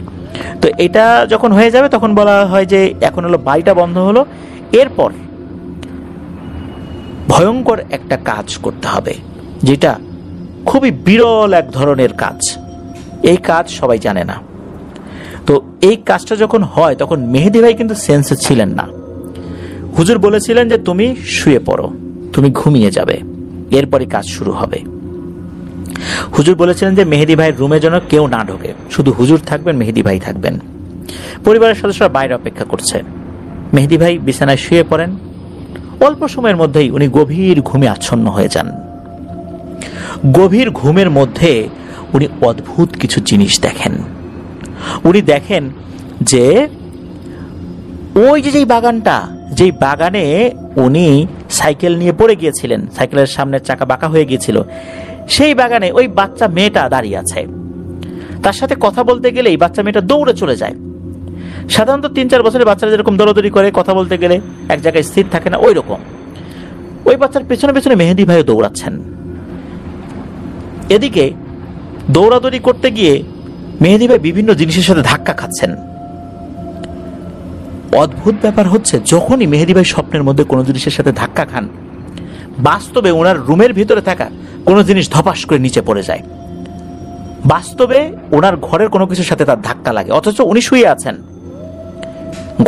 তো এটা যখন হয়ে যাবে তখন বলা হয় যে এখন হলো বাড়িটা বন্ধ হলো। এরপর ভয়ঙ্কর একটা কাজ করতে হবে, যেটা খুবই বিরল এক ধরনের কাজ, এই কাজ সবাই জানে না। তো এই কাজটা যখন হয় তখন মেহেদী ভাই কিন্তু সেন্সে ছিলেন না। হুজুর বলেছিলেন যে তুমি শুয়ে পড়ো, তুমি ঘুমিয়ে যাবে, এরপরই কাজ শুরু হবে। হুজুর বলেছিলেন যে মেহেদী ভাইয়ের রুমে যেন কেউ না ঢোকে, শুধু হুজুর থাকবেন, মেহেদী ভাই থাকবেন। পরিবারের সদস্যরা বাইরে অপেক্ষা করছে। মেহেদী ভাই বিছানায় শুয়ে পড়েন। অল্প সময়ের মধ্যেই উনি গভীর ঘুমে আচ্ছন্ন হয়ে যান। গভীর ঘুমের মধ্যে উনি অদ্ভুত কিছু জিনিস দেখেন। উনি দেখেন যে ওই যে যেই বাগানটা, যেই বাগানে উনি সাইকেল নিয়ে পড়ে গিয়েছিলেন, সাইকেলের সামনের চাকা বাঁকা হয়ে গিয়েছিল, সেই বাগানে ওই বাচ্চা মেয়েটা দাঁড়িয়ে আছে। তার সাথে কথা বলতে গেলেই বাচ্চা মেয়েটা দৌড়ে চলে যায়। সাধারণত 3-4 বছরের বাচ্চারা যেরকম দৌড়াদৌড়ি করে, কথা বলতে গেলে এক জায়গায় স্থির থাকে না, ওই রকম ওই বাচ্চার পেছনে পেছনে মেহেদী ভাইও দৌড়াচ্ছেন। এদিকে দৌড়াদৌড়ি করতে গিয়ে মেহেদী ভাই বিভিন্ন জিনিসের সাথে ধাক্কা খাচ্ছেন। অদ্ভুত ব্যাপার হচ্ছে, যখনই মেহেদী ভাই স্বপ্নের মধ্যে কোনো জিনিসের সাথে ধাক্কা খান, বাস্তবে ওনার রুমের ভিতরে থাকা কোনো জিনিস ধপাস করে নিচে পড়ে যায়। বাস্তবে ওনার ঘরের কোনো কিছুর সাথে তার ধাক্কা লাগে, অথচ উনি শুয়ে আছেন।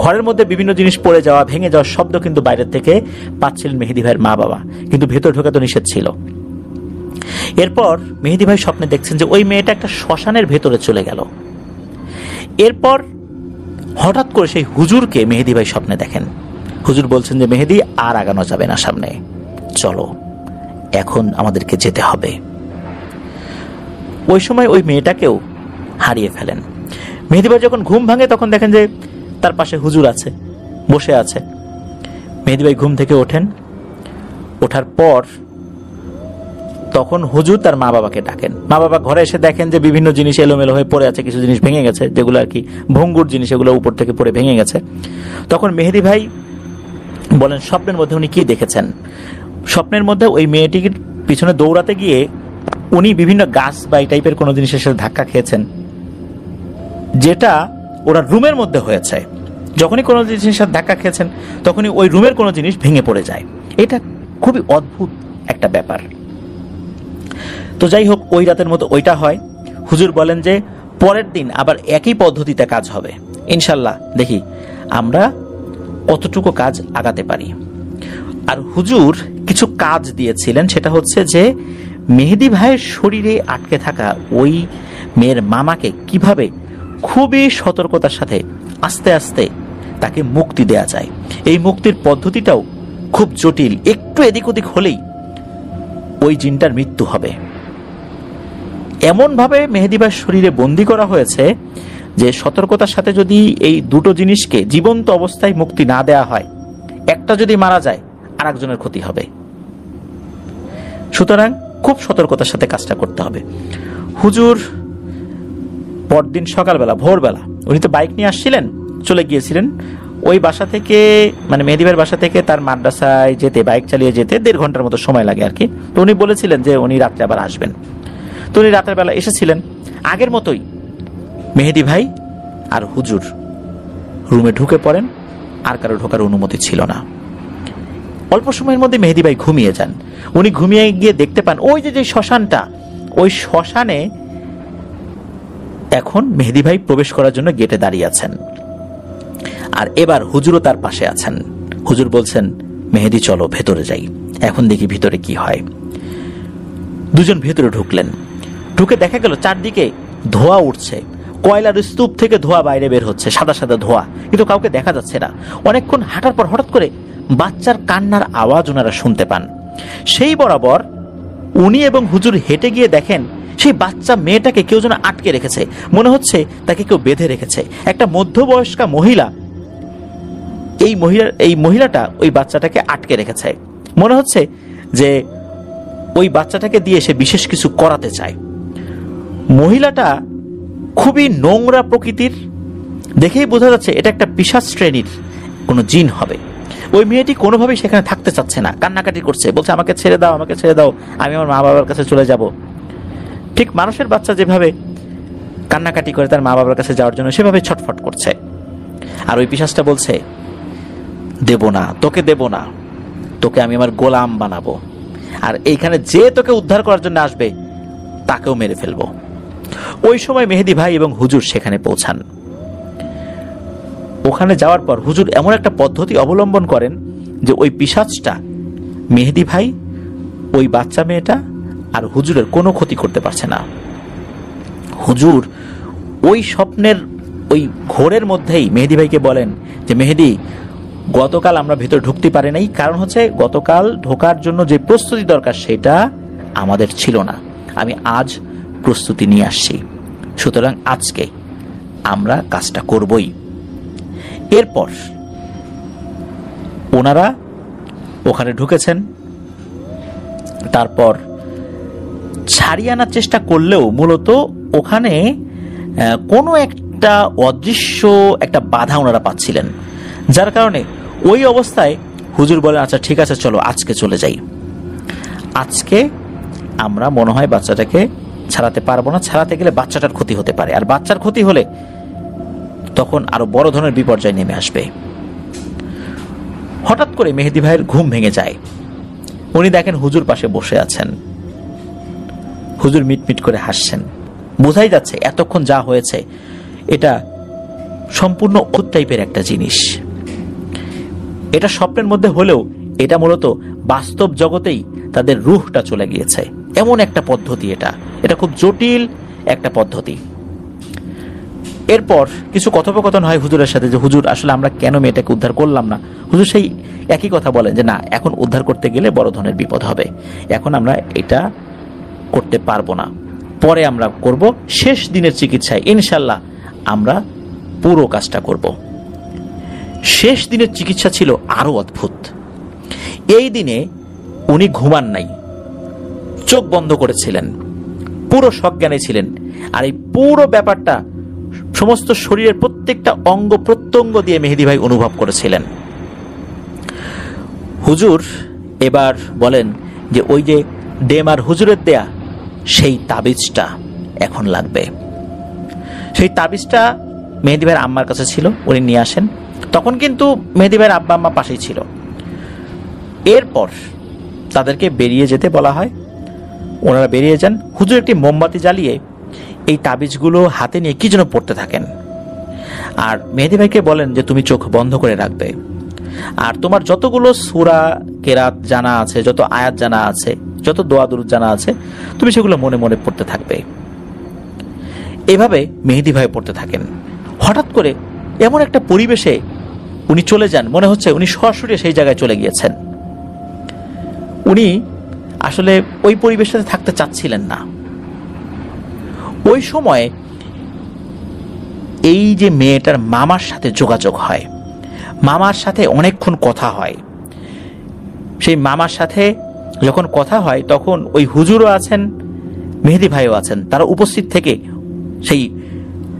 ঘরের মধ্যে বিভিন্ন জিনিস পড়ে যাওয়া, ভেঙে যাওয়ার শব্দ কিন্তু বাইরের থেকে পাচ্ছিলেন মেহেদী ভাইয়ের মা বাবা, কিন্তু ভেতর ঢোকা তো নিষেধ ছিল। এরপর মেহেদী ভাই স্বপ্নে দেখছেন যে ওই মেয়েটা একটা শ্মশানের ভেতরে চলে গেল। এরপর হঠাৎ করে সেই হুজুরকে মেহেদী ভাই স্বপ্নে দেখেন। হুজুর বলছেন যে মেহেদী, আর আগানো যাবে না, সামনে চলো, এখন আমাদেরকে যেতে হবে। ওই সময় ওই মেয়েটাকেও হারিয়ে ফেলেন। মেহেদী ভাই যখন ঘুম ভাঙে তখন দেখেন যে তার পাশে হুজুর আছে, বসে আছে। মেহেদী ভাই ঘুম থেকে ওঠেন। ওঠার পর তখন হুজুর তার মা বাবাকে ডাকেন। মা বাবা ঘরে এসে দেখেন যে বিভিন্ন জিনিস এলোমেলো হয়ে পড়ে আছে, কিছু জিনিস ভেঙে গেছে, যেগুলো আর কি ভঙ্গুর জিনিস, এগুলো উপর থেকে পড়ে ভেঙে গেছে। তখন মেহেদী ভাই বলেন স্বপ্নের মধ্যে উনি কি দেখেছেন। স্বপ্নের মধ্যে ওই মেয়েটির পিছনে দৌড়াতে গিয়ে উনি বিভিন্ন গাছ বা এই টাইপের কোনো জিনিসের সাথে ধাক্কা খেয়েছেন, যেটা ওরা রুমের মধ্যে হয়েছে। যখনই কোনো জিনিসের সাথে ধাক্কা খেয়েছেন তখনই ওই রুমের কোনো জিনিস ভেঙে পড়ে যায়। এটা খুবই অদ্ভুত একটা ব্যাপার। তো যাই হোক, ওই রাতের মতো ওইটা হয়। হুজুর বলেন যে পরের দিন আবার একই পদ্ধতিতে কাজ হবে, ইনশাল্লাহ দেখি আমরা কতটুকু কাজ আগাতে পারি। আর হুজুর কিছু কাজ দিয়েছিলেন, সেটা হচ্ছে যে মেহেদী ভাইয়ের শরীরে আটকে থাকা ওই মেয়ের মামাকে কিভাবে খুবই সতর্কতার সাথে আস্তে আস্তে তাকে মুক্তি দেয়া যায়। এই মুক্তির পদ্ধতিটাও খুব জটিল, একটু এদিক ওদিক হলেই ওই জিনটার মৃত্যু হবে। এমন ভাবে মেহেদী ভাইয়ের শরীরে বন্দী করা হয়েছে যে সতর্কতার সাথে যদি এই দুটো জিনিসকে জীবন্ত অবস্থায় মুক্তি না দেয়া হয়, একটা যদি মারা যায় আর একজনের ক্ষতি হবে। সুতরাং খুব সতর্কতার সাথে কাজটা করতে হবে। হুজুর পরদিন সকালবেলা, ভোরবেলা, উনি তো বাইক নিয়ে আসছিলেন, চলে গিয়েছিলেন ওই বাসা থেকে, মানে মেহেদী ভাইয়ের বাসা থেকে তার মাদ্রাসায় যেতে, বাইক চালিয়ে যেতে 1.5 ঘন্টার মতো সময় লাগে আর কি। তো উনি বলেছিলেন যে উনি রাত্রে আবার আসবেন। তো উনি রাতের বেলা এসেছিলেন। আগের মতোই মেহেদী ভাই আর হুজুর রুমে ঢুকে পড়েন, আর কারো ঢোকার অনুমতি ছিল না। অল্প সময়ের মধ্যে মেহেদী ভাই ঘুমিয়ে যান। উনি ঘুমিয়ে গিয়ে দেখতে পান ওই যে শ্মশানটা, ওই শ্মশানে এখন মেহেদী ভাই প্রবেশ করার জন্য গেটে দাঁড়িয়ে আছেন। আর এবার হুজুরও তার পাশে আছেন। হুজুর বলছেন মেহেদী চলো ভেতরে যাই, এখন দেখি ভিতরে কি হয়। দুজন ভেতরে ঢুকলেন। ঢুকে দেখা গেল চারদিকে ধোঁয়া উঠছে, কয়লার স্তূপ থেকে ধোঁয়া বাইরে বের হচ্ছে, সাদা সাদা ধোঁয়া, কিন্তু কাউকে দেখা যাচ্ছে না। অনেকক্ষণ হাঁটার পর হঠাৎ করে বাচ্চার কান্নার আওয়াজ ওনারা শুনতে পান। সেই বরাবর উনি এবং হুজুর হেঁটে গিয়ে দেখেন সেই বাচ্চা মেয়েটাকে কেউ যেন আটকে রেখেছে, মনে হচ্ছে তাকে কেউ বেঁধে রেখেছে। একটা মধ্যবয়স্কা মহিলা, এই মহিলাটা ওই বাচ্চাটাকে আটকে রেখেছে। মনে হচ্ছে যে ওই বাচ্চাটাকে দিয়ে সে বিশেষ কিছু করাতে চায়। মহিলাটা খুবই নোংরা প্রকৃতির, দেখেই বোঝা যাচ্ছে এটা একটা পিশাচ শ্রেণীর কোনো জিন হবে। ওই মেয়েটি কোনোভাবেই সেখানে থাকতে চাচ্ছে না, কান্নাকাটি করছে, বলছে আমাকে ছেড়ে দাও, আমাকে ছেড়ে দাও, আমি আমার মা বাবার কাছে চলে যাব। ঠিক মানুষের বাচ্চা যেভাবে কান্নাকাটি করে তার মা বাবার কাছে যাওয়ার জন্য, সেভাবে ছটফট করছে। আর ওই পিশাচটা বলছে দেব না, তোকে দেব না, তোকে আমি আমার গোলাম বানাবো, আর এইখানে যে তোকে উদ্ধার করার জন্য আসবে তাকেও মেরে ফেলবো। ওই সময় মেহেদী ভাই এবং হুজুর সেখানে পৌঁছান। ওখানে যাওয়ার পর হুজুর এমন একটা পদ্ধতি অবলম্বন করেন যে ওই পিশাচটা মেহেদী ভাই, ওই বাচ্চা মেয়েটা আর হুজুরের কোনো ক্ষতি করতে পারছে না। হুজুর ওই স্বপ্নের ওই ঘোরের মধ্যেই মেহেদী ভাইকে বলেন যে মেহেদী, গতকাল আমরা ভেতরে ঢুকতে পারি নাই, কারণ হচ্ছে গতকাল ঢোকার জন্য যে প্রস্তুতি দরকার সেটা আমাদের ছিল না, আমি আজ প্রস্তুতি নিয়ে আসছি। সুতরাং আজকে আমরা কাজটা করবই। এরপর ওনারা ওখানে ঢুকেছেন। তারপর ছাড়িয়ে আনার চেষ্টা করলেও মূলত ওখানে কোনো একটা অদৃশ্য একটা বাধা ওনারা পাচ্ছিলেন, যার কারণে ওই অবস্থায় হুজুর বলেন, আচ্ছা ঠিক আছে চলো আজকে চলে যাই, আজকে আমরা মনে হয় বাচ্চাটাকে ছাড়াতে পারবো না, ছাড়াতে গেলে বাচ্চাটার ক্ষতি হতে পারে, আর বাচ্চার ক্ষতি হলে তখন আরো বড় ধরনের বিপর্যয় নেমে আসবে। হঠাৎ করে মেহেদী ভাইয়ের ঘুম ভেঙে যায়। উনি দেখেন হুজুর পাশে বসে আছেন, হুজুর মিটমিট করে হাসছেন। বোঝাই যাচ্ছে এতক্ষণ যা হয়েছে এটা সম্পূর্ণ অদ্ভুত টাইপের একটা জিনিস। এটা স্বপ্নের মধ্যে হলেও এটা মূলত বাস্তব জগতেই তাদের রুহটা চলে গিয়েছে, এমন একটা পদ্ধতি। এটা খুব জটিল একটা পদ্ধতি। এরপর কিছু কথোপকথন হয় হুজুরের সাথে যে হুজুর আসলে আমরা কেন মেয়েটাকে উদ্ধার করলাম না। হুজুর সেই একই কথা বলেন যে না, এখন উদ্ধার করতে গেলে বড় ধরনের বিপদ হবে, এখন আমরা এটা করতে পারবো না, পরে আমরা করব, শেষ দিনের চিকিৎসায় ইনশাল্লাহ আমরা পুরো কাজটা করব। শেষ দিনের চিকিৎসা ছিল আরো অদ্ভুত। এই দিনে উনি ঘুমান নাই, চোখ বন্ধ করেছিলেন, পুরো সজ্ঞানে ছিলেন। আর এই পুরো ব্যাপারটা সমস্ত শরীরের প্রত্যেকটা অঙ্গ প্রত্যঙ্গ দিয়ে মেহেদী ভাই অনুভব করেছিলেন। হুজুর এবার বলেন যে ওই যে ডেমার হুজুরের দেয়া সেই তাবিজটা এখন লাগবে। সেই তাবিজটা মেহেদী ভাইয়ের আম্মার কাছে ছিল, উনি নিয়ে আসেন। তখন কিন্তু মেহেদী ভাইয়ের আব্বা আম্মা পাশেই ছিল। এরপর তাদেরকে বেরিয়ে যেতে বলা হয়, ওনারা বেরিয়ে যান। হুজুর একটি মোমবাতি জ্বালিয়ে এই তাবিজগুলো হাতে নিয়ে কি যেন পড়তে থাকেন, আর মেহেদী ভাইকে বলেন যে তুমি চোখ বন্ধ করে রাখবে, আর তোমার যতগুলো সূরা কেরাত জানা আছে, যত আয়াত জানা আছে, যত দোয়া দুরূদ জানা আছে, তুমি সেগুলো মনে মনে পড়তে থাকবে। এভাবে মেহেদী ভাই পড়তে থাকেন। হঠাৎ করে এমন একটা পরিবেশে উনি চলে যান, মনে হচ্ছে উনি সরাসরি সেই জায়গায় চলে গিয়েছেন। উনি আসলে ওই পরিবেশটাতে থাকতে চাচ্ছিলেন না। ওই সময় এই যে মেয়েটার মামার সাথে যোগাযোগ হয়, মামার সাথে অনেকক্ষণ কথা হয়। সেই মামার সাথে যখন কথা হয় তখন ওই হুজুরও আছেন, মেহেদী ভাইও আছেন, তারা উপস্থিত থেকে সেই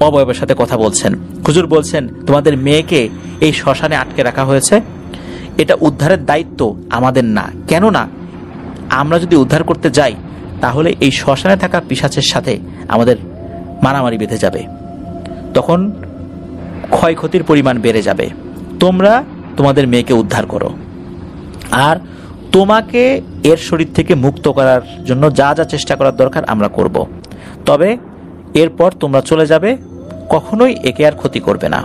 অবয়বের সাথে কথা বলছেন। হুজুর বলছেন তোমাদের মেয়েকে এই শ্মশানে আটকে রাখা হয়েছে, এটা উদ্ধারের দায়িত্ব আমাদের না, কেননা আমরা যদি উদ্ধার করতে যাই তাহলে এই শ্মশানে থাকা পিশাচের সাথে আমাদের মারামারি বেঁধে যাবে, তখন ক্ষয়ক্ষতির পরিমাণ বেড়ে যাবে। তোমরা তোমাদের মেয়েকে উদ্ধার করো, আর তোমাকে এর শরীর থেকে মুক্ত করার জন্য যা যা চেষ্টা করার দরকার আমরা করব, তবে এরপর তোমরা চলে যাবে, কখনোই একে আর ক্ষতি করবে না।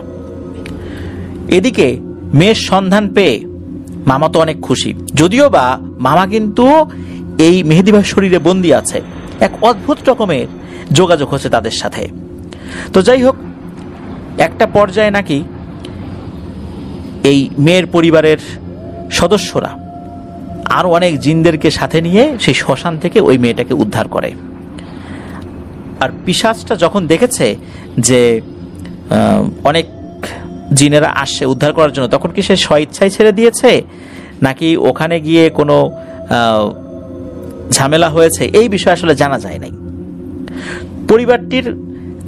এদিকে মেয়ের সন্ধান পেয়ে মামা তো অনেক খুশি, যদিও বা মামা কিন্তু এই মেহেদী ভাইয়ের শরীরে বন্দী আছে, এক অদ্ভুত রকমের যোগাযোগ হচ্ছে তাদের সাথে। তো যাই হোক, একটা পর্যায়ে নাকি এই মেয়ের পরিবারের সদস্যরা আরো অনেক জিনদেরকে সাথে নিয়ে সেই শ্মশান থেকে ওই মেয়েটাকে উদ্ধার করে। আর পিশাচটা যখন দেখেছে যে অনেক জিনেরা আসছে উদ্ধার করার জন্য, তখন কি সে স্বইচ্ছায় ছেড়ে দিয়েছে নাকি ওখানে গিয়ে কোনো ঝামেলা হয়েছে, এই বিষয়ে আসলে জানা যায় নাই। পরিবারটির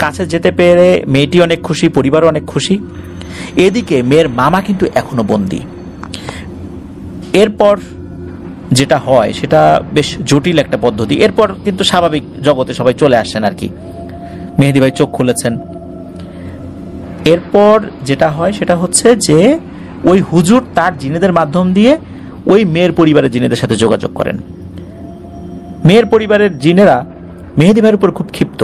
কাছে যেতে পেরে মেয়েটি অনেক খুশি, পরিবারও অনেক খুশি। এদিকে মেয়ের মামা কিন্তু এখনো বন্দী। এরপর যেটা হয় সেটা বেশ জটিল একটা পদ্ধতি। এরপর কিন্তু স্বাভাবিক জগতে সবাই চলে আসছেন আর কি, মেহেদী ভাই চোখ খুলেছেন। এরপর যেটা হয় সেটা হচ্ছে যে ওই হুজুর তার জিনেদের মাধ্যম দিয়ে ওই মেয়ের পরিবারের জিনেদের সাথে যোগাযোগ করেন। মেয়ের পরিবারের জিনেরা মেহেদী ভাইয়ের উপর খুব ক্ষিপ্ত,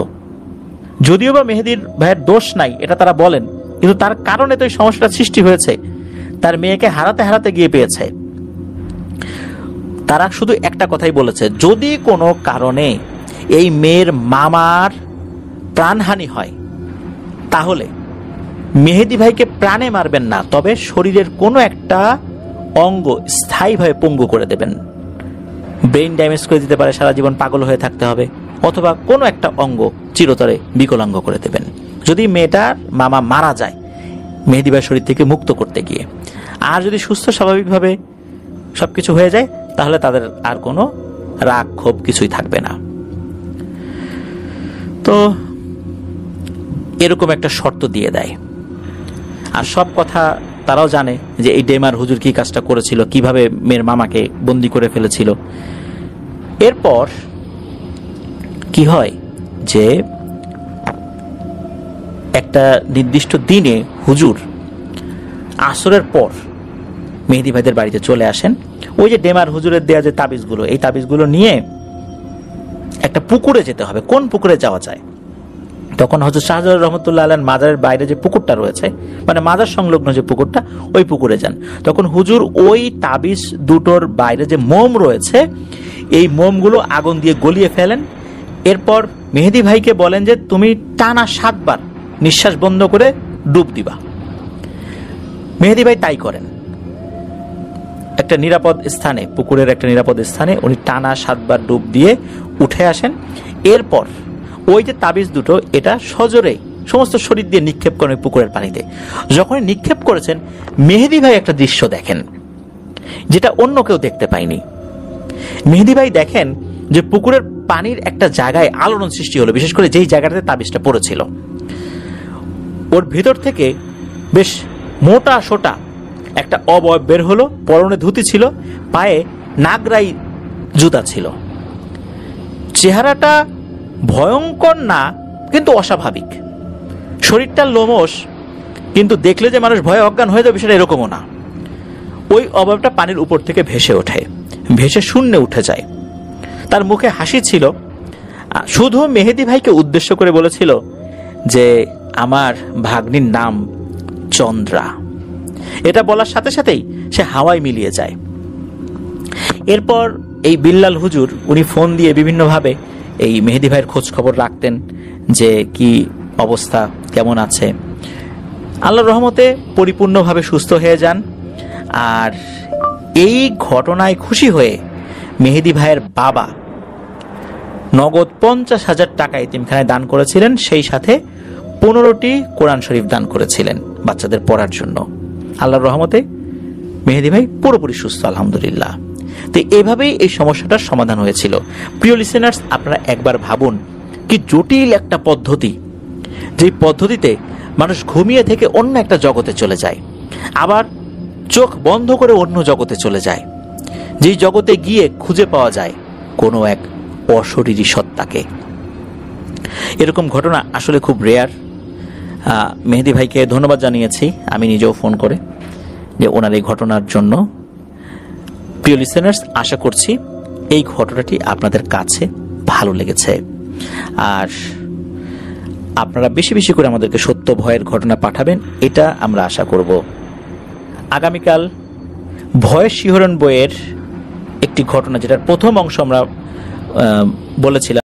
যদিও বা মেহেদীর ভাইয়ের দোষ নাই এটা তারা বলেন, কিন্তু তার কারণে তো এই সমস্যাটা সৃষ্টি হয়েছে, তার মেয়েকে হারাতে হারাতে গিয়ে পেয়েছে। তারা শুধু একটা কথাই বলেছে, যদি কোনো কারণে এই মেয়ের মামার প্রাণহানি হয় তাহলে মেহেদী ভাইকে প্রাণে মারবেন না, তবে শরীরের কোনো একটা অঙ্গ স্থায়ীভাবে পঙ্গু করে দেবেন, ব্রেইন ড্যামেজ করে দিতে পারে, সারা জীবন পাগল হয়ে থাকতে হবে, অথবা কোনো একটা অঙ্গ চিরতরে বিকলাঙ্গ করে দেবেন। যদি মেয়েটার মামা মারা যায় মেহেদী ভাইয়ের শরীর থেকে মুক্ত করতে গিয়ে, আর যদি সুস্থ স্বাভাবিকভাবে সবকিছু হয়ে যায় তাহলে তাদের আর কোনো রাগ ক্ষোভ কিছুই থাকবে না। তো এরকম একটা শর্ত দিয়ে দেয়। আর সব কথা তারাও জানে যে এই ডেমার হুজুর কি কাজটা করেছিল, কিভাবে মেয়ের মামাকে বন্দি করে ফেলেছিল। এরপর কি হয় যে একটা নির্দিষ্ট দিনে হুজুর আসরের পর মেহেদী ভাইদের বাড়িতে চলে আসেন। ওই যে ডেমার হুজুরের দেয়া যে তাবিজগুলো, এই তাবিজগুলো নিয়ে একটা পুকুরে যেতে হবে। কোন পুকুরে যাওয়া যায়? তখন হযরত শাহজালাল রহমতুল্লাহ আলাইহির মাজারের বাইরে যে পুকুরটা রয়েছে, মানে মাজার সংলগ্ন যে পুকুরটা, ওই পুকুরে যান। তখন হুজুর ওই তাবিজ দুটোর বাইরে যে মোম রয়েছে এই মোমগুলো আগুন দিয়ে গলিয়ে ফেলেন। এরপর মেহেদী ভাইকে বলেন যে তুমি টানা 7 বার নিঃশ্বাস বন্ধ করে ডুব দিবা। মেহেদী ভাই তাই করেন। একটা নিরাপদ স্থানে, পুকুরের একটা নিরাপদ স্থানে উনি টানা 7 বার ডুব দিয়ে উঠে আসেন। এরপর ওই যে তাবিজ দুটো এটা সজোরে সমস্ত শরীর দিয়ে নিক্ষেপ করেন পুকুরের পানিতে। যখন নিক্ষেপ করেছেন মেহেদী ভাই একটা দৃশ্য দেখেন যেটা অন্য কেউ দেখতে পায়নি। মেহেদী ভাই দেখেন যে পুকুরের পানির একটা জায়গায় আলোড়ন সৃষ্টি হলো, বিশেষ করে যেই জায়গাটাতে তাবিজটা পড়েছিল। ওর ভিতর থেকে বেশ মোটা সোটা একটা অবয়ব বের হলো, পরনে ধুতি ছিল, পায়ে নাগরাই জুতা ছিল। চেহারাটা ভয়ঙ্কর না কিন্তু অস্বাভাবিক, শরীরটা লোমশ, কিন্তু দেখলে যে মানুষ ভয়ে অজ্ঞান হয়ে যাবে সেটা এরকমও না। ওই অবয়বটা পানির উপর থেকে ভেসে ওঠে, ভেসে শূন্যে উঠে যায়। তার মুখে হাসি ছিল, শুধু মেহেদী ভাইকে উদ্দেশ্য করে বলেছিল যে আমার ভাগ্নির নাম চন্দ্রা। এটা বলার সাথে সাথেই সে হাওয়ায় মিলিয়ে যায়। এরপর এই বিল্লাল হুজুর উনি ফোন দিয়ে বিভিন্নভাবে এই মেহেদী ভাইয়ের খোঁজ খবর রাখতেন যে কি অবস্থা, কেমন আছে। আল্লাহর রহমতে পরিপূর্ণভাবে সুস্থ হয়ে যান। আর এই ঘটনায় খুশি হয়ে মেহেদী ভাইয়ের বাবা নগদ 50,000 টাকা এতিমখানায় দান করেছিলেন, সেই সাথে 15টি কোরআন শরীফ দান করেছিলেন বাচ্চাদের পড়ার জন্য। আল্লাহর রহমতে মেহেদী ভাই পুরোপুরি সুস্থ, আলহামদুলিল্লাহ। তো এইভাবেই এই সমস্যাটার সমাধান হয়েছিল। প্রিয় লিসেনার্স, আপনারা একবার ভাবুন কি জটিল একটা পদ্ধতি, যে পদ্ধতিতে মানুষ ঘুমিয়ে থেকে অন্য একটা জগতে চলে যায়, আবার চোখ বন্ধ করে অন্য জগতে চলে যায়, যেই জগতে গিয়ে খুঁজে পাওয়া যায় কোনো এক অশরীরী সত্তাকে। এরকম ঘটনা আসলে খুব রেয়ার। মেহেদী ভাইকে ধন্যবাদ জানিয়েছি আমি নিজেও ফোন করে যে ওনার এই ঘটনার জন্য। প্রিয় লিসেনার্স, আশা করছি এই ঘটনাটি আপনাদের কাছে ভালো লেগেছে, আর আপনারা বেশি বেশি করে আমাদেরকে সত্য ভয়ের ঘটনা পাঠাবেন, এটা আমরা আশা করব। আগামীকাল ভয়ের শিহরণ বইয়ের একটি ঘটনা, যেটার প্রথম অংশ আমরা বলেছিলাম